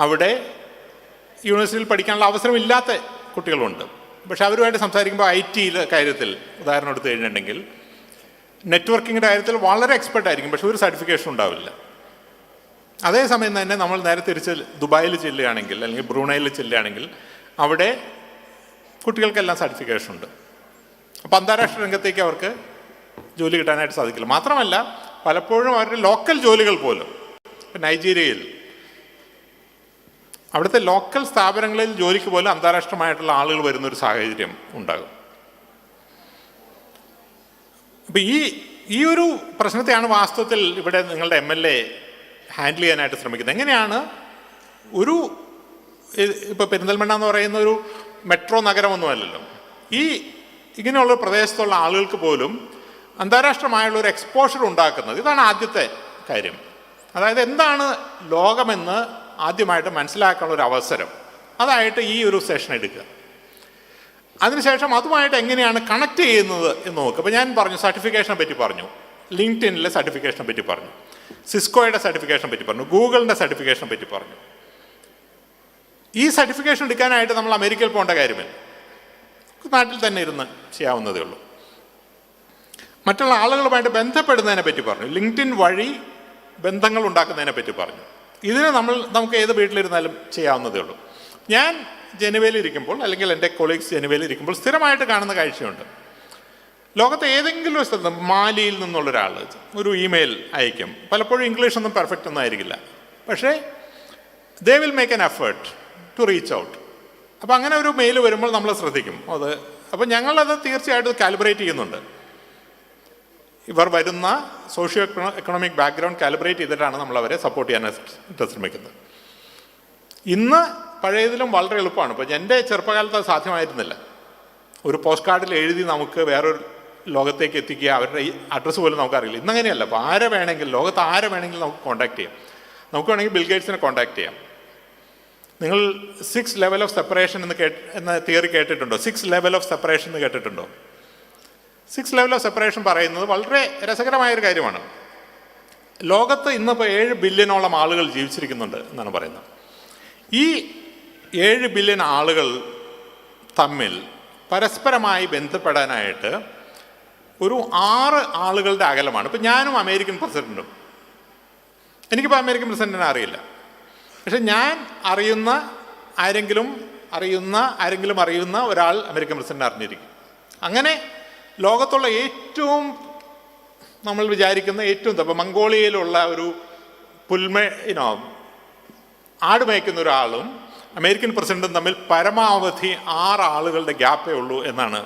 അവിടെ യൂണിവേഴ്സിറ്റിയിൽ പഠിക്കാനുള്ള അവസരമില്ലാത്ത കുട്ടികളുണ്ട്. പക്ഷെ അവരുമായിട്ട് സംസാരിക്കുമ്പോൾ IT കാര്യത്തിൽ ഉദാഹരണം എടുത്തു കഴിഞ്ഞിട്ടുണ്ടെങ്കിൽ നെറ്റ്വർക്കിങ്ങിൻ്റെ കാര്യത്തിൽ വളരെ എക്സ്പെർട്ട് ആയിരിക്കും, പക്ഷെ ഒരു സർട്ടിഫിക്കേഷൻ ഉണ്ടാവില്ല. അതേസമയം തന്നെ നമ്മൾ നേരെ തിരിച്ച് ദുബായിൽ ചെല്ലുകയാണെങ്കിൽ അല്ലെങ്കിൽ ബ്രൂണൈയിൽ ചെല്ലുകയാണെങ്കിൽ അവിടെ കുട്ടികൾക്കെല്ലാം സർട്ടിഫിക്കേഷൻ ഉണ്ട്. അപ്പോൾ അന്താരാഷ്ട്ര രംഗത്തേക്ക് അവർക്ക് ജോലി കിട്ടാനായിട്ട് സാധിക്കില്ല. മാത്രമല്ല പലപ്പോഴും അവരുടെ ലോക്കൽ ജോലികൾ പോലും, ഇപ്പം നൈജീരിയയിൽ അവിടുത്തെ ലോക്കൽ സ്ഥാപനങ്ങളിൽ ജോലിക്ക് പോലും അന്താരാഷ്ട്രമായിട്ടുള്ള ആളുകൾ വരുന്നൊരു സാഹചര്യം ഉണ്ടാകും. അപ്പം ഈ ഒരു പ്രശ്നത്തെയാണ് വാസ്തവത്തിൽ ഇവിടെ നിങ്ങളുടെ MLA ഹാൻഡിൽ ചെയ്യാനായിട്ട് ശ്രമിക്കുന്നത്. എങ്ങനെയാണ് ഇപ്പോൾ പെരിന്തൽമണ്ണ എന്ന് പറയുന്ന ഒരു മെട്രോ നഗരമൊന്നുമല്ലല്ലോ. ഇങ്ങനെയുള്ള പ്രദേശത്തുള്ള ആളുകൾക്ക് പോലും അന്താരാഷ്ട്രമായുള്ള ഒരു എക്സ്പോഷർ ഉണ്ടാക്കുന്നത്. ഇതാണ് ആദ്യത്തെ കാര്യം. അതായത് എന്താണ് ലോകമെന്ന് ആദ്യമായിട്ട് മനസ്സിലാക്കാനുള്ള ഒരു അവസരം, അതായിട്ട് ഈ ഒരു സെഷൻ എടുക്കുക. അതിനുശേഷം അതുമായിട്ട് എങ്ങനെയാണ് കണക്ട് ചെയ്യുന്നത് എന്ന് നോക്കുക. അപ്പോൾ ഞാൻ പറഞ്ഞു, സർട്ടിഫിക്കേഷനെ പറ്റി പറഞ്ഞു, ലിങ്ക്ഡിനിലെ സർട്ടിഫിക്കേഷനെ പറ്റി പറഞ്ഞു, സിസ്കോയുടെ സർട്ടിഫിക്കേഷനെ പറ്റി പറഞ്ഞു, ഗൂഗിളിൻ്റെ സർട്ടിഫിക്കേഷനെ പറ്റി പറഞ്ഞു. ഈ സർട്ടിഫിക്കേഷൻ എടുക്കാനായിട്ട് നമ്മൾ അമേരിക്കയിൽ പോകേണ്ട കാര്യമില്ല, നാട്ടിൽ തന്നെ ഇരുന്ന് ചെയ്യാവുന്നതേ ഉള്ളൂ. മറ്റുള്ള ആളുകളുമായിട്ട് ബന്ധപ്പെടുന്നതിനെ പറ്റി പറഞ്ഞു, ലിങ്ക്ഡിൻ വഴി ബന്ധങ്ങൾ ഉണ്ടാക്കുന്നതിനെ പറ്റി പറഞ്ഞു. ഇതിന് നമുക്ക് ഏത് വീട്ടിലിരുന്നാലും ചെയ്യാവുന്നതേ ഉള്ളൂ. ഞാൻ ജനുവയിലിരിക്കുമ്പോൾ അല്ലെങ്കിൽ എൻ്റെ കൊളീഗ്സ് ജനുവയിലിരിക്കുമ്പോൾ സ്ഥിരമായിട്ട് കാണുന്ന കാഴ്ചയുണ്ട്. ലോകത്തെ ഏതെങ്കിലും ഒരു സ്ഥലത്ത് മാലിയിൽ നിന്നുള്ളൊരാൾ ഒരു ഇമെയിൽ അയക്കും. പലപ്പോഴും ഇംഗ്ലീഷൊന്നും പെർഫെക്റ്റ് ഒന്നും ആയിരിക്കില്ല, പക്ഷേ they will make an effort to reach out. അപ്പോൾ അങ്ങനെ ഒരു മെയിൽ വരുമ്പോൾ നമ്മൾ ശ്രദ്ധിക്കും അത്. അപ്പോൾ ഞങ്ങളത് തീർച്ചയായിട്ടും കാലിബ്രേറ്റ് ചെയ്യുന്നുണ്ട്. ഇവർ വരുന്ന സോഷ്യോ എക്കണോമിക് ബാക്ക്ഗ്രൗണ്ട് കാലിബ്രേറ്റ് ചെയ്തിട്ടാണ് നമ്മൾ അവരെ സപ്പോർട്ട് ചെയ്യാനായിട്ട് ശ്രമിക്കുന്നത്. ഇന്ന് പഴയതിലും വളരെ എളുപ്പമാണ്. ഇപ്പോൾ എൻ്റെ ചെറുപ്പകാലത്ത് അത് സാധ്യമായിരുന്നില്ല. ഒരു പോസ്റ്റ് കാർഡിൽ എഴുതി നമുക്ക് വേറൊരു ലോകത്തേക്ക് എത്തിക്കുക, അവരുടെ ഈ അഡ്രസ്സ് പോലും നമുക്കറിയില്ല. ഇന്നങ്ങനെയല്ല. അപ്പോൾ ലോകത്ത് ആരെ വേണമെങ്കിലും നമുക്ക് കോൺടാക്ട് ചെയ്യാം. നമുക്ക് വേണമെങ്കിൽ ബിൽഗേറ്റ്സിനെ കോൺടാക്ട് ചെയ്യാം. നിങ്ങൾ 6 ലെവൽ ഓഫ് സെപ്പറേഷൻ എന്ന തിയറി കേട്ടിട്ടുണ്ടോ? 6 ലെവൽ ഓഫ് സെപ്പറേഷൻ എന്ന് കേട്ടിട്ടുണ്ടോ? 6 ലെവൽ ഓഫ് സെപ്പറേഷൻ പറയുന്നത് വളരെ രസകരമായൊരു കാര്യമാണ്. ലോകത്ത് ഇന്നിപ്പോൾ 7 ബില്യണോളം ആളുകൾ ജീവിച്ചിരിക്കുന്നുണ്ട് എന്നാണ് പറയുന്നത്. ഈ 7 ബില്യൺ ആളുകൾ തമ്മിൽ പരസ്പരമായി ബന്ധപ്പെടാനായിട്ട് ഒരു 6 ആളുകളുടെ അകലമാണ്. ഇപ്പം ഞാനും അമേരിക്കൻ പ്രസിഡൻറ്റും, എനിക്കിപ്പോൾ അമേരിക്കൻ പ്രസിഡൻറ്റിനെ അറിയില്ല, പക്ഷെ ഞാൻ ആരെങ്കിലും അറിയുന്ന ഒരാൾ അമേരിക്കൻ പ്രസിഡന്റ് അറിഞ്ഞിരിക്കും. അങ്ങനെ ലോകത്തുള്ള ഏറ്റവും നമ്മൾ വിചാരിക്കുന്ന ഇപ്പോൾ മംഗോളിയയിലുള്ള ഒരു ആട് മേയ്ക്കുന്ന ഒരാളും അമേരിക്കൻ പ്രസിഡന്റും തമ്മിൽ പരമാവധി 6 ആളുകളുടെ ഗ്യാപ്പേ ഉള്ളൂ എന്നാണ്.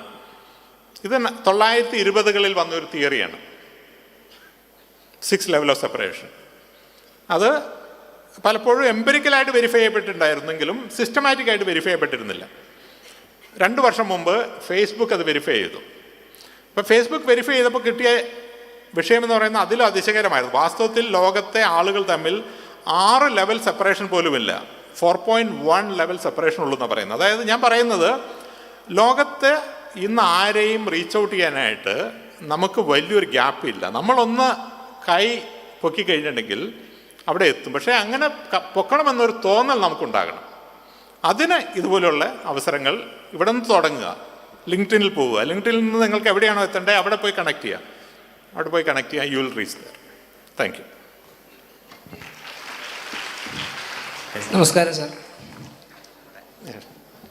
ഇത് 1920കളിൽ വന്നൊരു തിയറിയാണ്, 6 ലെവൽ ഓഫ് സെപ്പറേഷൻ. അത് പലപ്പോഴും എംപിരിക്കലായിട്ട് വെരിഫൈ ചെയ്യപ്പെട്ടിട്ടുണ്ടായിരുന്നെങ്കിലും സിസ്റ്റമാറ്റിക്കായിട്ട് വെരിഫൈ ചെയ്യപ്പെട്ടിരുന്നില്ല. 2 വർഷം മുമ്പ് ഫേസ്ബുക്ക് അത് വെരിഫൈ ചെയ്തു. അപ്പോൾ ഫേസ്ബുക്ക് വെരിഫൈ ചെയ്തപ്പോൾ കിട്ടിയ വിഷയമെന്ന് പറയുന്നത് അതിലും അതിശയകരമായിരുന്നു. വാസ്തവത്തിൽ ലോകത്തെ ആളുകൾ തമ്മിൽ 6 ലെവൽ സെപ്പറേഷൻ പോലുമില്ല, 4.1 ലെവൽ സെപ്പറേഷൻ ഉള്ളൂ എന്നാണ് പറയുന്നത്. അതായത് ഞാൻ പറയുന്നത് ലോകത്തെ ഇന്ന് ആരെയും റീച്ച് ഔട്ട് ചെയ്യാനായിട്ട് നമുക്ക് വലിയൊരു ഗ്യാപ്പില്ല. നമ്മളൊന്ന് കൈ പൊക്കി കഴിഞ്ഞിട്ടുണ്ടെങ്കിൽ അവിടെ എത്തും. പക്ഷേ അങ്ങനെ പൊക്കണമെന്നൊരു തോന്നൽ നമുക്കുണ്ടാകണം. അതിന് ഇതുപോലെയുള്ള അവസരങ്ങൾ ഇവിടെ നിന്ന് തുടങ്ങുക. ലിങ്ക്ഡിനിൽ പോവുക. ലിങ്ക്ഡിനിൽ നിന്ന് നിങ്ങൾക്ക് എവിടെയാണോ എത്തേണ്ടത് അവിടെ പോയി കണക്ട് ചെയ്യുക. അവിടെ പോയി കണക്ട് ചെയ്യുക. You will reach there. Thank you. നമസ്കാരം സാർ,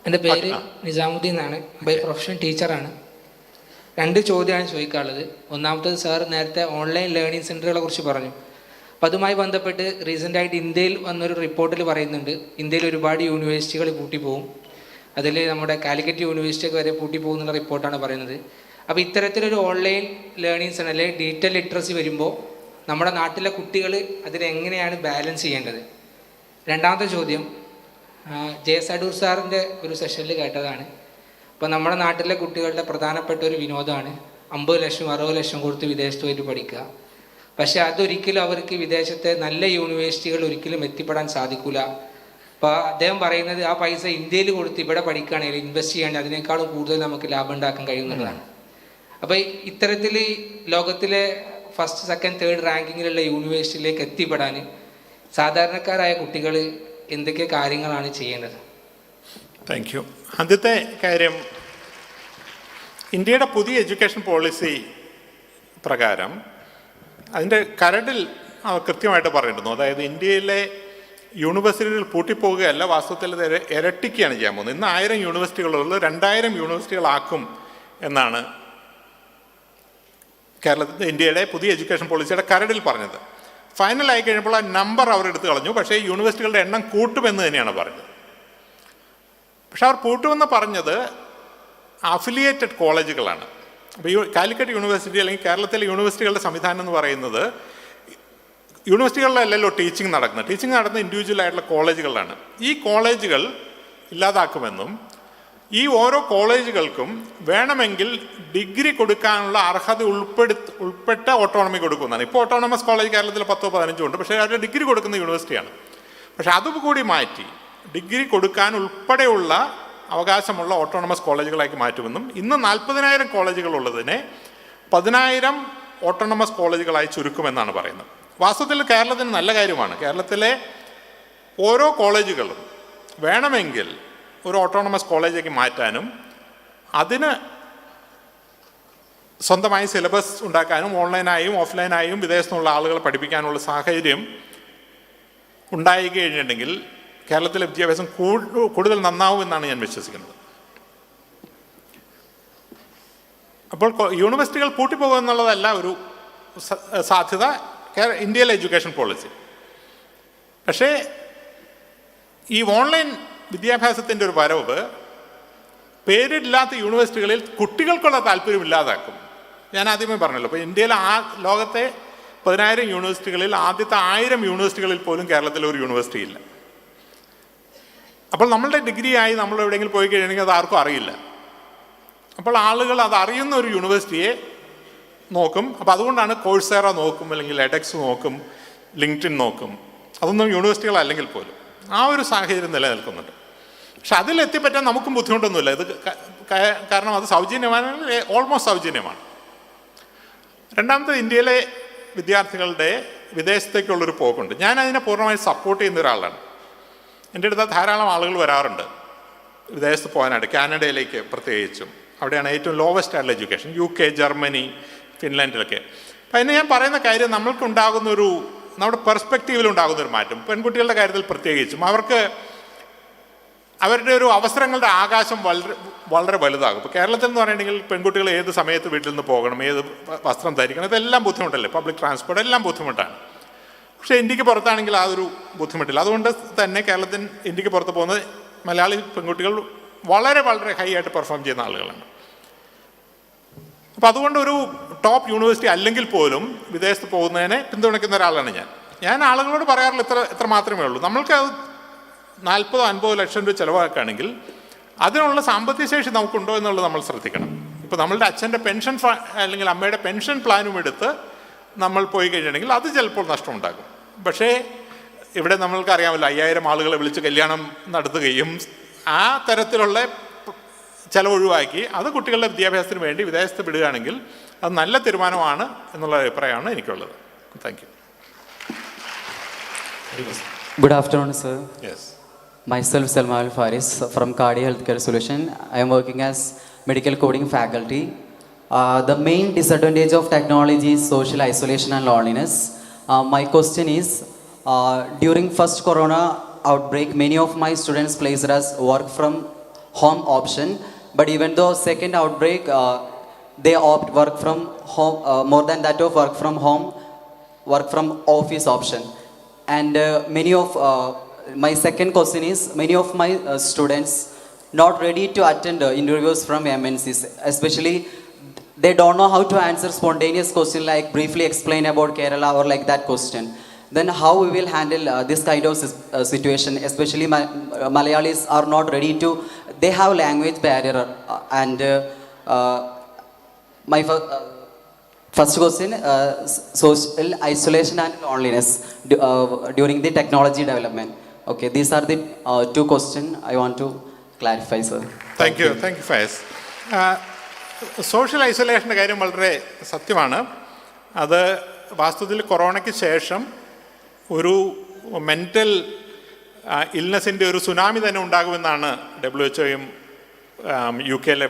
എൻ്റെ പേര് നിസാമുദ്ദീൻ എന്നാണ്. ബൈ പ്രൊഫഷൻ ടീച്ചറാണ്. 2 ചോദ്യമാണ് ചോദിക്കാനുള്ളത്. ഒന്നാമത്തത്, സാർ നേരത്തെ ഓൺലൈൻ ലേണിംഗ് സെൻറ്ററുകളെ കുറിച്ച് പറഞ്ഞു. അപ്പം അതുമായി ബന്ധപ്പെട്ട് റീസെൻ്റായിട്ട് ഇന്ത്യയിൽ വന്നൊരു റിപ്പോർട്ടിൽ പറയുന്നുണ്ട്, ഇന്ത്യയിൽ ഒരുപാട് യൂണിവേഴ്സിറ്റികൾ പൂട്ടിപ്പോവും. അതിൽ നമ്മുടെ കാലിക്കറ്റ് യൂണിവേഴ്സിറ്റിയൊക്കെ വരെ പൂട്ടിപ്പോകും എന്നുള്ള റിപ്പോർട്ടാണ് പറയുന്നത്. അപ്പോൾ ഇത്തരത്തിലൊരു ഓൺലൈൻ ലേണിംഗ് സെൻ്റർ അല്ലെങ്കിൽ ഡിജിറ്റൽ ലിറ്ററസി വരുമ്പോൾ നമ്മുടെ നാട്ടിലെ കുട്ടികൾ അതിനെങ്ങനെയാണ് ബാലൻസ് ചെയ്യേണ്ടത്? രണ്ടാമത്തെ ചോദ്യം, ജെ.എസ്. അടൂർ സാറിൻ്റെ ഒരു സെഷനിൽ കേട്ടതാണ്. അപ്പോൾ നമ്മുടെ നാട്ടിലെ കുട്ടികളുടെ പ്രധാനപ്പെട്ട ഒരു വിനോദമാണ് 50 ലക്ഷം 60 ലക്ഷം കൊടുത്ത് വിദേശത്ത് പോയിട്ട് പഠിക്കുക. പക്ഷേ അതൊരിക്കലും അവർക്ക് വിദേശത്തെ നല്ല യൂണിവേഴ്സിറ്റികൾ ഒരിക്കലും എത്തിപ്പെടാൻ സാധിക്കില്ല. അപ്പോൾ അദ്ദേഹം പറയുന്നത് ആ പൈസ ഇന്ത്യയിൽ കൊടുത്ത് ഇവിടെ പഠിക്കുകയാണെങ്കിൽ ഇൻവെസ്റ്റ് ചെയ്യുകയാണെങ്കിൽ അതിനേക്കാളും കൂടുതൽ നമുക്ക് ലാഭം ഉണ്ടാക്കാൻ കഴിയുന്നതാണ്. അപ്പോൾ ഇത്തരത്തിൽ ലോകത്തിലെ ഫസ്റ്റ്, സെക്കൻഡ്, തേർഡ് റാങ്കിങ്ങിലുള്ള യൂണിവേഴ്സിറ്റിയിലേക്ക് എത്തിപ്പെടാൻ സാധാരണക്കാരായ കുട്ടികൾ എന്തൊക്കെ കാര്യങ്ങളാണ് ചെയ്യേണ്ടത്? Thank you. ആദ്യത്തെ കാര്യം, ഇന്ത്യയുടെ പുതിയ എഡ്യൂക്കേഷൻ പോളിസി പ്രകാരം അതിൻ്റെ കരടിൽ കൃത്യമായിട്ട് പറഞ്ഞിരുന്നു. അതായത് ഇന്ത്യയിലെ യൂണിവേഴ്സിറ്റികൾ പൂട്ടിപ്പോവുകയല്ല, വാസ്തവത്തിൽ ഇത് ഇരട്ടിക്കുകയാണ് ചെയ്യാൻ പോകുന്നത്. ഇന്ന് 1000 യൂണിവേഴ്സിറ്റികളുള്ളത് 2000 യൂണിവേഴ്സിറ്റികളാക്കും എന്നാണ് ഇന്ത്യയുടെ പുതിയ എഡ്യൂക്കേഷൻ പോളിസിയുടെ കരടിൽ പറഞ്ഞത്. ഫൈനലായി കഴിഞ്ഞപ്പോൾ ആ നമ്പർ അവർ എടുത്തു കളഞ്ഞു. പക്ഷേ യൂണിവേഴ്സിറ്റികളുടെ എണ്ണം കൂട്ടുമെന്ന് തന്നെയാണ് പറഞ്ഞത്. പക്ഷെ അവർ കൂട്ടുമെന്ന് പറഞ്ഞത് അഫിലിയേറ്റഡ് കോളേജുകളാണ്. അപ്പോൾ കാലിക്കറ്റ് യൂണിവേഴ്സിറ്റി അല്ലെങ്കിൽ കേരളത്തിലെ യൂണിവേഴ്സിറ്റികളുടെ സംവിധാനം എന്ന് പറയുന്നത് യൂണിവേഴ്സിറ്റികളിലല്ലല്ലോ ടീച്ചിങ് നടക്കുന്നത്. ടീച്ചിങ് നടക്കുന്ന ഇൻഡിവിജ്വൽ ആയിട്ടുള്ള കോളേജുകളിലാണ്. ഈ കോളേജുകൾ ഇല്ലാതാക്കുമെന്നും ഈ ഓരോ കോളേജുകൾക്കും വേണമെങ്കിൽ ഡിഗ്രി കൊടുക്കാനുള്ള അർഹത ഉൾപ്പെട്ട ഓട്ടോണമി കൊടുക്കുന്നതാണ്. ഇപ്പോൾ ഓട്ടോണമസ് കോളേജ് കേരളത്തിൽ 10-15 ഉണ്ട്. പക്ഷേ അവരുടെ ഡിഗ്രി കൊടുക്കുന്ന യൂണിവേഴ്സിറ്റിയാണ്. പക്ഷെ അതുകൂടി മാറ്റി ഡിഗ്രി കൊടുക്കാൻ ഉൾപ്പെടെയുള്ള അവകാശമുള്ള ഓട്ടോണമസ് കോളേജുകളാക്കി മാറ്റുമെന്നും ഇന്ന് 40,000 കോളേജുകളുള്ളതിനെ 10,000 ഓട്ടോണമസ് കോളേജുകളായി ചുരുക്കുമെന്നാണ് പറയുന്നത്. വാസ്തവത്തിൽ കേരളത്തിന് നല്ല കാര്യമാണ്. കേരളത്തിലെ ഓരോ കോളേജുകളും വേണമെങ്കിൽ ഒരു ഓട്ടോണമസ് കോളേജാക്കി മാറ്റാനും അതിന് സ്വന്തമായി സിലബസ് ഉണ്ടാക്കാനും ഓൺലൈനായും ഓഫ്ലൈനായും വിദേശത്തുനിന്നുള്ള ആളുകളെ പഠിപ്പിക്കാനുള്ള സാഹചര്യം ഉണ്ടായി കഴിഞ്ഞിട്ടുണ്ടെങ്കിൽ കേരളത്തിലെ വിദ്യാഭ്യാസം കൂടുതൽ നന്നാവുമെന്നാണ് ഞാൻ വിശ്വസിക്കുന്നത്. അപ്പോൾ യൂണിവേഴ്സിറ്റികൾ പൂട്ടിപ്പോകുക എന്നുള്ളതല്ല ഒരു സാധ്യത ഇന്ത്യയിലെ എഡ്യൂക്കേഷൻ പോളിസി. പക്ഷേ ഈ ഓൺലൈൻ വിദ്യാഭ്യാസത്തിൻ്റെ ഒരു വരവ് പേരില്ലാത്ത യൂണിവേഴ്സിറ്റികളിൽ കുട്ടികൾക്കുള്ള താല്പര്യം ഇല്ലാതാക്കും. ഞാൻ ആദ്യമേ പറഞ്ഞല്ലോ, ഇപ്പോൾ ഇന്ത്യയിലെ ലോകത്തെ 10,000 യൂണിവേഴ്സിറ്റികളിൽ ആദ്യത്തെ 1000 യൂണിവേഴ്സിറ്റികളിൽ പോലും കേരളത്തിൽ ഒരു യൂണിവേഴ്സിറ്റി ഇല്ല. അപ്പോൾ നമ്മളുടെ ഡിഗ്രിയായി നമ്മൾ എവിടെയെങ്കിലും പോയി കഴിയണമെങ്കിൽ അത് ആർക്കും അറിയില്ല. അപ്പോൾ ആളുകൾ അത് അറിയുന്ന ഒരു യൂണിവേഴ്സിറ്റിയെ നോക്കും. അപ്പോൾ അതുകൊണ്ടാണ് കോഴ്സേറ നോക്കും, അല്ലെങ്കിൽ എഡെക്സ് നോക്കും, ലിങ്ക്ഡിൻ നോക്കും. അതൊന്നും യൂണിവേഴ്സിറ്റികളല്ലെങ്കിൽ പോലും ആ ഒരു സാഹചര്യം നിലനിൽക്കുന്നുണ്ട്. പക്ഷെ അതിലെത്തിപ്പറ്റാൻ നമുക്കും ബുദ്ധിമുട്ടൊന്നുമില്ല. ഇത് കാരണം അത് സൗജന്യമാണ്, ഓൾമോസ്റ്റ് സൗജന്യമാണ്. രണ്ടാമത്, ഇന്ത്യയിലെ വിദ്യാർത്ഥികളുടെ വിദേശത്തേക്കുള്ളൊരു പോക്കുണ്ട്. ഞാൻ അതിനെ പൂർണ്ണമായി സപ്പോർട്ട് ചെയ്യുന്ന ഒരാളാണ്. എൻ്റെ അടുത്ത് ധാരാളം ആളുകൾ വരാറുണ്ട് വിദേശത്ത് പോകാനായിട്ട്, കാനഡയിലേക്ക് പ്രത്യേകിച്ചും. അവിടെയാണ് ഏറ്റവും ലോവസ്റ്റ് ആയിട്ടുള്ള എഡ്യൂക്കേഷൻ. UK, Germany, ഫിൻലാൻഡിലൊക്കെ. അപ്പം അതിന് ഞാൻ പറയുന്ന കാര്യം, നമ്മുടെ പെർസ്പെക്റ്റീവിലുണ്ടാകുന്നൊരു മാറ്റം, പെൺകുട്ടികളുടെ കാര്യത്തിൽ പ്രത്യേകിച്ചും, അവരുടെ ഒരു അവസരങ്ങളുടെ ആകാശം വളരെ വലുതാകും. ഇപ്പോൾ കേരളത്തിൽ എന്ന് പറയുകയാണെങ്കിൽ പെൺകുട്ടികൾ ഏത് സമയത്ത് വീട്ടിൽ നിന്ന് പോകണം, ഏത് വസ്ത്രം ധരിക്കണം, ഇതെല്ലാം ബുദ്ധിമുട്ടല്ലേ. പബ്ലിക് ട്രാൻസ്പോർട്ട് എല്ലാം ബുദ്ധിമുട്ടാണ്. പക്ഷേ ഇന്ത്യക്ക് പുറത്താണെങ്കിൽ അതൊരു ബുദ്ധിമുട്ടില്ല. അതുകൊണ്ട് തന്നെ ഇന്ത്യക്ക് പുറത്ത് പോകുന്ന മലയാളി പെൺകുട്ടികൾ വളരെ വളരെ ഹൈ ആയിട്ട് പെർഫോം ചെയ്യുന്ന ആളുകളാണ്. അപ്പോൾ അതുകൊണ്ട് ഒരു ടോപ്പ് യൂണിവേഴ്സിറ്റി അല്ലെങ്കിൽ പോലും വിദേശത്ത് പോകുന്നതിനെ പിന്തുണയ്ക്കുന്ന ഒരാളാണ് ഞാൻ ആളുകളോട് പറയാറുള്ള ഇത്ര മാത്രമേ ഉള്ളൂ. നമ്മൾക്ക് അത് 40-50 ലക്ഷം രൂപ ചിലവാക്കുകയാണെങ്കിൽ അതിനുള്ള സാമ്പത്തിക ശേഷി നമുക്കുണ്ടോ എന്നുള്ളത് നമ്മൾ ശ്രദ്ധിക്കണം. ഇപ്പോൾ നമ്മളുടെ അച്ഛൻ്റെ പെൻഷൻ അല്ലെങ്കിൽ അമ്മയുടെ പെൻഷൻ പ്ലാനും എടുത്ത് നമ്മൾ പോയി കഴിഞ്ഞിട്ടുണ്ടെങ്കിൽ അത് ചിലപ്പോൾ നഷ്ടമുണ്ടാകും. പക്ഷേ ഇവിടെ നമ്മൾക്കറിയാമല്ലോ, 5000 ആളുകളെ വിളിച്ച് കല്യാണം നടത്തുകയും ആ തരത്തിലുള്ള ചിലവ് ഒഴിവാക്കി അത് കുട്ടികളുടെ വിദ്യാഭ്യാസത്തിന് വേണ്ടി വിദേശത്ത് വിടുകയാണെങ്കിൽ അത് നല്ല തീരുമാനമാണ് എന്നുള്ള അഭിപ്രായമാണ് എനിക്കുള്ളത്. Thank you. Good afternoon, sir. Yes. Myself, Salman Faris from Cardi Healthcare Solution. I am working as medical coding faculty. The main disadvantage of technology is social isolation and loneliness. My question is, during first corona outbreak, many of my students placed as work from home option, but even though second outbreak, they opt work from home, more than that of work from home, work from office option. And many of my second question is, many of my students not ready to attend interviews from MNCs, especially they don't know how to answer spontaneous question like briefly explain about Kerala or like that question. Then how we will handle this kind of situation, especially Malayalis are not ready to, they have language barrier and my first question, social isolation and loneliness during the technology development. Okay, these are the two questions I want to clarify, sir. Thank you Fayas. Social ഐസൊലേഷൻ്റെ കാര്യം വളരെ സത്യമാണ്. അത് വാസ്തവത്തിൽ കൊറോണയ്ക്ക് ശേഷം ഒരു mental ഇൽനെസ്സിൻ്റെ ഒരു സുനാമി തന്നെ ഉണ്ടാകുമെന്നാണ് WHO-യും UK-യിലെ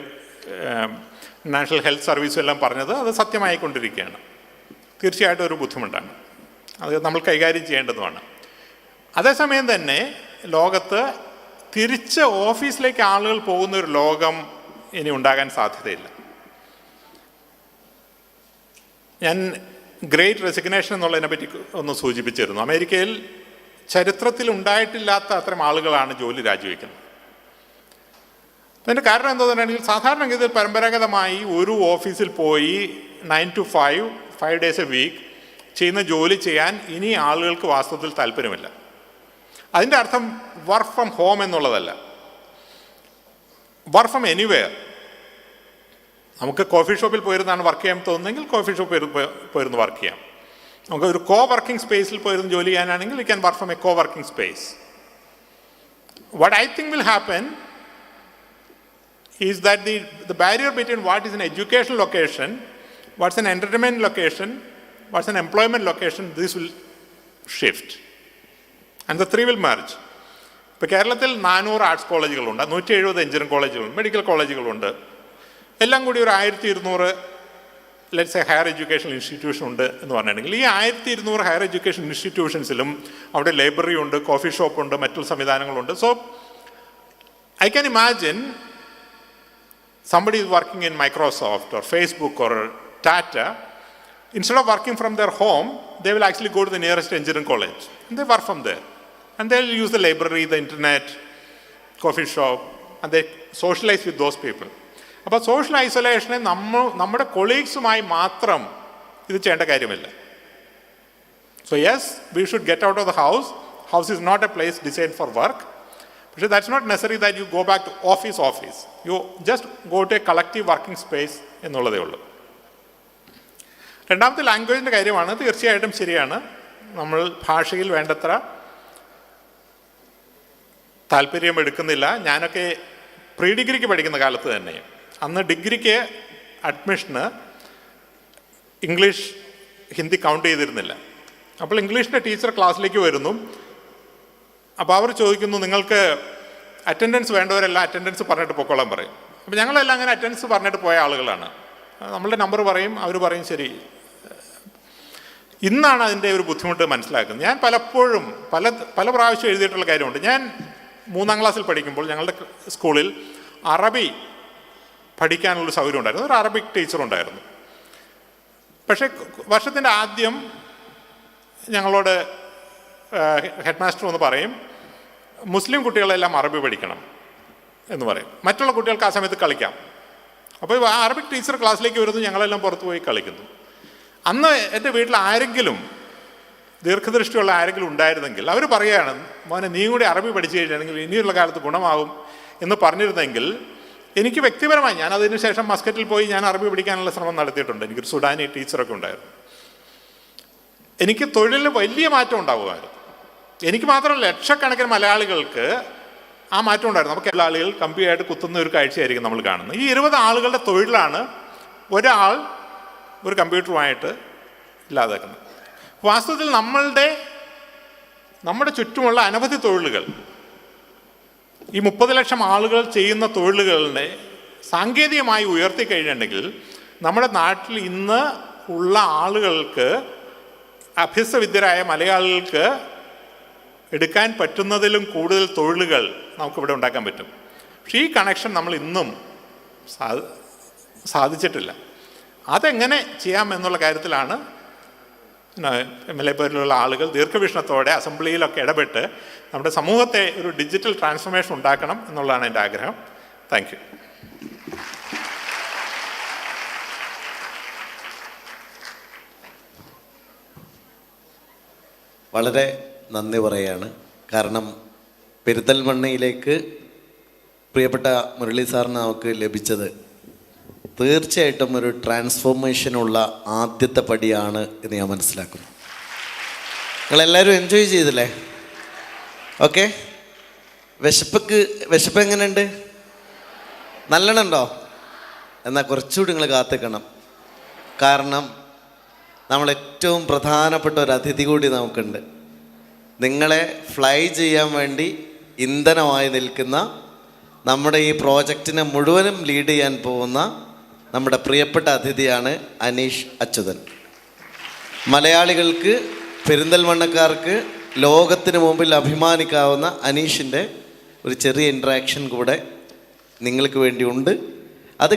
നാഷണൽ ഹെൽത്ത് സർവീസും എല്ലാം പറഞ്ഞത്. അത് സത്യമായിക്കൊണ്ടിരിക്കുകയാണ്. തീർച്ചയായിട്ടും ഒരു ബുദ്ധിമുട്ടാണ്, അത് നമ്മൾ കൈകാര്യം ചെയ്യേണ്ടതുമാണ്. അതേസമയം തന്നെ ലോകത്ത് തിരിച്ച് ഓഫീസിലേക്ക് ആളുകൾ പോകുന്ന ഒരു ലോകം ഇനി ഉണ്ടാകാൻ സാധ്യതയില്ല. ഞാൻ ഗ്രേറ്റ് റെസിഗ്നേഷൻ എന്നുള്ളതിനെ പറ്റി ഒന്ന് സൂചിപ്പിച്ചിരുന്നു. അമേരിക്കയിൽ ചരിത്രത്തിൽ ഉണ്ടായിട്ടില്ലാത്ത അത്തരം ആളുകളാണ് ജോലി രാജിവെക്കുന്നത്. അതിൻ്റെ കാരണം എന്താണെന്നുണ്ടെങ്കിൽ സാധാരണഗതിയിൽ പരമ്പരാഗതമായി ഒരു ഓഫീസിൽ പോയി 9 to 5 days a week ചെയ്യുന്ന ജോലി ചെയ്യാൻ ഇനി ആളുകൾക്ക് വാസ്തവത്തിൽ താല്പര്യമില്ല. അതിൻ്റെ അർത്ഥം വർക്ക് ഫ്രം ഹോം എന്നുള്ളതല്ല, വർക്ക് ഫ്രം എനിവെയർ. നമുക്ക് കോഫി ഷോപ്പിൽ പോയിരുന്നാണ് വർക്ക് ചെയ്യാൻ തോന്നുന്നെങ്കിൽ കോഫി ഷോപ്പിൽ പോയിരുന്ന് വർക്ക് ചെയ്യാം. നമുക്ക് ഒരു കോ വർക്കിംഗ് സ്പേസിൽ പോയിരുന്ന് ജോലി ചെയ്യാനാണെങ്കിൽ you can work from A co working space. What I think will happen is that the barrier between what is an educational location, what's an entertainment location, what's an employment location, this will shift. And the three will merge. ഇപ്പോൾ കേരളത്തിൽ 400 arts കോളേജുകളുണ്ട്, 170 engineering കോളേജുകളുണ്ട്, medical കോളേജുകളുണ്ട്. എല്ലാം കൂടി ഒരു 1200 let's A higher education institution ഉണ്ട് എന്ന് പറഞ്ഞിട്ടുണ്ടെങ്കിൽ ഈ 1200 higher education ഇൻസ്റ്റിറ്റ്യൂഷൻസിലും അവിടെ ലൈബ്രറി ഉണ്ട്, കോഫി ഷോപ്പുണ്ട്, മറ്റുള്ള സംവിധാനങ്ങളുണ്ട്. So I can imagine somebody is working in Microsoft or Facebook or Tata, instead of working from their home, they will actually go to the nearest engineering college and they work from there. And they will use the library, the internet, coffee shop, and they socialize with those people. അപ്പോൾ social ഐസൊലേഷനെ നമ്മുടെ കൊളീഗ്സുമായി മാത്രം ഇത് ചെയ്യേണ്ട കാര്യമില്ല. So yes, we should get out of the house. House is not a place design for work. പക്ഷേ that's not necessary that you go back to office. You just go to a collective working space എന്നുള്ളതേ ഉള്ളൂ. രണ്ടാമത്തെ ലാംഗ്വേജിൻ്റെ കാര്യമാണ്. തീർച്ചയായിട്ടും ശരിയാണ്, നമ്മൾ ഭാഷയിൽ വേണ്ടത്ര താല്പര്യം എടുക്കുന്നില്ല. ഞാനൊക്കെ പ്രീ ഡിഗ്രിക്ക് പഠിക്കുന്ന കാലത്ത് തന്നെ, അന്ന് ഡിഗ്രിക്ക് അഡ്മിഷന് ഇംഗ്ലീഷ് ഹിന്ദി കൗണ്ട് ചെയ്തിരുന്നില്ല. അപ്പോൾ ഇംഗ്ലീഷിൻ്റെ ടീച്ചർ ക്ലാസ്സിലേക്ക് വരുന്നു. അപ്പോൾ അവർ ചോദിക്കുന്നു, നിങ്ങൾക്ക് അറ്റൻഡൻസ് വേണ്ടവരെല്ലാം അറ്റൻഡൻസ് പറഞ്ഞിട്ട് പൊക്കോളാൻ പറയും. അപ്പോൾ ഞങ്ങളെല്ലാം അങ്ങനെ അറ്റൻഡൻസ് പറഞ്ഞിട്ട് പോയ ആളുകളാണ്. നമ്മളുടെ നമ്പർ പറയും, അവർ പറയും ശരി. ഇന്നാണ് അതിൻ്റെ ഒരു ബുദ്ധിമുട്ട് മനസ്സിലാക്കുന്നത്. ഞാൻ പലപ്പോഴും പല പ്രാവശ്യം എഴുതിയിട്ടുള്ള കാര്യമുണ്ട്. ഞാൻ 3ാം ക്ലാസ്സിൽ പഠിക്കുമ്പോൾ ഞങ്ങളുടെ സ്കൂളിൽ അറബി പഠിക്കാനുള്ളൊരു സൗകര്യം ഉണ്ടായിരുന്നു. ഒരു അറബിക് ടീച്ചറുണ്ടായിരുന്നു. പക്ഷേ വർഷത്തിൻ്റെ ആദ്യം ഞങ്ങളോട് ഹെഡ് മാസ്റ്റർ ഒന്ന് പറയും, മുസ്ലിം കുട്ടികളെല്ലാം അറബി പഠിക്കണം എന്ന് പറയും, മറ്റുള്ള കുട്ടികൾക്ക് ആ സമയത്ത് കളിക്കാം. അപ്പോൾ ആ അറബിക് ടീച്ചർ ക്ലാസ്സിലേക്ക് വരുന്നു, ഞങ്ങളെല്ലാം പുറത്ത് പോയി കളിക്കുന്നു. അന്ന് എൻ്റെ വീട്ടിൽ ആരെങ്കിലും ദീർഘദൃഷ്ടിയുള്ള ആരെങ്കിലും ഉണ്ടായിരുന്നെങ്കിൽ അവർ പറയുകയാണ്, മോനെ നീ കൂടി അറബി പഠിച്ചു കഴിഞ്ഞാണെങ്കിൽ ഇനിയുള്ള കാലത്ത് ഗുണമാകും എന്ന് പറഞ്ഞിരുന്നെങ്കിൽ എനിക്ക് വ്യക്തിപരമായി, ഞാൻ അതിന് ശേഷം മസ്കറ്റിൽ പോയി ഞാൻ അറബി പഠിക്കാനുള്ള ശ്രമം നടത്തിയിട്ടുണ്ട്. എനിക്കൊരു സുഡാനി ടീച്ചറൊക്കെ ഉണ്ടായിരുന്നു. എനിക്ക് തൊഴിലിൽ വലിയ മാറ്റം ഉണ്ടാകുമായിരുന്നു. എനിക്ക് മാത്രമല്ല, ലക്ഷക്കണക്കിന് മലയാളികൾക്ക് ആ മാറ്റം ഉണ്ടായിരുന്നു. നമുക്ക് എല്ലാ ആളുകൾ കമ്പിയായിട്ട് കുത്തുന്ന ഒരു കാഴ്ചയായിരിക്കും നമ്മൾ കാണുന്നത്. ഈ 20 ആളുകളുടെ തൊഴിലാണ് ഒരാൾ ഒരു കമ്പ്യൂട്ടറുമായിട്ട് ഇല്ലാതാക്കുന്നത്. വാസ്തവത്തിൽ നമ്മുടെ ചുറ്റുമുള്ള അനവധി തൊഴിലുകൾ, ഈ 30 ലക്ഷം ആളുകൾ ചെയ്യുന്ന തൊഴിലുകളെ സാങ്കേതികമായി ഉയർത്തി കഴിഞ്ഞിട്ടുണ്ടെങ്കിൽ നമ്മുടെ നാട്ടിൽ ഇന്ന് ഉള്ള ആളുകൾക്ക്, അഭ്യസ്തവിദ്യരായ മലയാളികൾക്ക് എടുക്കാൻ പറ്റുന്നതിലും കൂടുതൽ തൊഴിലുകൾ നമുക്കിവിടെ ഉണ്ടാക്കാൻ പറ്റും. പക്ഷേ ഈ കണക്ഷൻ നമ്മൾ ഇന്നും സാധിച്ചിട്ടില്ല. അതെങ്ങനെ ചെയ്യാം എന്നുള്ള കാര്യത്തിലാണ് MLA പോലുള്ള ആളുകൾ ദീർഘവീക്ഷണത്തോടെ അസംബ്ലിയിലൊക്കെ ഇടപെട്ട് നമ്മുടെ സമൂഹത്തെ ഒരു ഡിജിറ്റൽ ട്രാൻസ്ഫോർമേഷൻ ഉണ്ടാക്കണം എന്നുള്ളതാണ് എൻ്റെ ആഗ്രഹം. Thank you. വളരെ നന്ദി പറയുകയാണ്. കാരണം പെരിന്തൽമണ്ണയിലേക്ക് പ്രിയപ്പെട്ട മുരളി സാറിന് നമുക്ക് ലഭിച്ചത് തീർച്ചയായിട്ടും ഒരു ട്രാൻസ്ഫോർമേഷനുള്ള ആദ്യത്തെ പടിയാണ് എന്ന് ഞാൻ മനസ്സിലാക്കുന്നു. നിങ്ങളെല്ലാവരും എൻജോയ് ചെയ്തില്ലേ? ഓക്കെ. വിശപ്പ് എങ്ങനെയുണ്ട്? നല്ലോണമുണ്ടോ? എന്നാൽ കുറച്ചുകൂടി നിങ്ങൾ കാത്തിക്കണം. കാരണം നമ്മൾ ഏറ്റവും പ്രധാനപ്പെട്ട ഒരു അതിഥി കൂടി നമുക്കുണ്ട്. നിങ്ങളെ ഫ്ലൈ ചെയ്യാൻ വേണ്ടി ഇന്ധനമായി നിൽക്കുന്ന, നമ്മുടെ ഈ പ്രോജക്റ്റിനെ മുഴുവനും ലീഡ് ചെയ്യാൻ പോകുന്ന നമ്മുടെ പ്രിയപ്പെട്ട അതിഥിയാണ് അനീഷ് അച്യുതൻ. മലയാളികൾക്ക്, പെരിന്തൽമണ്ണക്കാർക്ക് ലോകത്തിന് മുമ്പിൽ അഭിമാനിക്കാവുന്ന അനീഷിൻ്റെ ഒരു ചെറിയ ഇൻട്രാക്ഷൻ കൂടെ നിങ്ങൾക്ക് വേണ്ടിയുണ്ട്. അത്